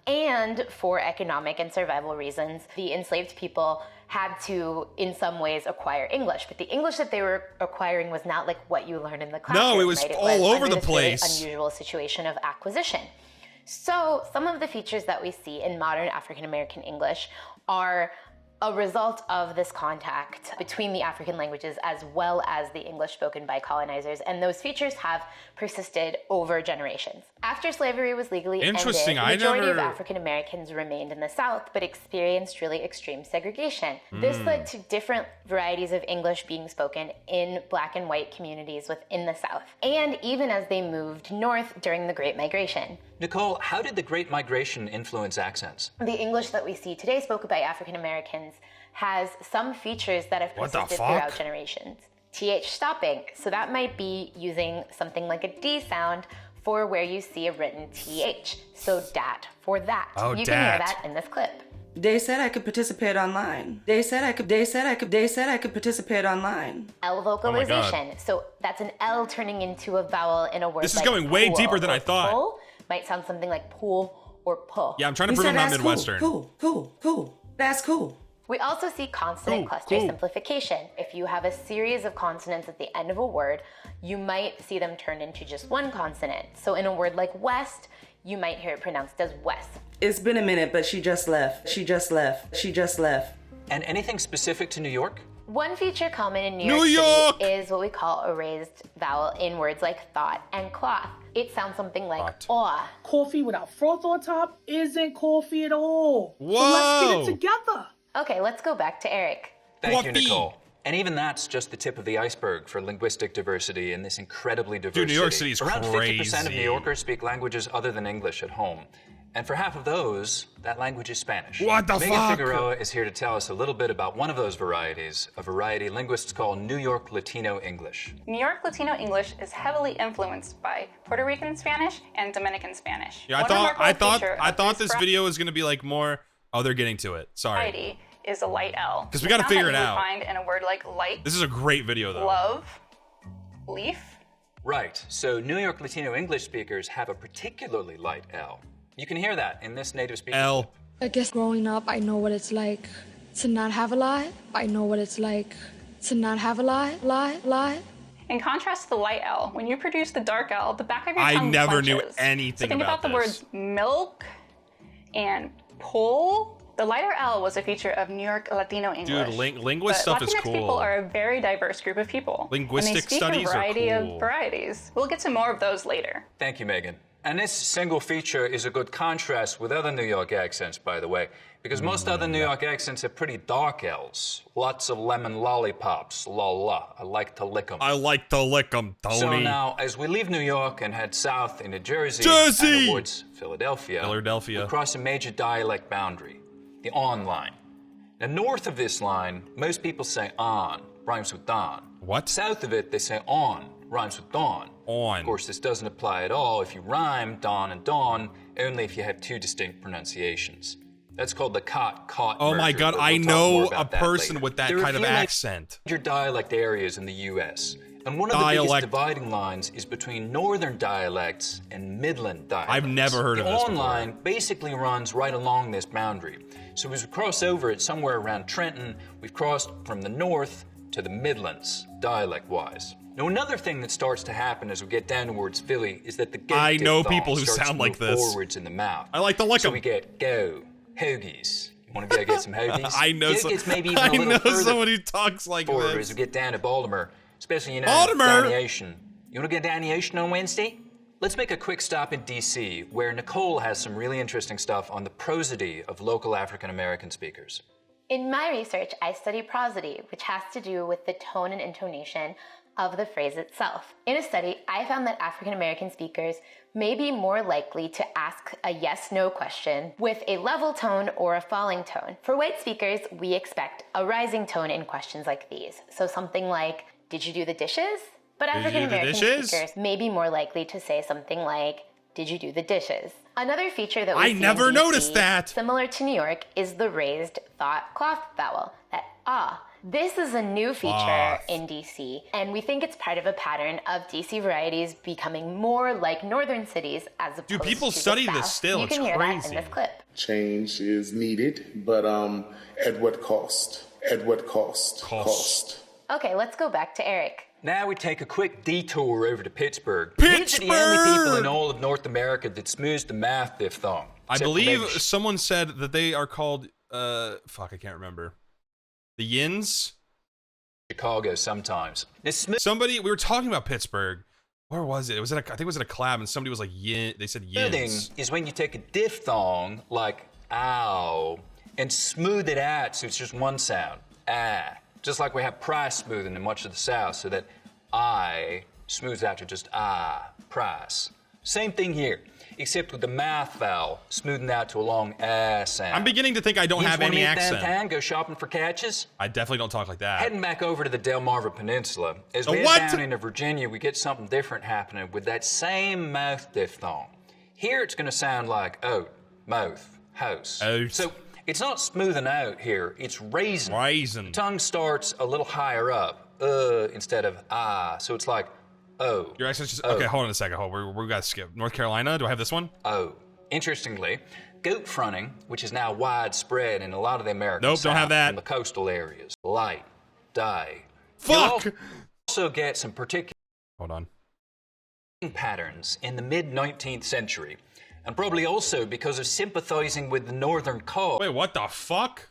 And for economic and survival reasons, the enslaved people had to, in some ways, acquire English. But the English that they were acquiring was not like what you learn in the classroom. No, it was right? all over under the this really place. unusual situation of acquisition. So some of the features that we see in modern African American English are a result of this contact between the African languages as well as the English spoken by colonizers, and those features have persisted over generations. After slavery was legally ended, Interesting. the I majority of never- African Americans remained in the South but experienced really extreme segregation. This led to different varieties of English being spoken in Black and white communities within the South, and even as they moved north during the Great Migration. Nicole, how did the Great Migration influence accents? The English that we see today spoken by African Americans has some features that have What the persisted fuck? throughout generations. TH stopping, so that might be using something like a D sound for where you see a written TH. So dat for that. Oh, you can hear dat. that in this clip. They said I could participate online. They said I could participate online. L vocalization. So that's an L turning into a vowel in a word. This is like going way pool deeper than or I thought. pull. Might sound something like pool or pull. Yeah, I'm trying to prove I'm not Midwestern. Cool. That's cool. We also see consonant cluster simplification. If you have a series of consonants at the end of a word, you might see them turn into just one consonant. So in a word like west, you might hear it pronounced as west. It's been a minute, but she just left. She just left. And anything specific to New York? One feature common in New New York City York! is what we call a raised vowel in words like thought and cloth. It sounds something like aw. Coffee without froth on top isn't coffee at all. Whoa! So let's get it together. Okay, let's go back to Eric. Thank you, Nicole. And even that's just the tip of the iceberg for linguistic diversity in this incredibly diverse city. Dude, New York City is Around crazy. 50% of New Yorkers speak languages other than English at home. And for half of those, that language is Spanish. What the Megan fuck? Figueroa is here to tell us a little bit about one of those varieties, a variety linguists call New York Latino English. New York Latino English is heavily influenced by Puerto Rican Spanish and Dominican Spanish. Yeah, I thought this video was gonna be like more. Oh, they're getting to it. Sorry. Variety is a light L. 'Cause we gotta figure it out. Find in a word like light. This is a great video though. Love. Leaf. Right. So New York Latino English speakers have a particularly light L. You can hear that in this native speaker. L. I guess growing up, I know what it's like to not have a lie. I know what it's like to not have a lie. In contrast to the light L, when you produce the dark L, the back of your I tongue never knew clenches. anything so think about the this. words milk and pull. The lighter L was a feature of New York Latino English. Dude, linguist stuff is Latinx cool. people are a very diverse group of people. Linguistic and they speak studies a are variety cool. of varieties. We'll get to more of those later. Thank you, Megan. And this single feature is a good contrast with other New York accents, by the way, because most other New York accents have pretty dark L's. Lots of lemon lollipops, la la. I like to lick 'em. I like to lick 'em, Tony. So now, as we leave New York and head south into Jersey, Jersey! and towards Philadelphia, we cross a major dialect boundary, the on line. Now, north of this line, most people say on, rhymes with don. What? South of it, they say on, rhymes with dawn. On. Of course, this doesn't apply at all if you rhyme dawn and dawn, only if you have two distinct pronunciations. That's called the caught Oh my merger, god, but I we'll talk know more a about that person later. with that There are kind of a few accent. major dialect areas in the U.S., and one of the biggest dividing lines is between northern dialects and midland dialects. I've never heard of this The on before. line basically runs right along this boundary. So as we cross over it somewhere around Trenton, we've crossed from the north to the Midlands, dialect-wise. Now, another thing that starts to happen as we get down towards Philly is that the goat I know diphthong people who starts sound to like move this. forwards in the mouth. I like to lick So 'em. we get go, hoagies. You want to go get some hoagies? I know Go gets maybe even a I little know further someone who talks like forward this. as we get down to Baltimore, especially, you know, Baltimore! down the ocean. You want to get down the ocean on Wednesday? Let's make a quick stop in D.C., where Nicole has some really interesting stuff on the prosody of local African-American speakers. In my research, I study prosody, which has to do with the tone and intonation of the phrase itself. In a study, I found that African American speakers may be more likely to ask a yes-no question with a level tone or a falling tone. For white speakers, we expect a rising tone in questions like these. So something like, did you do the dishes? But African American speakers may be more likely to say something like, did you do the dishes? Another feature that we see never in DC, noticed that. similar to New York, is the raised thought cloth vowel, that ah. This is a new feature in DC, and we think it's part of a pattern of DC varieties becoming more like northern cities as opposed to Dude, people the study South. this still. You It's can hear that crazy. in this clip. Change is needed, but at what cost? At what cost? Cost. Okay, let's go back to Eric. Now we take a quick detour over to Pittsburgh. These are the only people in all of North America that smooths the mouth diphthong. I except for believe maybe someone said that they are called, fuck, I can't remember. The Yins? Chicago sometimes. Somebody, we were talking about Pittsburgh. Where was it? It was at I think it was at a collab, and somebody was like, yin. They said Smoothing Yins. is when you take a diphthong, like ow, and smooth it out so it's just one sound. Ah. Just like we have price smoothing in much of the South, so that I smooths out to just price. Same thing here, except with the mouth vowel smoothing out to a long sound. I'm beginning to think I don't You have just wanna any meet accent. downtown, go shopping for catches? I definitely don't talk like that. Heading back over to the Delmarva Peninsula, as we What? head down into Virginia, we get something different happening with that same mouth diphthong. Here it's going to sound like oat, mouth, house. Oat. So it's not smoothing out here, it's raising. Raising. The tongue starts a little higher up, instead of so it's like oh. Your accent's just, okay, hold on a second. We got to skip. North Carolina, do I have this one? Oh. Interestingly, goat fronting, which is now widespread in a lot of the American Nope, don't have South that. and the coastal areas. Light, die. Fuck! You'll also get some particular Hold on. patterns in the mid-19th century, and probably also because of sympathizing with the northern cause. Wait, what the fuck?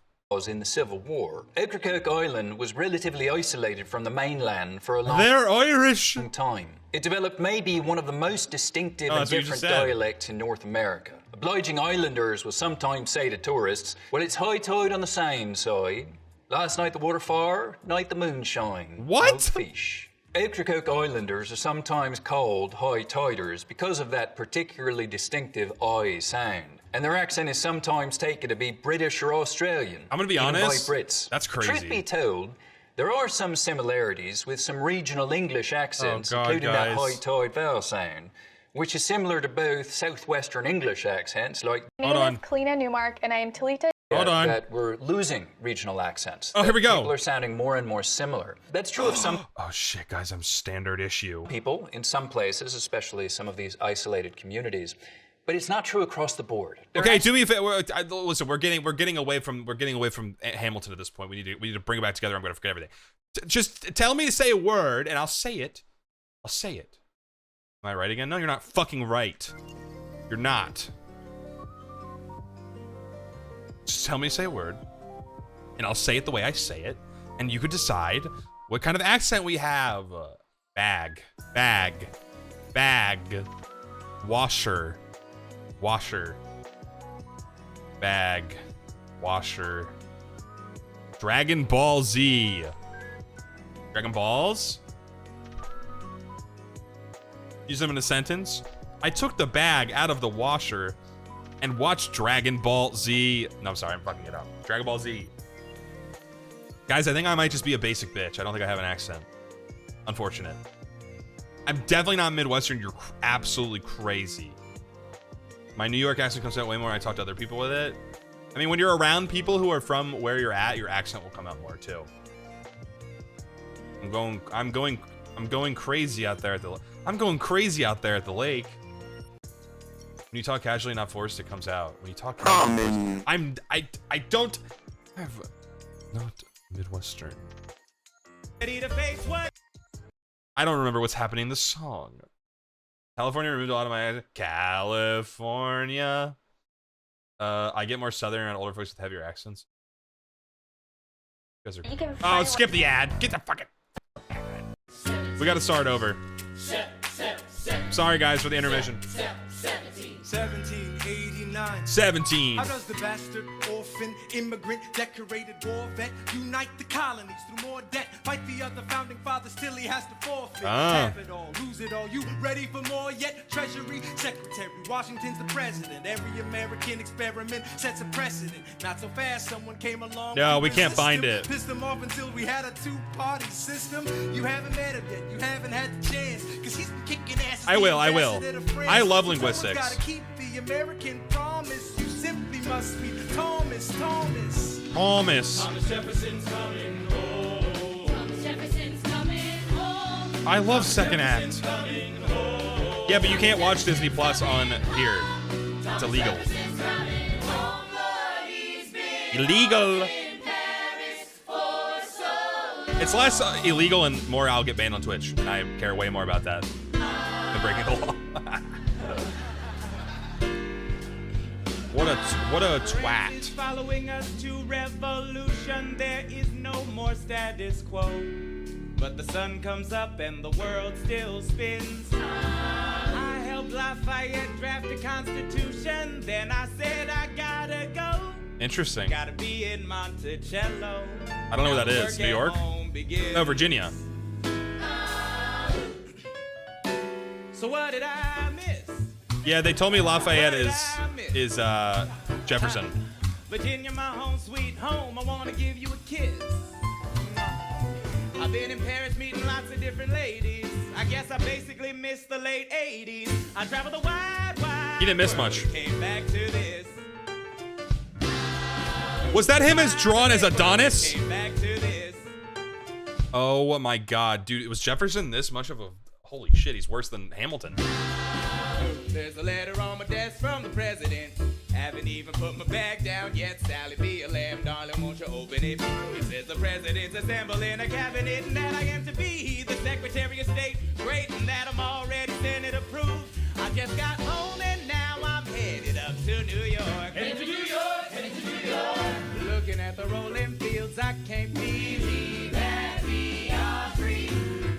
In the Civil War. Ocracoke Island was relatively isolated from the mainland for a long They're Irish. time. It developed maybe one of the most distinctive and that's what you different just said. dialects in North America. Obliging islanders will sometimes say to tourists, well, it's high tide on the Seine side, Last night the water fire, night the moonshine. What? No fish. Ocracoke Islanders are sometimes called high tiders because of that particularly distinctive I sound. And their accent is sometimes taken to be British or Australian. I'm gonna be even honest. by Brits. That's crazy. Truth be told, there are some similarities with some regional English accents, including that high tide vowel sound, which is similar to both southwestern English accents like. My name is Kalina Newmark, and I am Talita. That we're losing regional accents. Oh, here we go. People are sounding more and more similar. That's true of some. Oh shit, guys, I'm standard issue. People in some places, especially some of these isolated communities, but it's not true across the board. Okay, do me a favor. Listen, we're getting away from Hamilton at this point. We need to bring it back together. I'm going to forget everything. Just tell me to say a word, and I'll say it. I'll say it. Am I right again? No, you're not fucking right. You're not. Just tell me to say a word, and I'll say it the way I say it, and you could decide what kind of accent we have. Bag, bag, bag, washer, washer, bag, washer, Dragon Ball Z. Dragon Balls? Use them in a sentence. I took the bag out of the washer and watched Dragon Ball Z. No, I'm sorry, I'm fucking it up. Dragon Ball Z. Guys, I think I might just be a basic bitch. I don't think I have an accent. Unfortunate. I'm definitely not Midwestern. You're absolutely crazy. My New York accent comes out way more when I talk to other people with it. I mean, when you're around people who are from where you're at, your accent will come out more too. I'm going crazy out there at the I'm going crazy out there at the lake. When you talk casually, not forced, it comes out. When you talk casually, I don't have not Midwestern. Ready to face what? I don't remember what's happening in the song. California removed a lot of my California. I get more southern and older folks with heavier accents. You guys are... Oh, skip the ad. Get the fucking... We gotta start over. Sorry guys for the intermission. 1789. 17. How does the bastard, orphan, immigrant, decorated war vet unite the colonies through more debt? Fight the other founding fathers till he has to forfeit. Have it all, lose it all. You ready for more yet? Treasury Secretary, Washington's the president. Every American experiment sets a precedent. Not so fast, someone came along. No, we can't find it. Pissed them off until we had a two-party system. You haven't met him yet. You haven't had the chance. Cause he's been kicking ass. I will. I love linguistics. Gotta keep the American promise. You simply must be Thomas. Thomas Jefferson's coming home. Thomas Jefferson's coming home. I love second act. Yeah, but you can't watch Disney Plus on here. It's illegal. Illegal. It's less illegal and more I'll get banned on Twitch. And I care way more about that than breaking the law. What a twat. Following us to revolution, there is no more status quo. But the sun comes up and the world still spins. I helped Lafayette draft a constitution. Then I said I gotta go. Interesting. Gotta be in Monticello. I don't know what that is. New York? No, Virginia. So what did I miss? Yeah, they told me Lafayette is Jefferson. Virginia, my home sweet home. I wanna give you a kiss. I've been in Paris meeting lots of different ladies. I guess I basically missed the late 80s. I traveled the wide He didn't miss much. Came back to this. Was that him as drawn as Adonis? Came back to this. Oh my god, dude, it was Jefferson this much of a... Holy shit, he's worse than Hamilton. There's a letter on my desk from the president. Haven't even put my bag down yet. Sally, be a lamb, darling, won't you open it? It says the president's assembling a cabinet and that I am to be the Secretary of State. Great, and that I'm already Senate approved. I just got home and now I'm headed up to New York. Headed to New York, headed to New York. Looking at the rolling fields, I can't believe that we are free.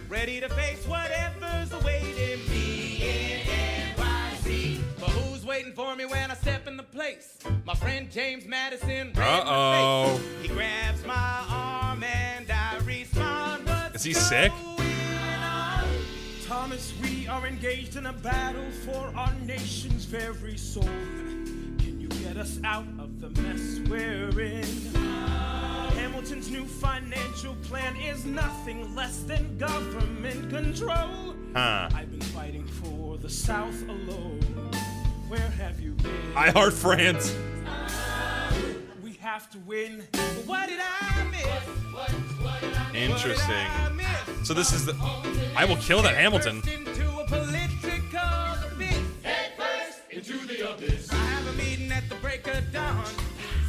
Ready to face whatever's awaiting me in NYC. But who's waiting for me when I step in the place? My friend James Madison. Uh-oh. He grabs my arm. Is he sick? Thomas, we are engaged in a battle for our nation's very soul. Can you get us out of the mess we're in? Hamilton's new financial plan is nothing less than government control. I've been fighting for the South alone. Where have you been? I heart France. We have to win. But what did I miss? Interesting. So this is the. I will kill that Hamilton. Into a political abyss. Head first into the abyss. I have a meeting at the break of dawn.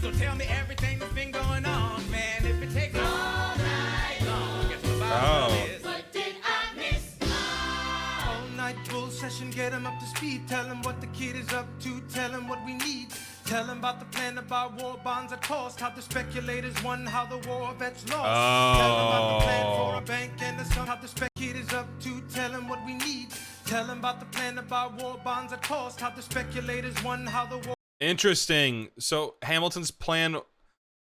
So tell me everything that's been going on, man. If it takes all night long, guess what about this? What did I miss? All night bull session, get him up to speed. Tell him what the kid is up to. Tell him what we need. Tell him about the plan about war bonds at cost. How the speculators won, how the war vets lost. Tell him about the plan for a bank and the sum. How the spec kid is up to. Tell him what we need. Tell him about the plan about war bonds at cost. How the speculators won, how the war. Interesting. So Hamilton's plan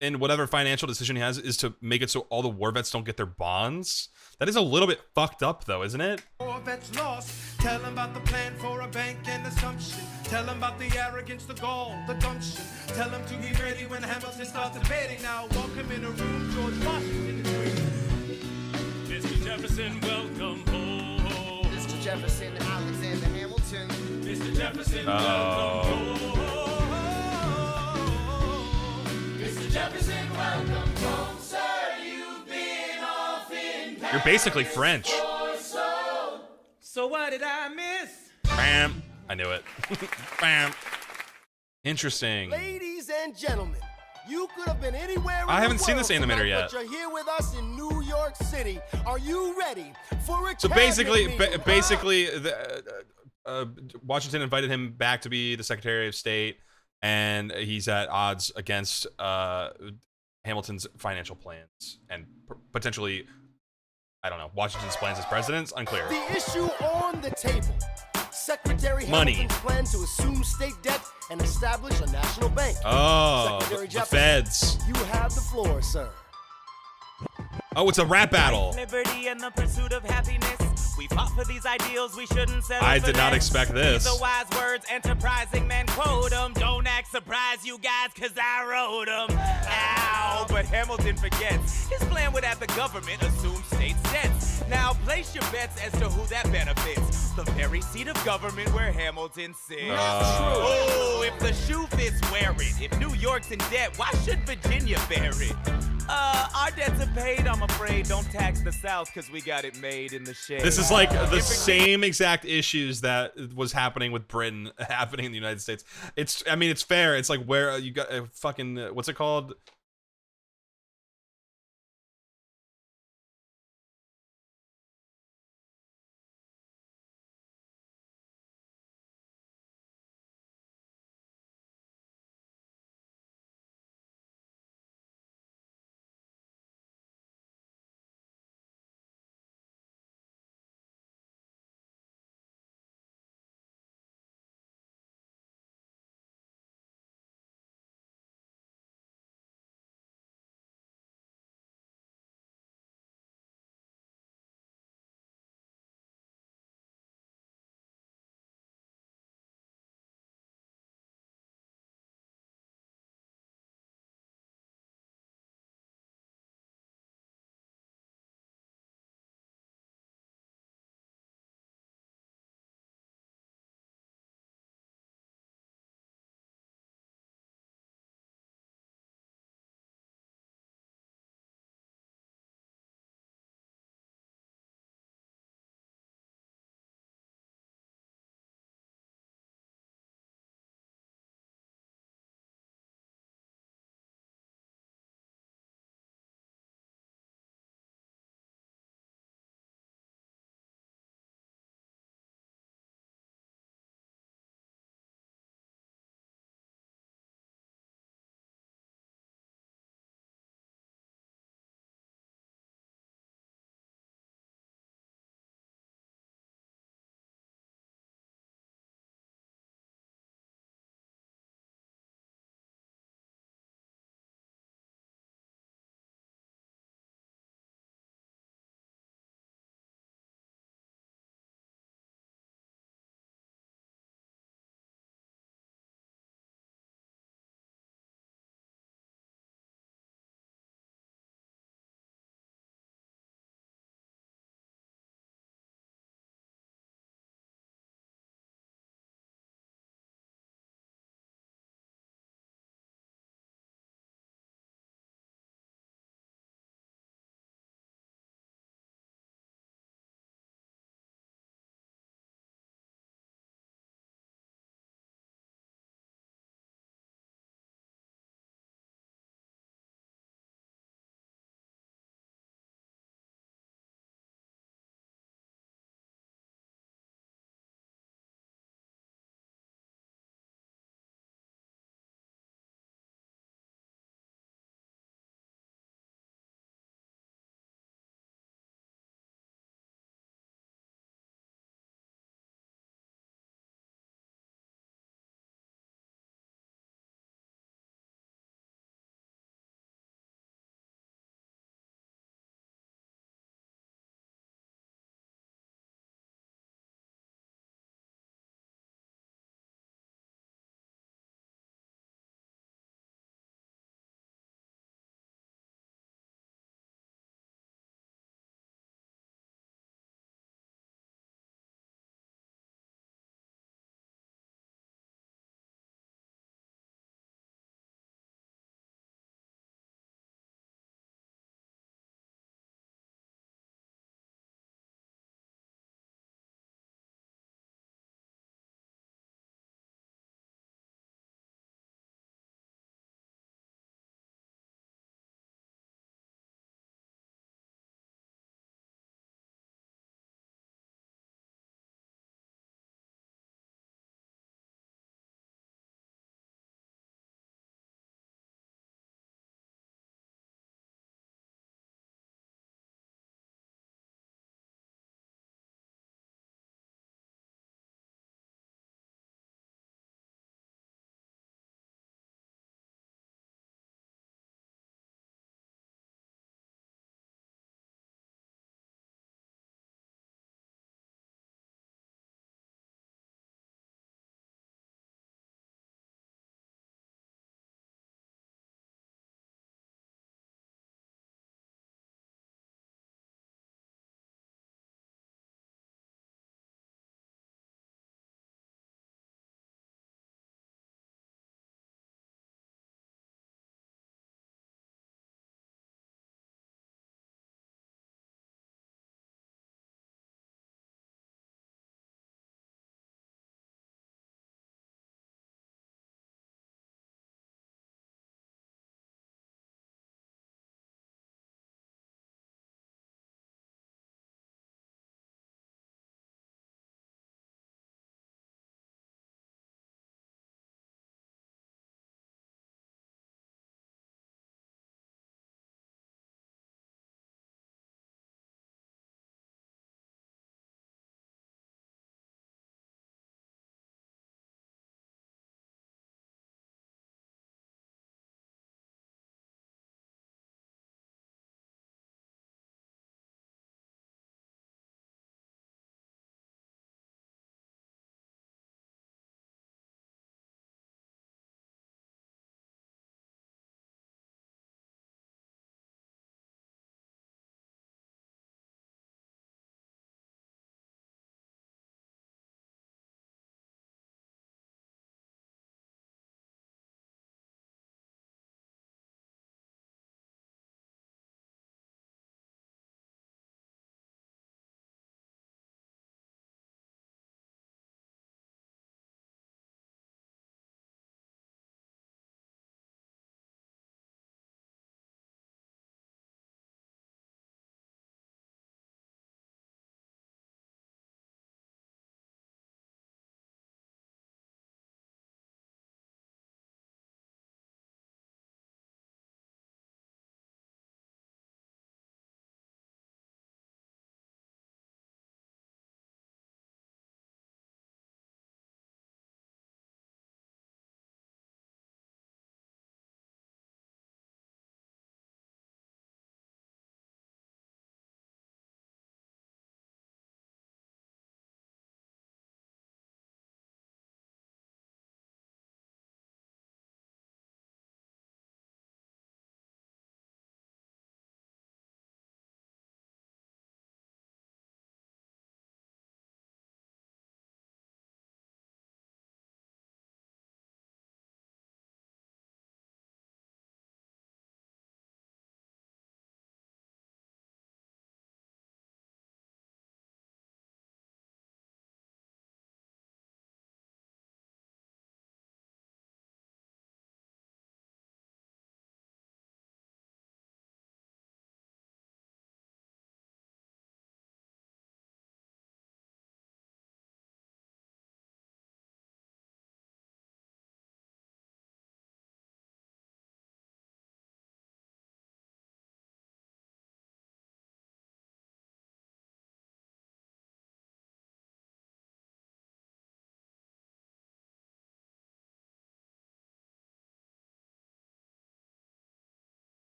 in whatever financial decision he has is to make it so all the war vets don't get their bonds. That is a little bit fucked up though, isn't it? War vets lost. Tell him about the plan for a bank and assumption. Tell him about the arrogance, the gall, the gumption. Tell him to be ready when Hamilton starts debating. Now welcome in the room, George Washington is waiting. Mr. Jefferson, welcome home. Mr. Jefferson, Alexander Hamilton. Mr. Jefferson, welcome home. Mr. Jefferson, welcome home, sir. You've been off in Paris. You're basically French. So what did I miss? Bam. I knew it. Bam. Interesting. Ladies and gentlemen, you could have been anywhere in I the haven't seen world this animator tonight, yet. But you're here with us in New York City. Are you ready for a So cabinet basically, meeting? basically, Washington invited him back to be the Secretary of State, and he's at odds against Hamilton's financial plans and potentially, I don't know, Washington's plans as president. Unclear. The issue on the table. Secretary Money. Hamilton's plan to assume state debt and establish a national bank. Oh, Secretary the Jefferson, feds. You have the floor, sir. Oh, it's a rap battle. Liberty and the pursuit of happiness. We fought for these ideals, we shouldn't settle I for did not less. expect this. These are wise words, enterprising men quote 'em. Don't act surprised, you guys, cause I wrote 'em. Ow, but Hamilton forgets. His plan would have the government assume state debts. Now place your bets as to who that benefits. The very seat of government where Hamilton sits. Oh, if the shoe fits, wear it. If New York's in debt, why should Virginia bear it? Our debts are paid, I'm afraid. Don't tax the South, cause we got it made in the shade. This is like the same exact issues that was happening with Britain happening in the United States. I mean, it's fair. It's like where you got fucking, what's it called?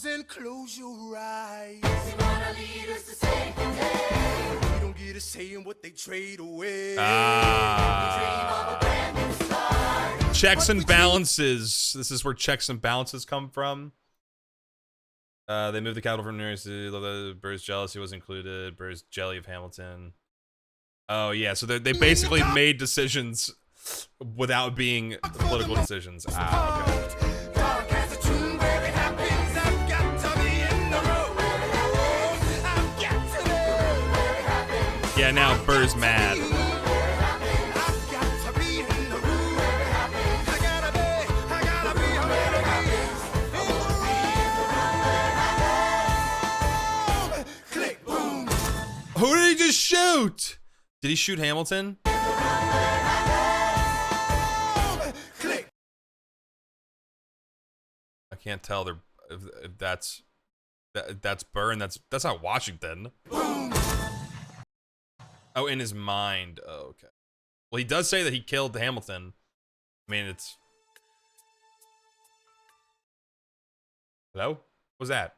arms and close your eyes. They wanna lead us to save the day. You don't get a say in what they trade away. Checks and balances. This is where checks and balances come from. They moved the capital from New York to Burr's jealousy was included. Burr's jelly of Hamilton. Oh yeah, so they basically made decisions without being political decisions. Ah, okay. Yeah, now Burr's mad. Who did he just shoot? Did he shoot Hamilton? I can't tell. If that's Burr and that's not Washington. Oh, in his mind. Oh, okay. Well, he does say that he killed Hamilton. I mean, it's... Hello? What was that?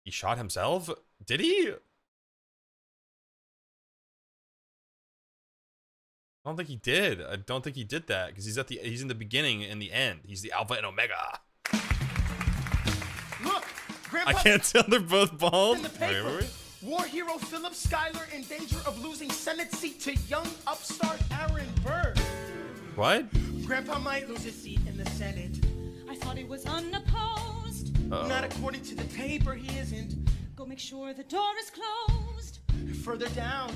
He shot himself? Did he? I don't think he did. I don't think he did that because he's in the beginning and the end. He's the Alpha and Omega. Look, Grandpa, I can't tell they're both bald. in the paper, war hero Philip Schuyler in danger of losing Senate seat to young upstart Aaron Burr. What? Grandpa might lose his seat in the Senate. I thought he was unopposed. Not according to the paper, he isn't. Go make sure the door is closed. Further down,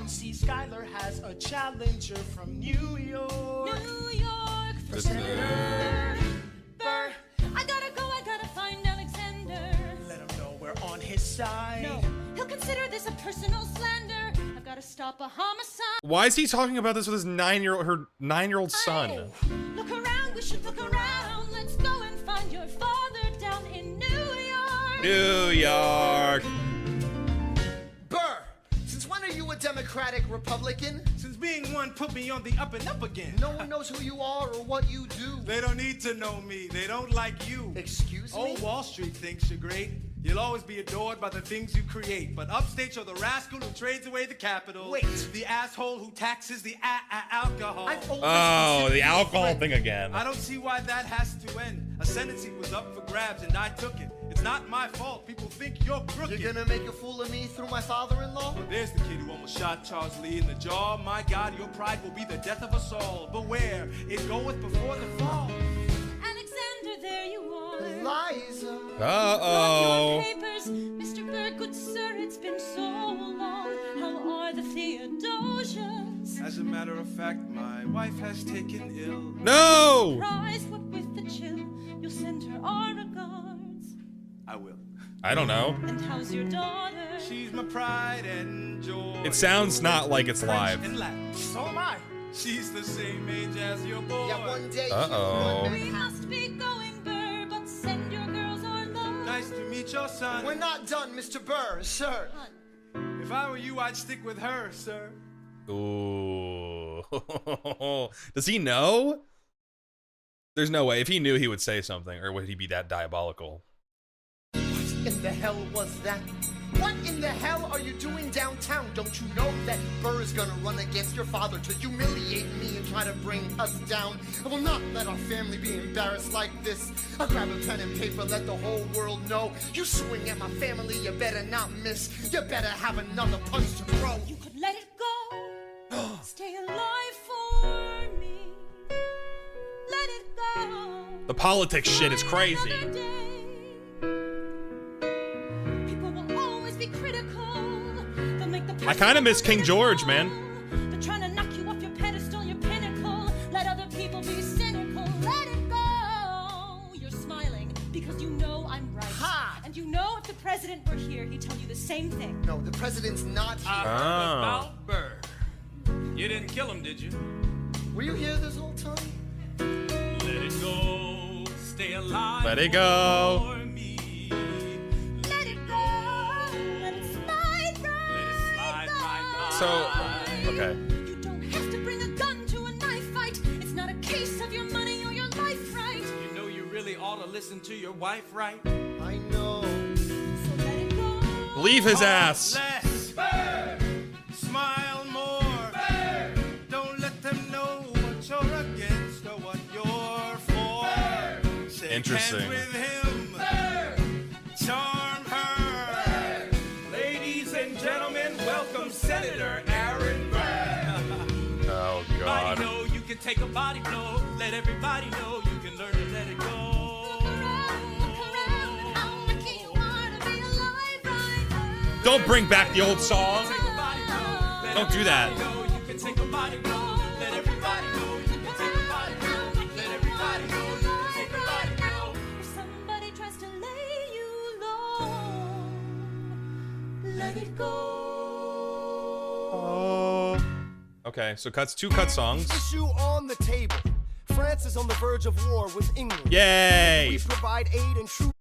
see Schuyler has a challenger from New York. New York for Senator Burr. I gotta find Alexander. Let him know we're on his side. No, he'll consider this a personal slander. I've gotta stop a homicide. Why is he talking about this with his her 9-year-old son? Look around, we should look around. Let's go and find your father down in New York. New York. Burr, since when are you a Democratic Republican? Since being one put me on the up and up again. No one knows who you are or what you do. They don't need to know me. They don't like you. Excuse me? Old Wall Street thinks you're great. You'll always be adored by the things you create. But upstate you're the rascal who trades away the capital. Wait. The asshole who taxes the alcohol. Oh, the alcohol thing again. I don't see why that has to end. A Senate seat was up for grabs and I took it. It's not my fault. People think you're crooked. You're gonna make a fool of me through my father-in-law? Well, there's the kid who almost shot Charles Lee in the jaw. My God, your pride will be the death of us all. Beware, it goeth before the fall. Alexander, there you are. Eliza. Uh-oh. Papers, Mr. Burr, good sir, it's been so long. How are the Theodosians? As a matter of fact, my wife has taken ill. No! Surprise, what with the chill? You'll send her our regards. I will. I don't know. And how's your daughter? She's my pride and joy. It sounds not like it's live. And Latin. So am I. She's the same age as your boy. Yeah, one day. Uh-oh. We must be going, Burr, but send your girls our love. Nice to meet your son. We're not done, Mr. Burr, sir. If I were you, I'd stick with her, sir. Ooh. Does he know? There's no way. If he knew, he would say something, or would he be that diabolical? What in the hell was that? What in the hell are you doing downtown? Don't you know that Burr is gonna run against your father to humiliate me and try to bring us down? I will not let our family be embarrassed like this. I'll grab a pen and paper, let the whole world know. You swing at my family, you better not miss. You better have another punch to throw. You could let it go. Stay alive for me. Let it go. The politics shit is crazy. People will always be critical. They'll make the I kind of miss King George, man. They're trying to knock you off your pedestal, your pinnacle. Let other people be cynical. Let it go. You're smiling because you know I'm right. Ha! And you know if the president were here, he'd tell you the same thing. No, the president's not here. About Burr. You didn't kill him, did you? Were you here this whole time? Let it go. Stay alive. Let it go. For me. Let it go. Let it slide right. So, okay. You don't have to bring a gun to a knife fight. It's not a case of your money or your life right. You know you really ought to listen to your wife, right? I know. Leave his ass. Less. Smile more. Don't let them know what you're against or what you're for. Shake Interesting. hands with him. Charm her. Ladies and gentlemen, welcome Senator Aaron Burr. Oh, God. Body know you can take a body blow. Let everybody know you can learn to let it go. Don't bring back the old song. Don't do that. Somebody tries to lay you low, let it go. Okay, so two cut songs. Issue on the table. France is on the verge of war with England. Yay! We provide aid and troops.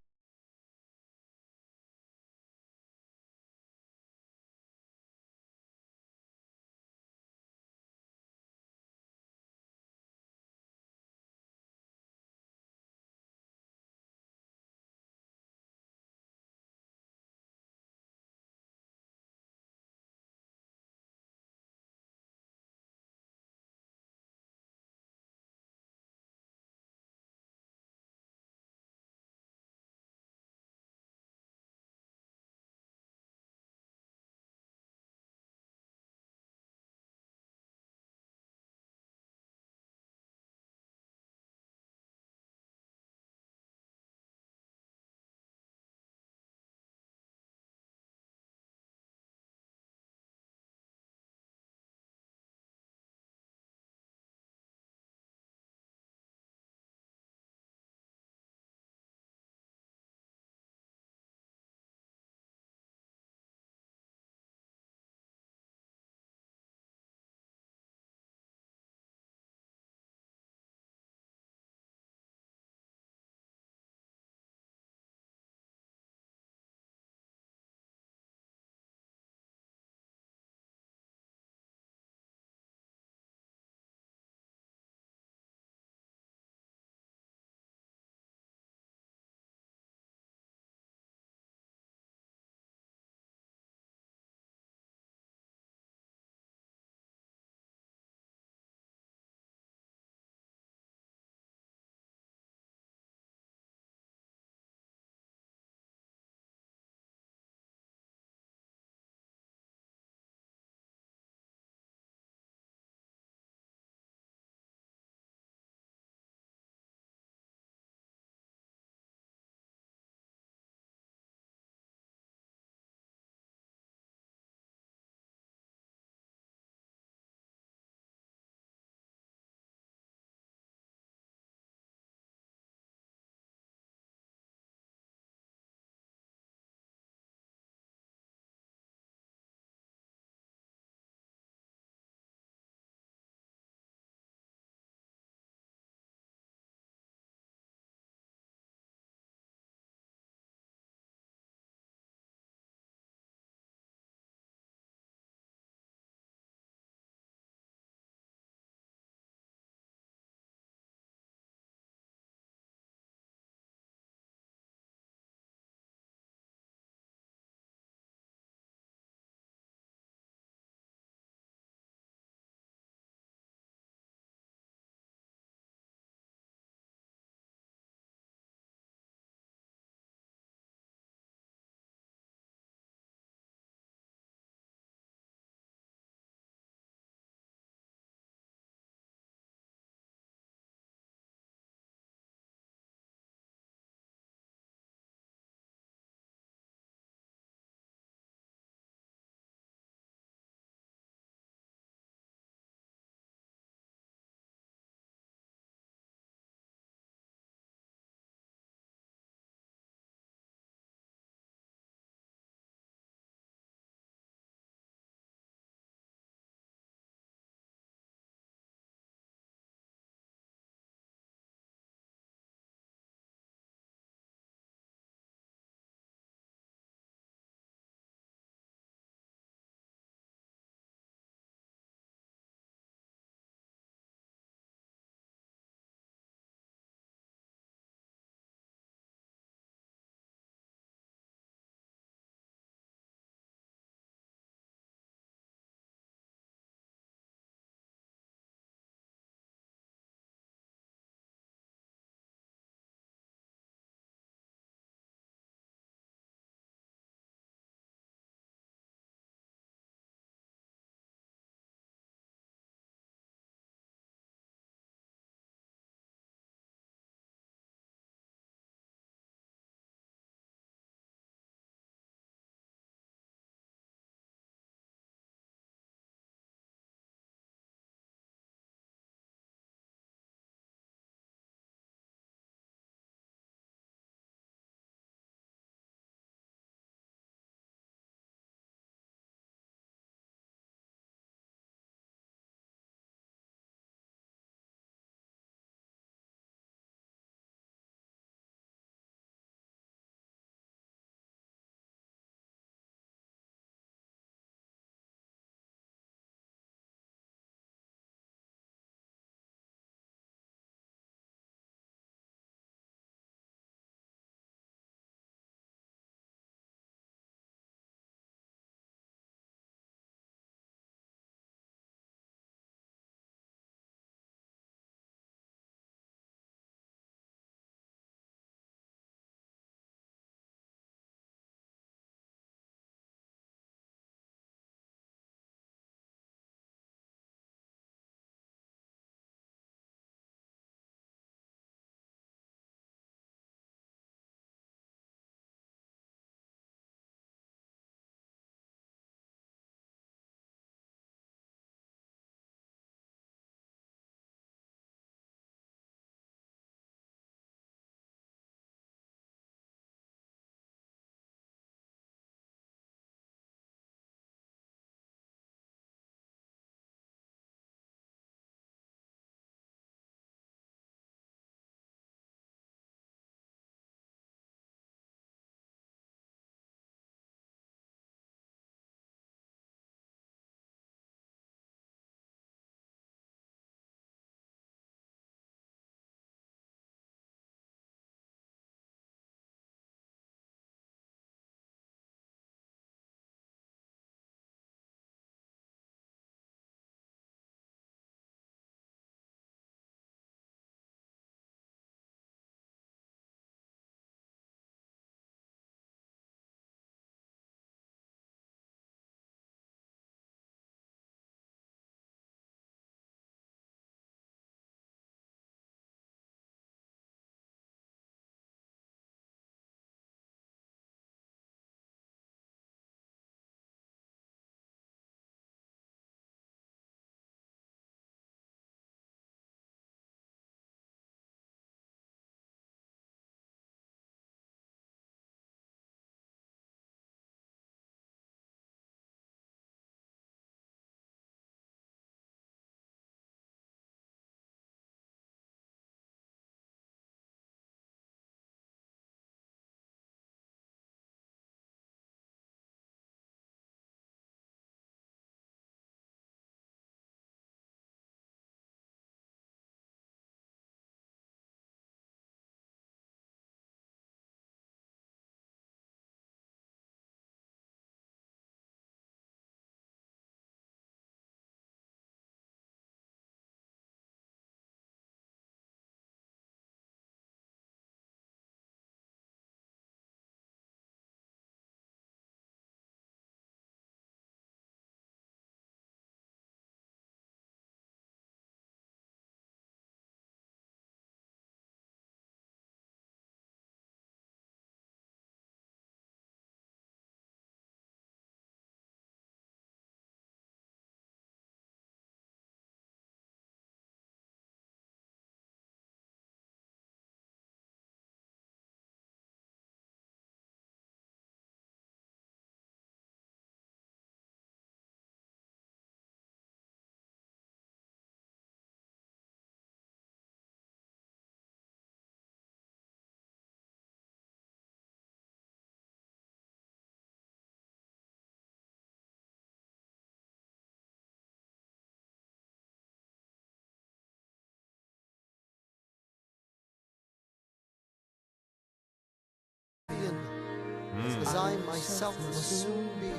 as I myself will soon be.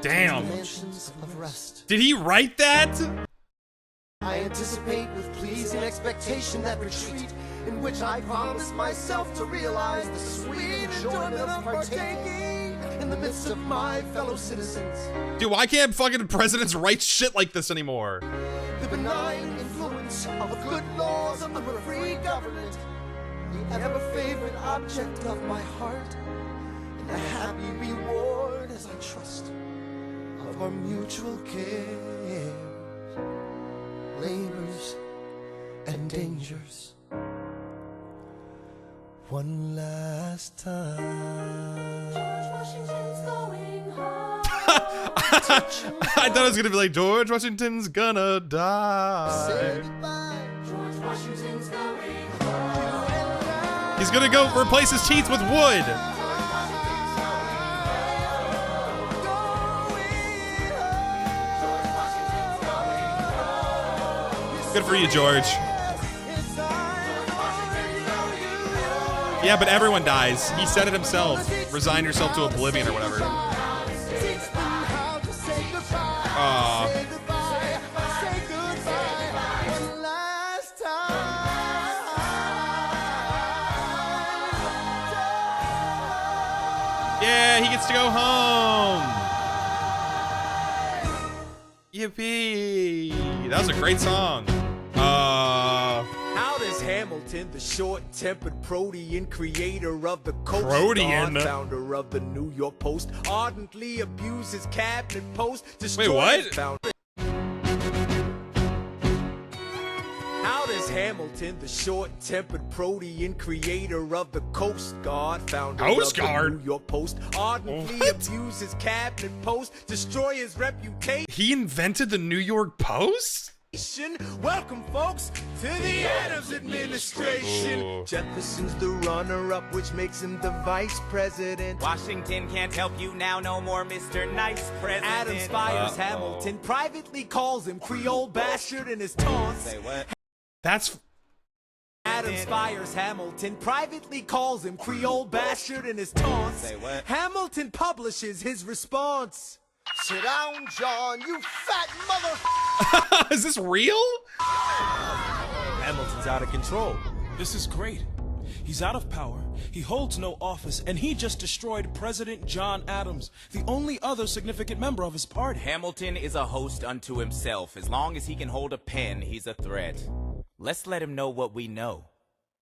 Damn. In the mansions of rest. Did he write that? I anticipate with pleasing expectation that retreat in which I promise myself to realize the sweet enjoyment of partaking in the midst of my fellow citizens. Dude, why can't fucking presidents write shit like this anymore? The benign influence of good laws of the free government, the ever-favorite object of my heart, and the happy reward as I trust of our mutual cares, labors, and dangers. One last time. George Washington's going home. I thought it was gonna be like, George Washington's gonna die. Say goodbye. George Washington's going home. He's gonna go replace his teeth with wood. Good for you, George. Yeah, but everyone dies. He said it himself. Resign yourself to oblivion or whatever. Aww. Yeah, he gets to go home. Yippee. That was a great song. How does Hamilton, the short-tempered protean creator of the Coast Protean? Guard, founder of the New York Post, ardently abuse his cabinet post? Wait, what? How does Hamilton, the short-tempered protean creator of the Coast Guard, founder of the New York Post, ardently abuse his cabinet post, destroy his reputation? He invented the New York Post? Welcome, folks, to the Adams administration. Ooh. Jefferson's the runner-up, which makes him the vice president. Washington can't help you now, no more Mr. Nice President. Adams fires Hamilton, privately calls him Creole bastard in his taunts. Say what? That's... Adams fires Hamilton, privately calls him Creole bastard in his taunts. Say what? Hamilton publishes his response. Sit down, John, you fat mother. Is this real? Hamilton's out of control. This is great. He's out of power, he holds no office, and he just destroyed President John Adams, the only other significant member of his party. Hamilton is a host unto himself. As long as he can hold a pen, he's a threat. Let's let him know what we know.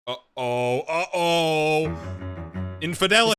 Uh-oh. Infidelity.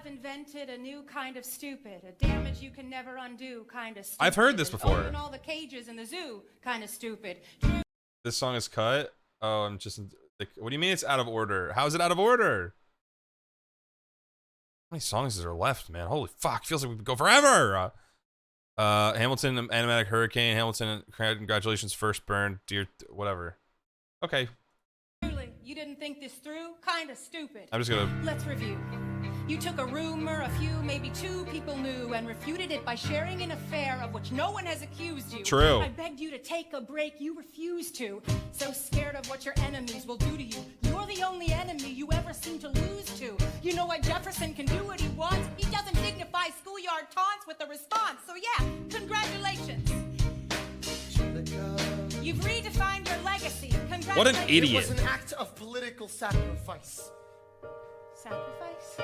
have invented a new kind of stupid, a damage you can never undo kind of stupid. I've heard this before. Open all the cages in the zoo kind of stupid. This song is cut. Oh, I'm just like, what do you mean it's out of order? How is it out of order? How many songs is there left, man? Holy fuck! Feels like we could go forever. Hamilton, animatic hurricane. Hamilton, congratulations, first burn, dear, whatever. Okay. You didn't think this through? Kind of stupid. I'm just gonna. Let's review. You took a rumor a few, maybe two people knew, and refuted it by sharing an affair of which no one has accused you. True. I begged you to take a break, you refused to. So scared of what your enemies will do to you. You're the only enemy you ever seem to lose to. You know what, Jefferson can do what he wants. He doesn't dignify schoolyard taunts with a response. So yeah, congratulations. You've redefined your legacy. Congratulations. What an idiot. It was an act of political sacrifice. Sacrifice?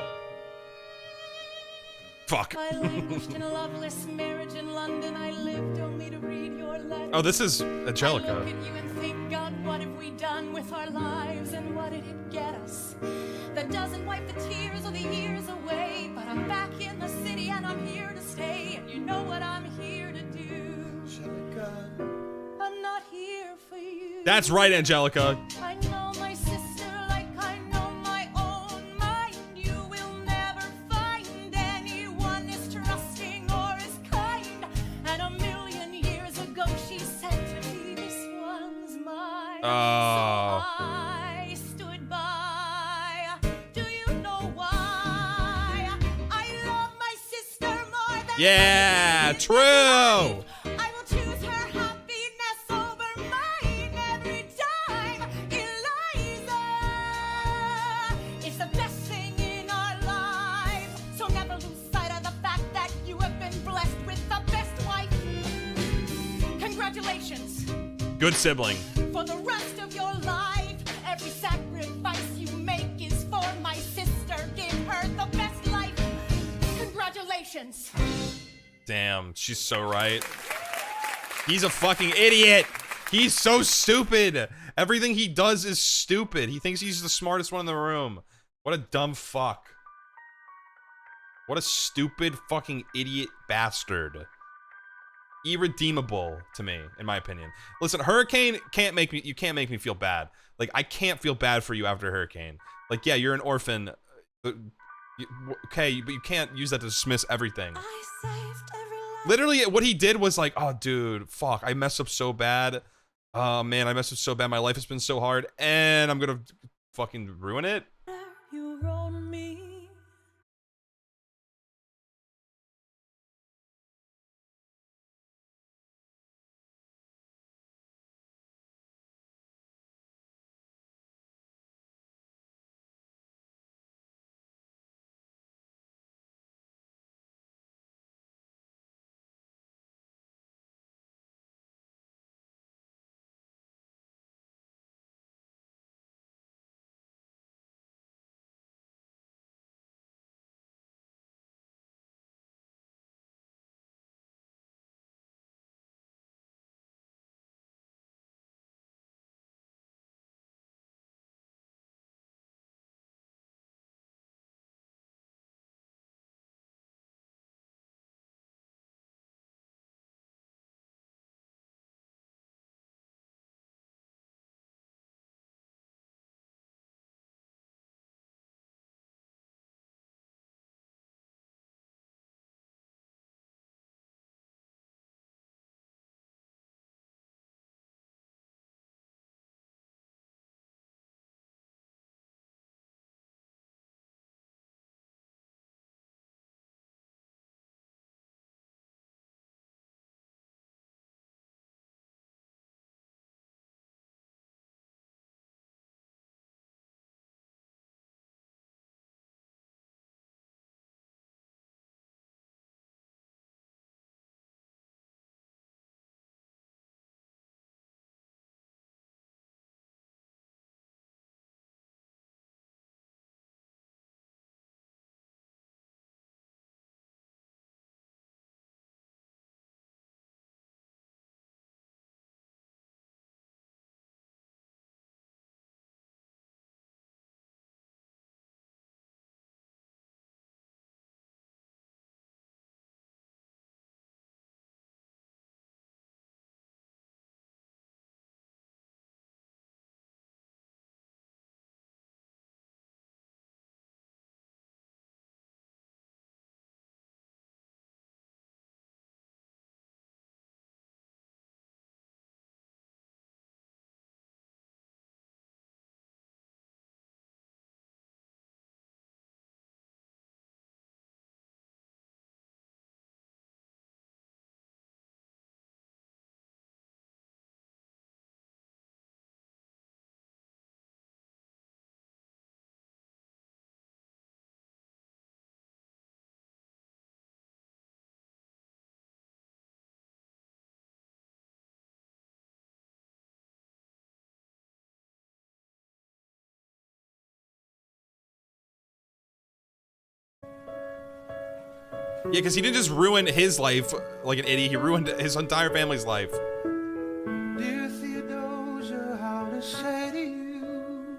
Fuck. I languished in a loveless marriage in London. I lived only to read your letters. Oh, this is I Angelica. look at you and think, God, what have we done with our lives and what did it get us? That doesn't wipe the tears or the years away. But I'm back in the city and I'm here to stay. And you know what I'm here to do. Angelica, I'm not here for you. That's right, Angelica. I know my sister like I know my own mind. You will never find anyone as trusting or as kind. And a million years ago she said to me, this one's mine. Oh. So I stood by. Do you know why? I love my sister more than Yeah, true. I will choose her happiness over mine every time. Eliza, it's the best thing in our lives. So never lose sight of the fact that you have been blessed with the best wife. Congratulations. Good sibling. For the rest of your life, every sacrifice you make is for my sister. Give her the best life. Congratulations. Damn, she's so right. He's a fucking idiot. He's so stupid. Everything he does is stupid. He thinks he's the smartest one in the room. What a dumb fuck. What a stupid fucking idiot bastard. Irredeemable to me, in my opinion. Listen, Hurricane can't make me, you can't make me feel bad. Like, I can't feel bad for you after Hurricane. Like, yeah, you're an orphan. But okay, but you can't use that to dismiss everything. Literally, what he did was like, oh, dude, fuck, I messed up so bad. Oh, man, I messed up so bad. My life has been so hard, and I'm gonna fucking ruin it. Yeah, because he didn't just ruin his life like an idiot. He ruined his entire family's life. Dear Theodosia, how to say to you?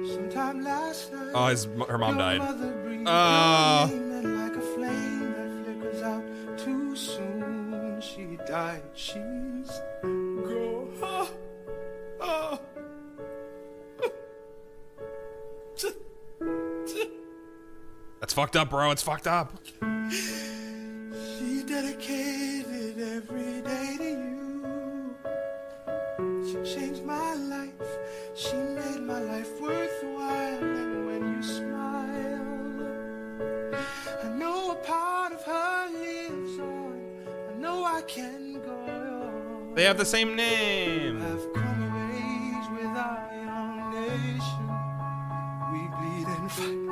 Sometime last night. Oh, her mom died. And like a flame that flickers out too soon, she died. She's gone. That's fucked up, bro. It's fucked up. She dedicated every day to you. She changed my life. She made my life worthwhile. And when you smile, I know a part of her lives on. I know I can go on. They have the same name. I've come of age with our young nation. We bleed and fight.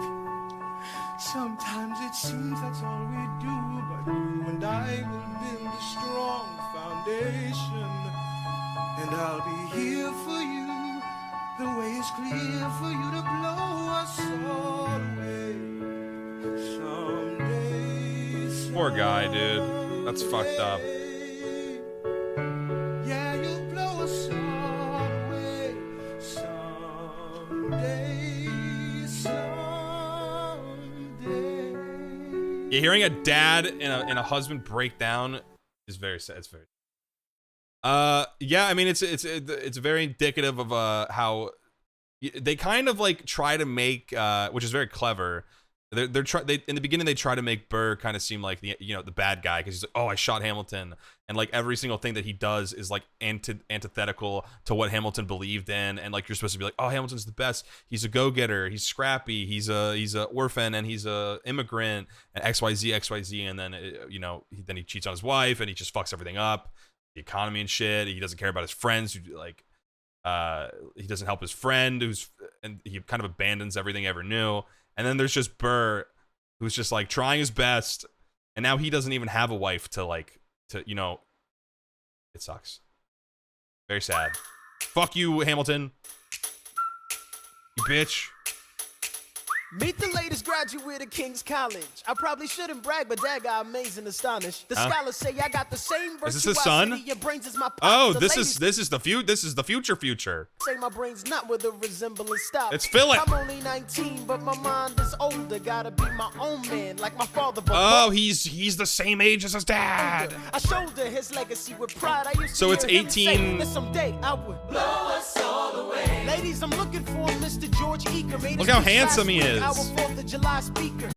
Sometimes it seems that's all we do, but you and I will build a strong foundation. And I'll be here for you. The way is clear for you to blow us all away. Someday. Poor guy, dude. That's fucked up. Yeah, you'll blow us all away. Someday. Yeah, hearing a dad and a husband break down is very sad. It's very. Yeah, I mean it's very indicative of how they kind of like try to make which is very clever. They in the beginning they try to make Burr kind of seem like the bad guy because he's like, oh, I shot Hamilton, and like every single thing that he does is like antithetical to what Hamilton believed in, and like you're supposed to be like, oh, Hamilton's the best. He's a go-getter. He's scrappy. He's a orphan, and he's a immigrant, and XYZ, and then then he cheats on his wife, and he just fucks everything up, the economy and shit. He doesn't care about his friends. Who like he doesn't help his friend and he kind of abandons everything he ever knew. And then there's just Burr, who's just like trying his best, and now he doesn't even have a wife to it sucks. Very sad. Fuck you, Hamilton. You bitch. Meet the latest graduate of King's College. I probably shouldn't brag, but that guy amazing, astonished. The scholars say I got the same virtuosity. Is this his son? Your brains is my pop. Oh, The this ladies is the future. say my brain's not where the resemblance stops. It's Philip. I'm only 19, but my mind is older. Gotta be my own man, like my father. But Oh, he's the same age as his dad. I shoulder his legacy with pride. I used to So it's hear him say 18. that someday I would blow us all away. Ladies, I'm looking for Mr. George Eaker. Made Look his how speech handsome last he week. is. Our 4th of July speaker.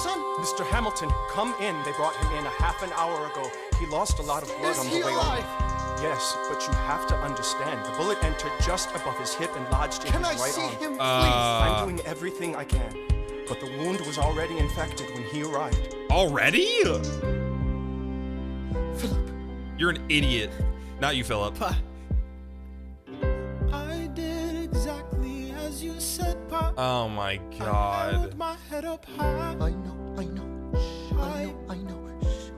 son. Mr. Hamilton, come in. They brought him in a half an hour ago. He lost a lot of blood on the way over. Yes, but you have to understand, the bullet entered just above his hip and lodged in his right arm. Can I see him, please? I'm doing everything I can, but the wound was already infected when he arrived. Already? Philip. You're an idiot. Not you, Philip. I did exactly as you said, Pop. Oh my I god. held my head up high. I know.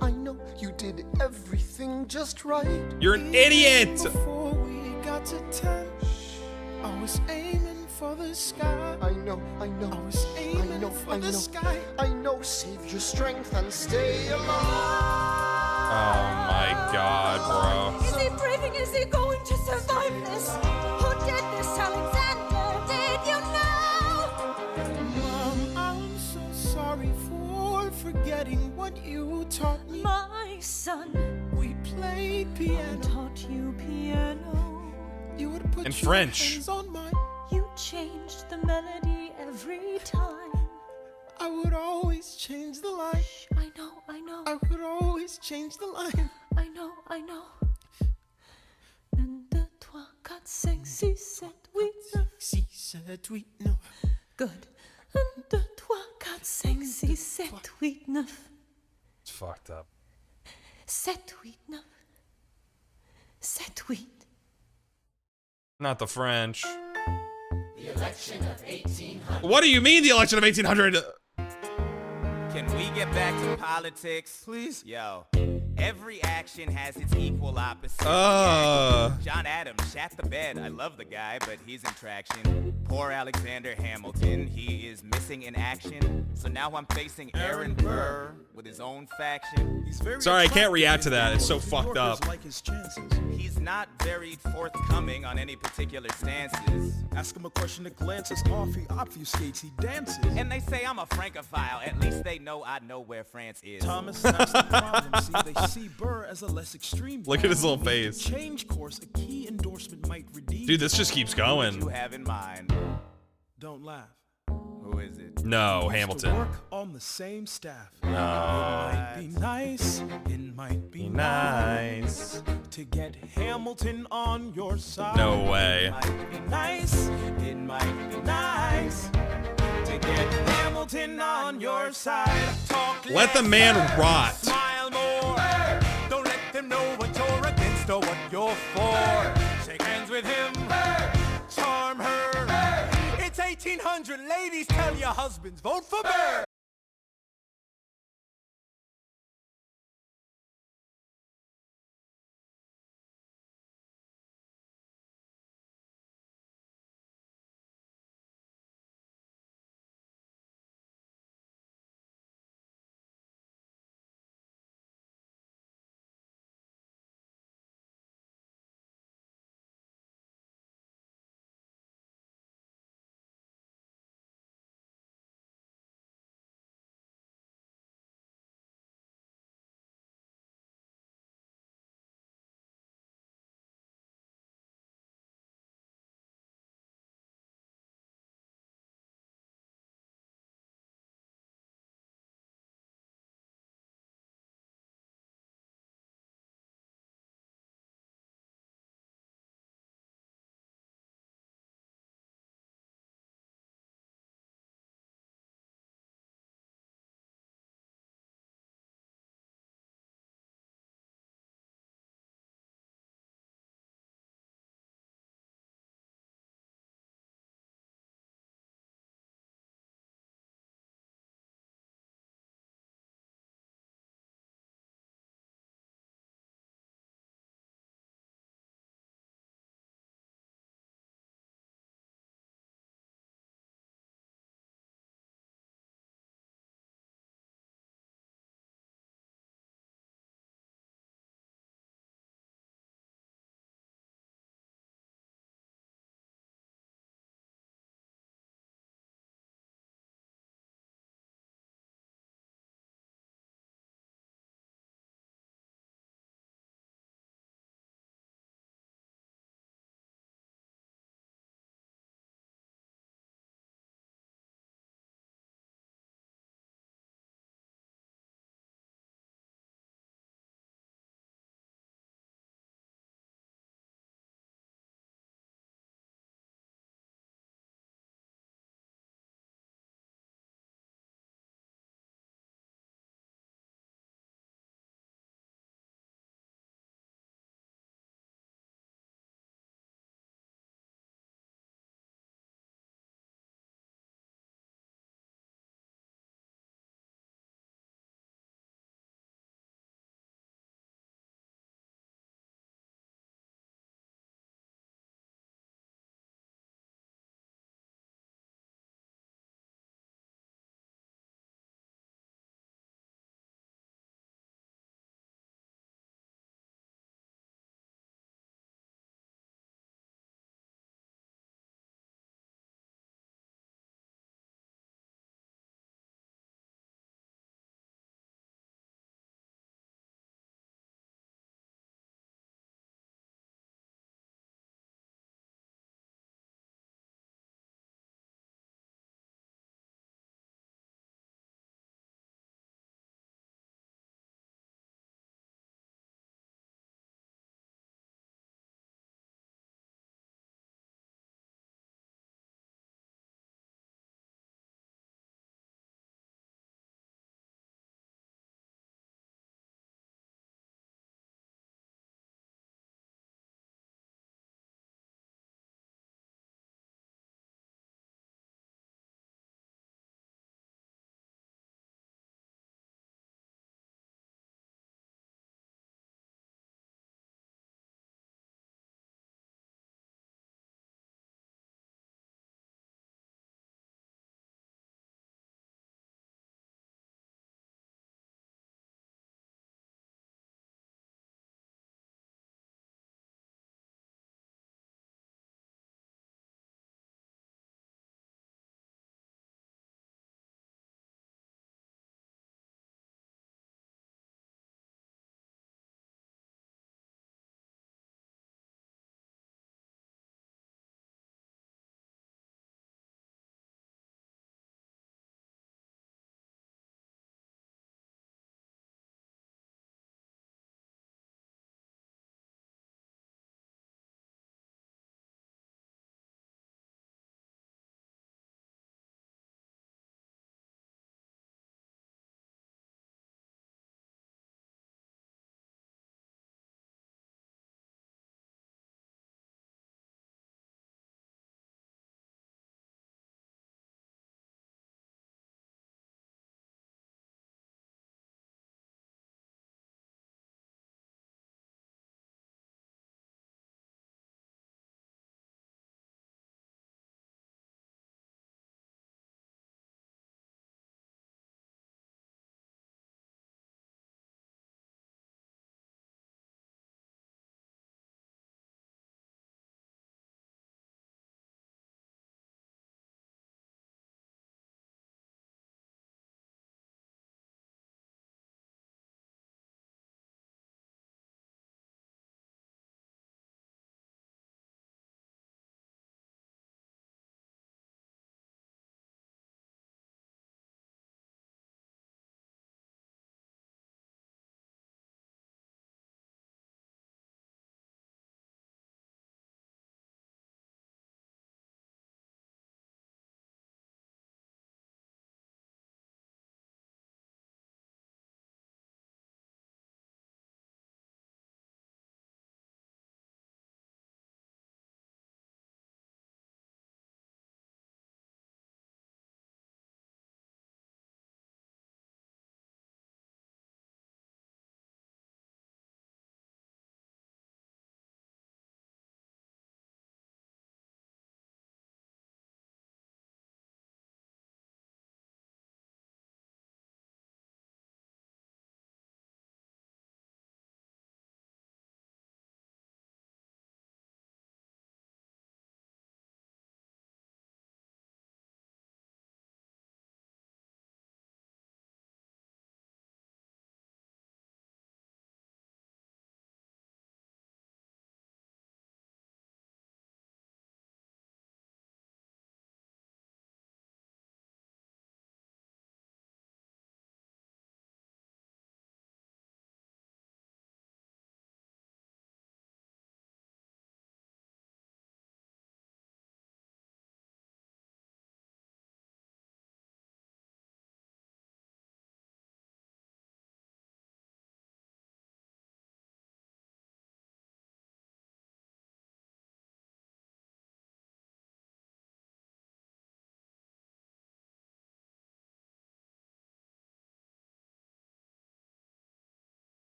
I know you did everything just right. You're an idiot. Before we got to 10, I was aiming for the sky. I know. I was aiming for the sky. I know. Save your strength and stay alive. Oh my god, bro. Is he breathing? Is he going to survive this? Who did this, Alexander? Did you know? Mom, I'm so sorry for forgetting what you taught me. My son, we played piano. I taught you piano. You would put In your French. hands on mine. You changed the melody every time. I would always change the line. Shh, I know. I would always change the line. I know. 1, 2, 3, 4, 5, 6, 7, 8, 9. 6, 7, 8, 9. Good. 1, 2, 3, 4, 5, 6, 7, 8, 9. It's fucked up. 7, 8, 9. 7, 8. Not the French. The election of 1800. What do you mean the election of 1800? Can we get back to politics? Please? Yo, every action has its equal opposite. John Adams shat the bed. I love the guy, but he's in traction. Poor Alexander Hamilton, he is missing in action. So now I'm facing Aaron Burr with his own faction. He's very Sorry, I can't react to that. It's so fucked up. like his chances. He's not very forthcoming on any particular stances. Ask him a question that glances off, he obfuscates, he dances. And they say I'm a Francophile. At least they know I know where France is. Thomas, that's the problem. See, they see Burr as a less extreme. Look at his little face. Change course, a key endorsement might redeem. Dude, this just keeps going. What you have in mind? Don't laugh. Who is it? No, To Hamilton. work on the same staff. No. It might be nice. It might be nice to get Hamilton on your side. No way. It might be nice. It might be nice to get Hamilton on your side. Talk Let the man rot. Smile more. Don't let them know what you're against or what you're for. Shake hands with him. Charm her. It's 1800. Ladies, tell your husbands, vote for Burr.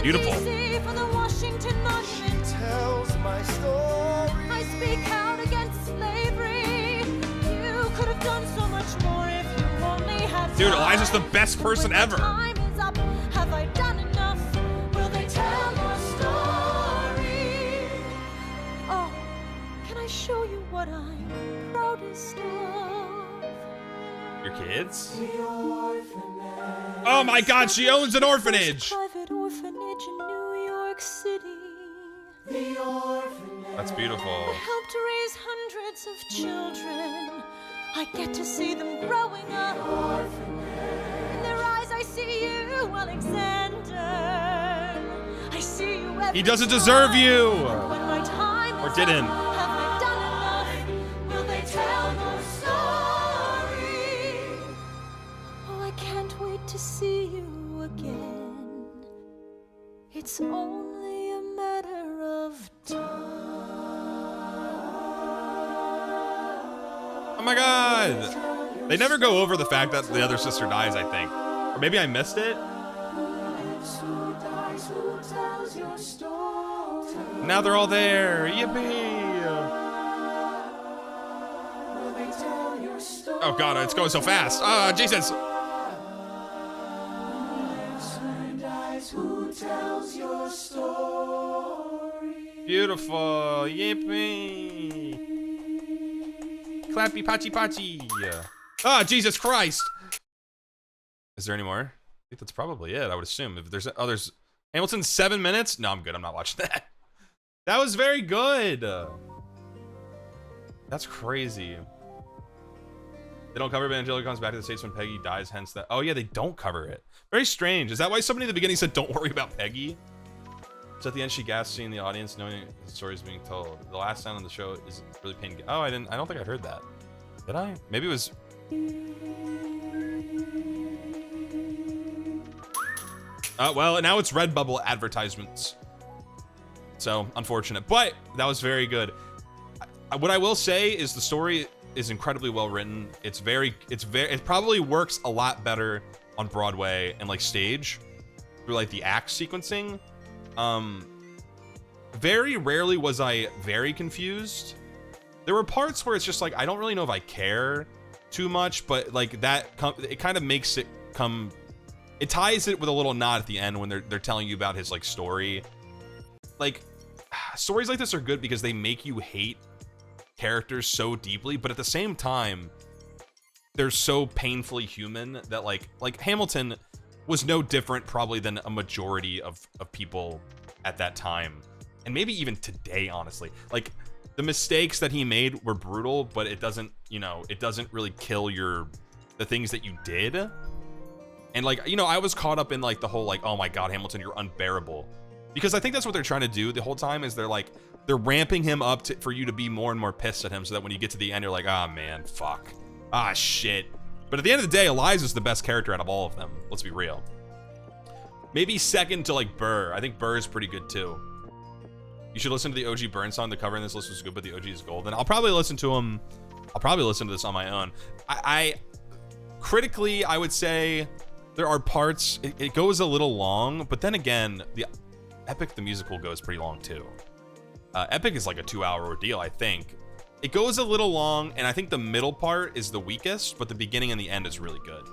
Beautiful. DC for the Washington Monument. She tells my story. I speak out against slavery. You could have done so much more if you only had Dude, time. Eliza's the best person ever. Time is up. Have I done enough? Will they tell your story? Oh, can I show you what I'm proudest of? Your kids? Oh my God, she owns an orphanage. Private orphanage in New York City. The orphanage. That's beautiful. I helped raise hundreds of children. I get to see them growing up. In their eyes, I see you, Alexander. I see you every He doesn't deserve you. When my time Or is didn't. up, have I done enough? Will they tell your story? Oh, I can't wait to see you again. It's only a matter of Oh my God. They never go over the fact that the other sister dies, I think. Or maybe I missed it. Now they're all there. Yippee. Oh God, it's going so fast. Ah, Jesus. Beautiful. Yippee. Clappy patchy patchy. Ah, Jesus Christ. Is there any more? I think that's probably it, I would assume. If there's others. Hamilton, 7 minutes? No, I'm good. I'm not watching that. That was very good. That's crazy. They don't cover it, but Angelica comes back to the States when Peggy dies, hence that. Oh, yeah, they don't cover it. Very strange. Is that why somebody in the beginning said, don't worry about Peggy? So at the end, she gasps, seeing the audience, knowing the story is being told. The last sound on the show is really painful. Oh, I don't think I heard that. Did I? Maybe it was. Well, now it's Redbubble advertisements. So, unfortunate. But that was very good. What I will say is the story is incredibly well written. It probably works a lot better on Broadway and like stage through like the act sequencing. Very rarely was I very confused. There were parts where it's just like, I don't really know if I care too much, but like that, it kind of makes it come, it ties it with a little nod at the end when they're telling you about his like story. Like, stories like this are good because they make you hate characters so deeply, but at the same time, they're so painfully human that like Hamilton was no different probably than a majority of people at that time. And maybe even today, honestly. Like, the mistakes that he made were brutal, but it doesn't, it doesn't really kill the things that you did. And like, I was caught up in like the whole like, oh my God, Hamilton, you're unbearable. Because I think that's what they're trying to do the whole time is they're ramping him up for you to be more and more pissed at him so that when you get to the end, you're like, ah, man, fuck. Ah, shit. But at the end of the day, Eliza's the best character out of all of them. Let's be real. Maybe second to like Burr. I think Burr is pretty good too. You should listen to the OG Burn song. The cover in this list was good, but the OG is gold. And I'll probably listen to him. I'll probably listen to this on my own. Critically, I would say there are parts, it goes a little long, but then again, the Epic the musical goes pretty long too. Epic is like a 2-hour ordeal, I think. It goes a little long, and I think the middle part is the weakest, but the beginning and the end is really good.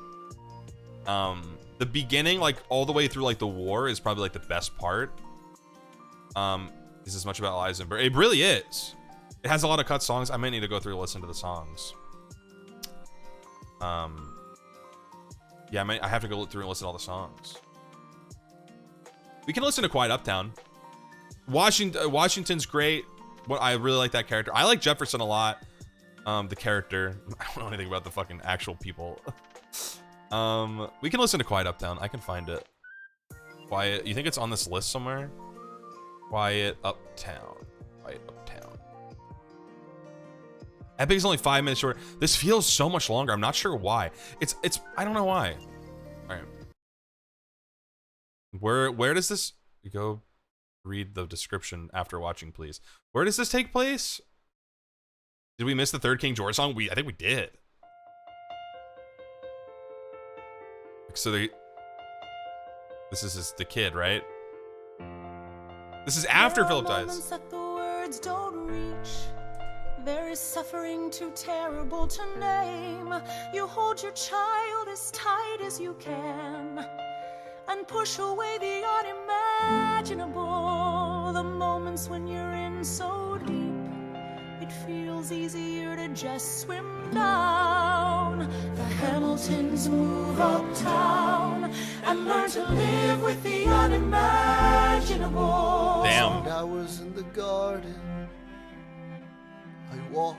The beginning, like all the way through like the war, is probably like the best part. Is as much about Eliza and Burr. It really is. It has a lot of cut songs. I might need to go through and listen to the songs. Yeah, I have to go through and listen to all the songs. We can listen to Quiet Uptown. Washington's great. I really like that character. I like Jefferson a lot. The character. I don't know anything about the fucking actual people. We can listen to Quiet Uptown. I can find it. Quiet. You think it's on this list somewhere? Quiet Uptown. Quiet Uptown. Epic's only 5 minutes short. This feels so much longer. I'm not sure why. It's I don't know why. All right. Where does this go? Read the description after watching, please. Where does this take place? Did we miss the third King George song? I think we did. So this is the kid, right? This is after There are Philip moments dies. that the words don't reach. There is suffering too terrible to name. You hold your child as tight as you can and push away the unimaginable. The moments when you're in so deep, it feels easier to just swim down. The Hamiltons move uptown and learn to live with the unimaginable. Damn. Hours in the garden, I walk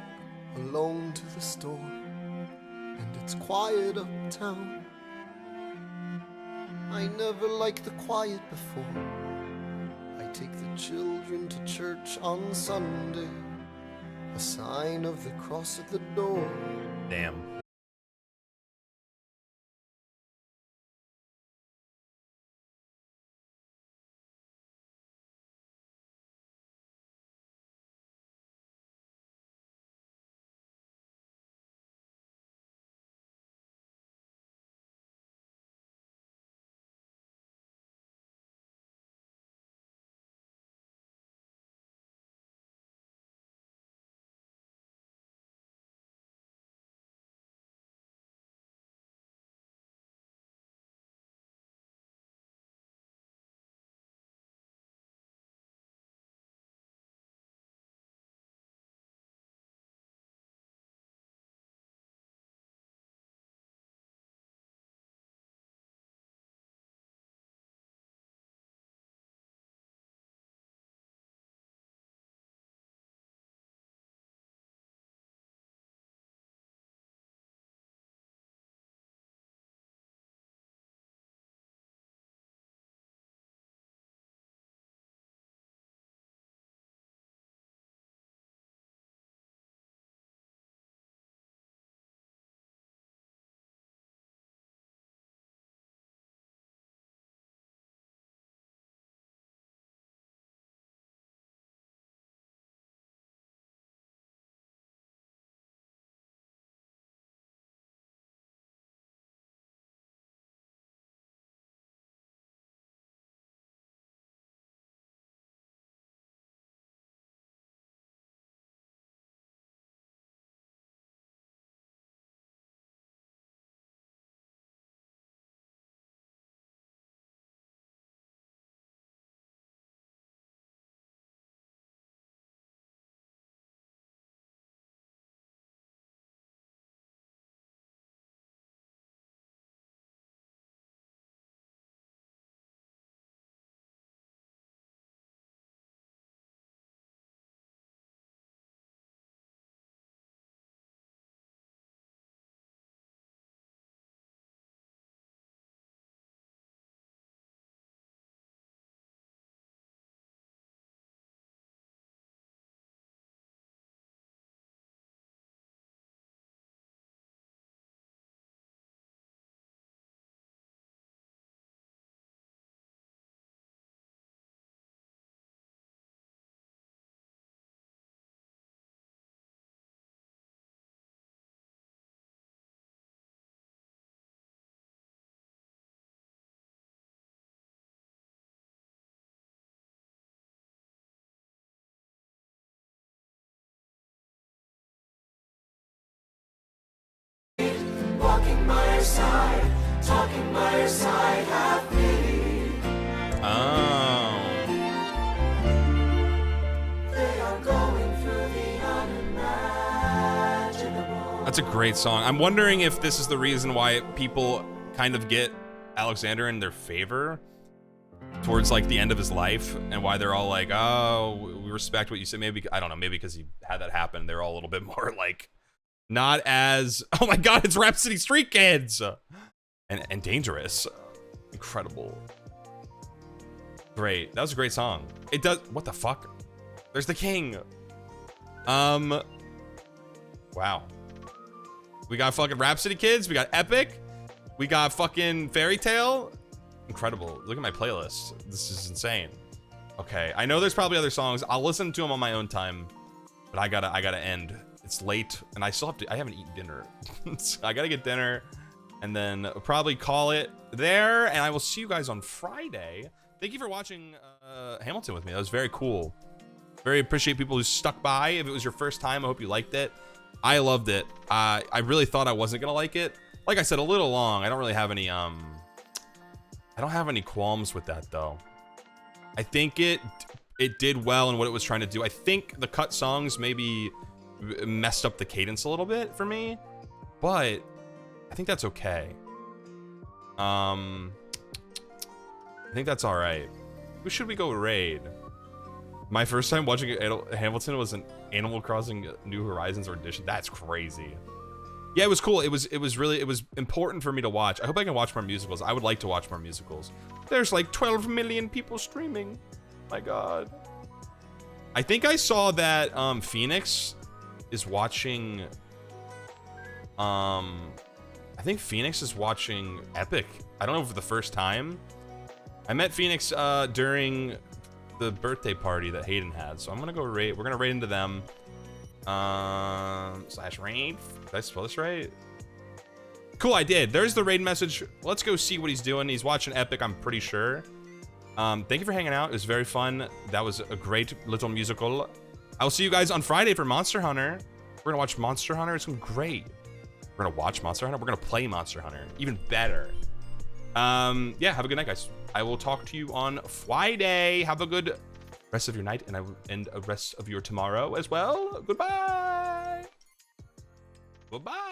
alone to the store, and it's quiet uptown. I never liked the quiet before. I take the children to church on Sunday, a sign of the cross at the door. Damn. Walking by your side, talking by your side, have pity. Oh. They are going through the unimaginable. That's a great song. I'm wondering if this is the reason why people kind of get Alexander in their favor towards like the end of his life, and why they're all like, oh, we respect what you said. Maybe, I don't know, maybe because he had that happen, they're all a little bit more like, not as, oh my god, it's Rhapsody Street Kids! And Dangerous. Incredible. Great. That was a great song. It does, what the fuck? There's the king. Wow. We got fucking Rhapsody Kids, we got Epic, we got fucking Fairy Tale. Incredible. Look at my playlist. This is insane. Okay, I know there's probably other songs. I'll listen to them on my own time, but I gotta end. It's late, and I still have to, I haven't eaten dinner. So I gotta get dinner, and then probably call it there, and I will see you guys on Friday thank you for watching Hamilton with me. That was very cool. Very appreciate people who stuck by. If it was your first time, I hope you liked it. I loved it. I really thought I wasn't gonna like it. Like I said, a little long. I don't really have any I don't have any qualms with that though. I think it did well in what it was trying to do. I think the cut songs maybe messed up the cadence a little bit for me, but I think that's okay. I think that's all right. Who should we go raid? My first time watching Hamilton was an Animal Crossing New Horizons audition. That's crazy. Yeah, it was cool. It was important for me to watch. I hope I can watch more musicals. I would like to watch more musicals. There's like 12 million people streaming. My God. I think I saw that Phoenix is watching I think Phoenix is watching Epic. I don't know for the first time. I met Phoenix during the birthday party that Hayden had, so I'm gonna go raid. We're gonna raid into them. Slash raid. Did I spell this right? Cool, I did. There's the raid message. Let's go see what he's doing. He's watching Epic, I'm pretty sure. Thank you for hanging out. It was very fun. That was a great little musical. I will see you guys on Friday for Monster Hunter. We're gonna watch Monster Hunter. It's gonna be great. We're gonna watch Monster Hunter. We're gonna play Monster Hunter. Even better. Yeah, have a good night, guys. I will talk to you on Friday. Have a good rest of your night and a rest of your tomorrow as well. Goodbye. Goodbye.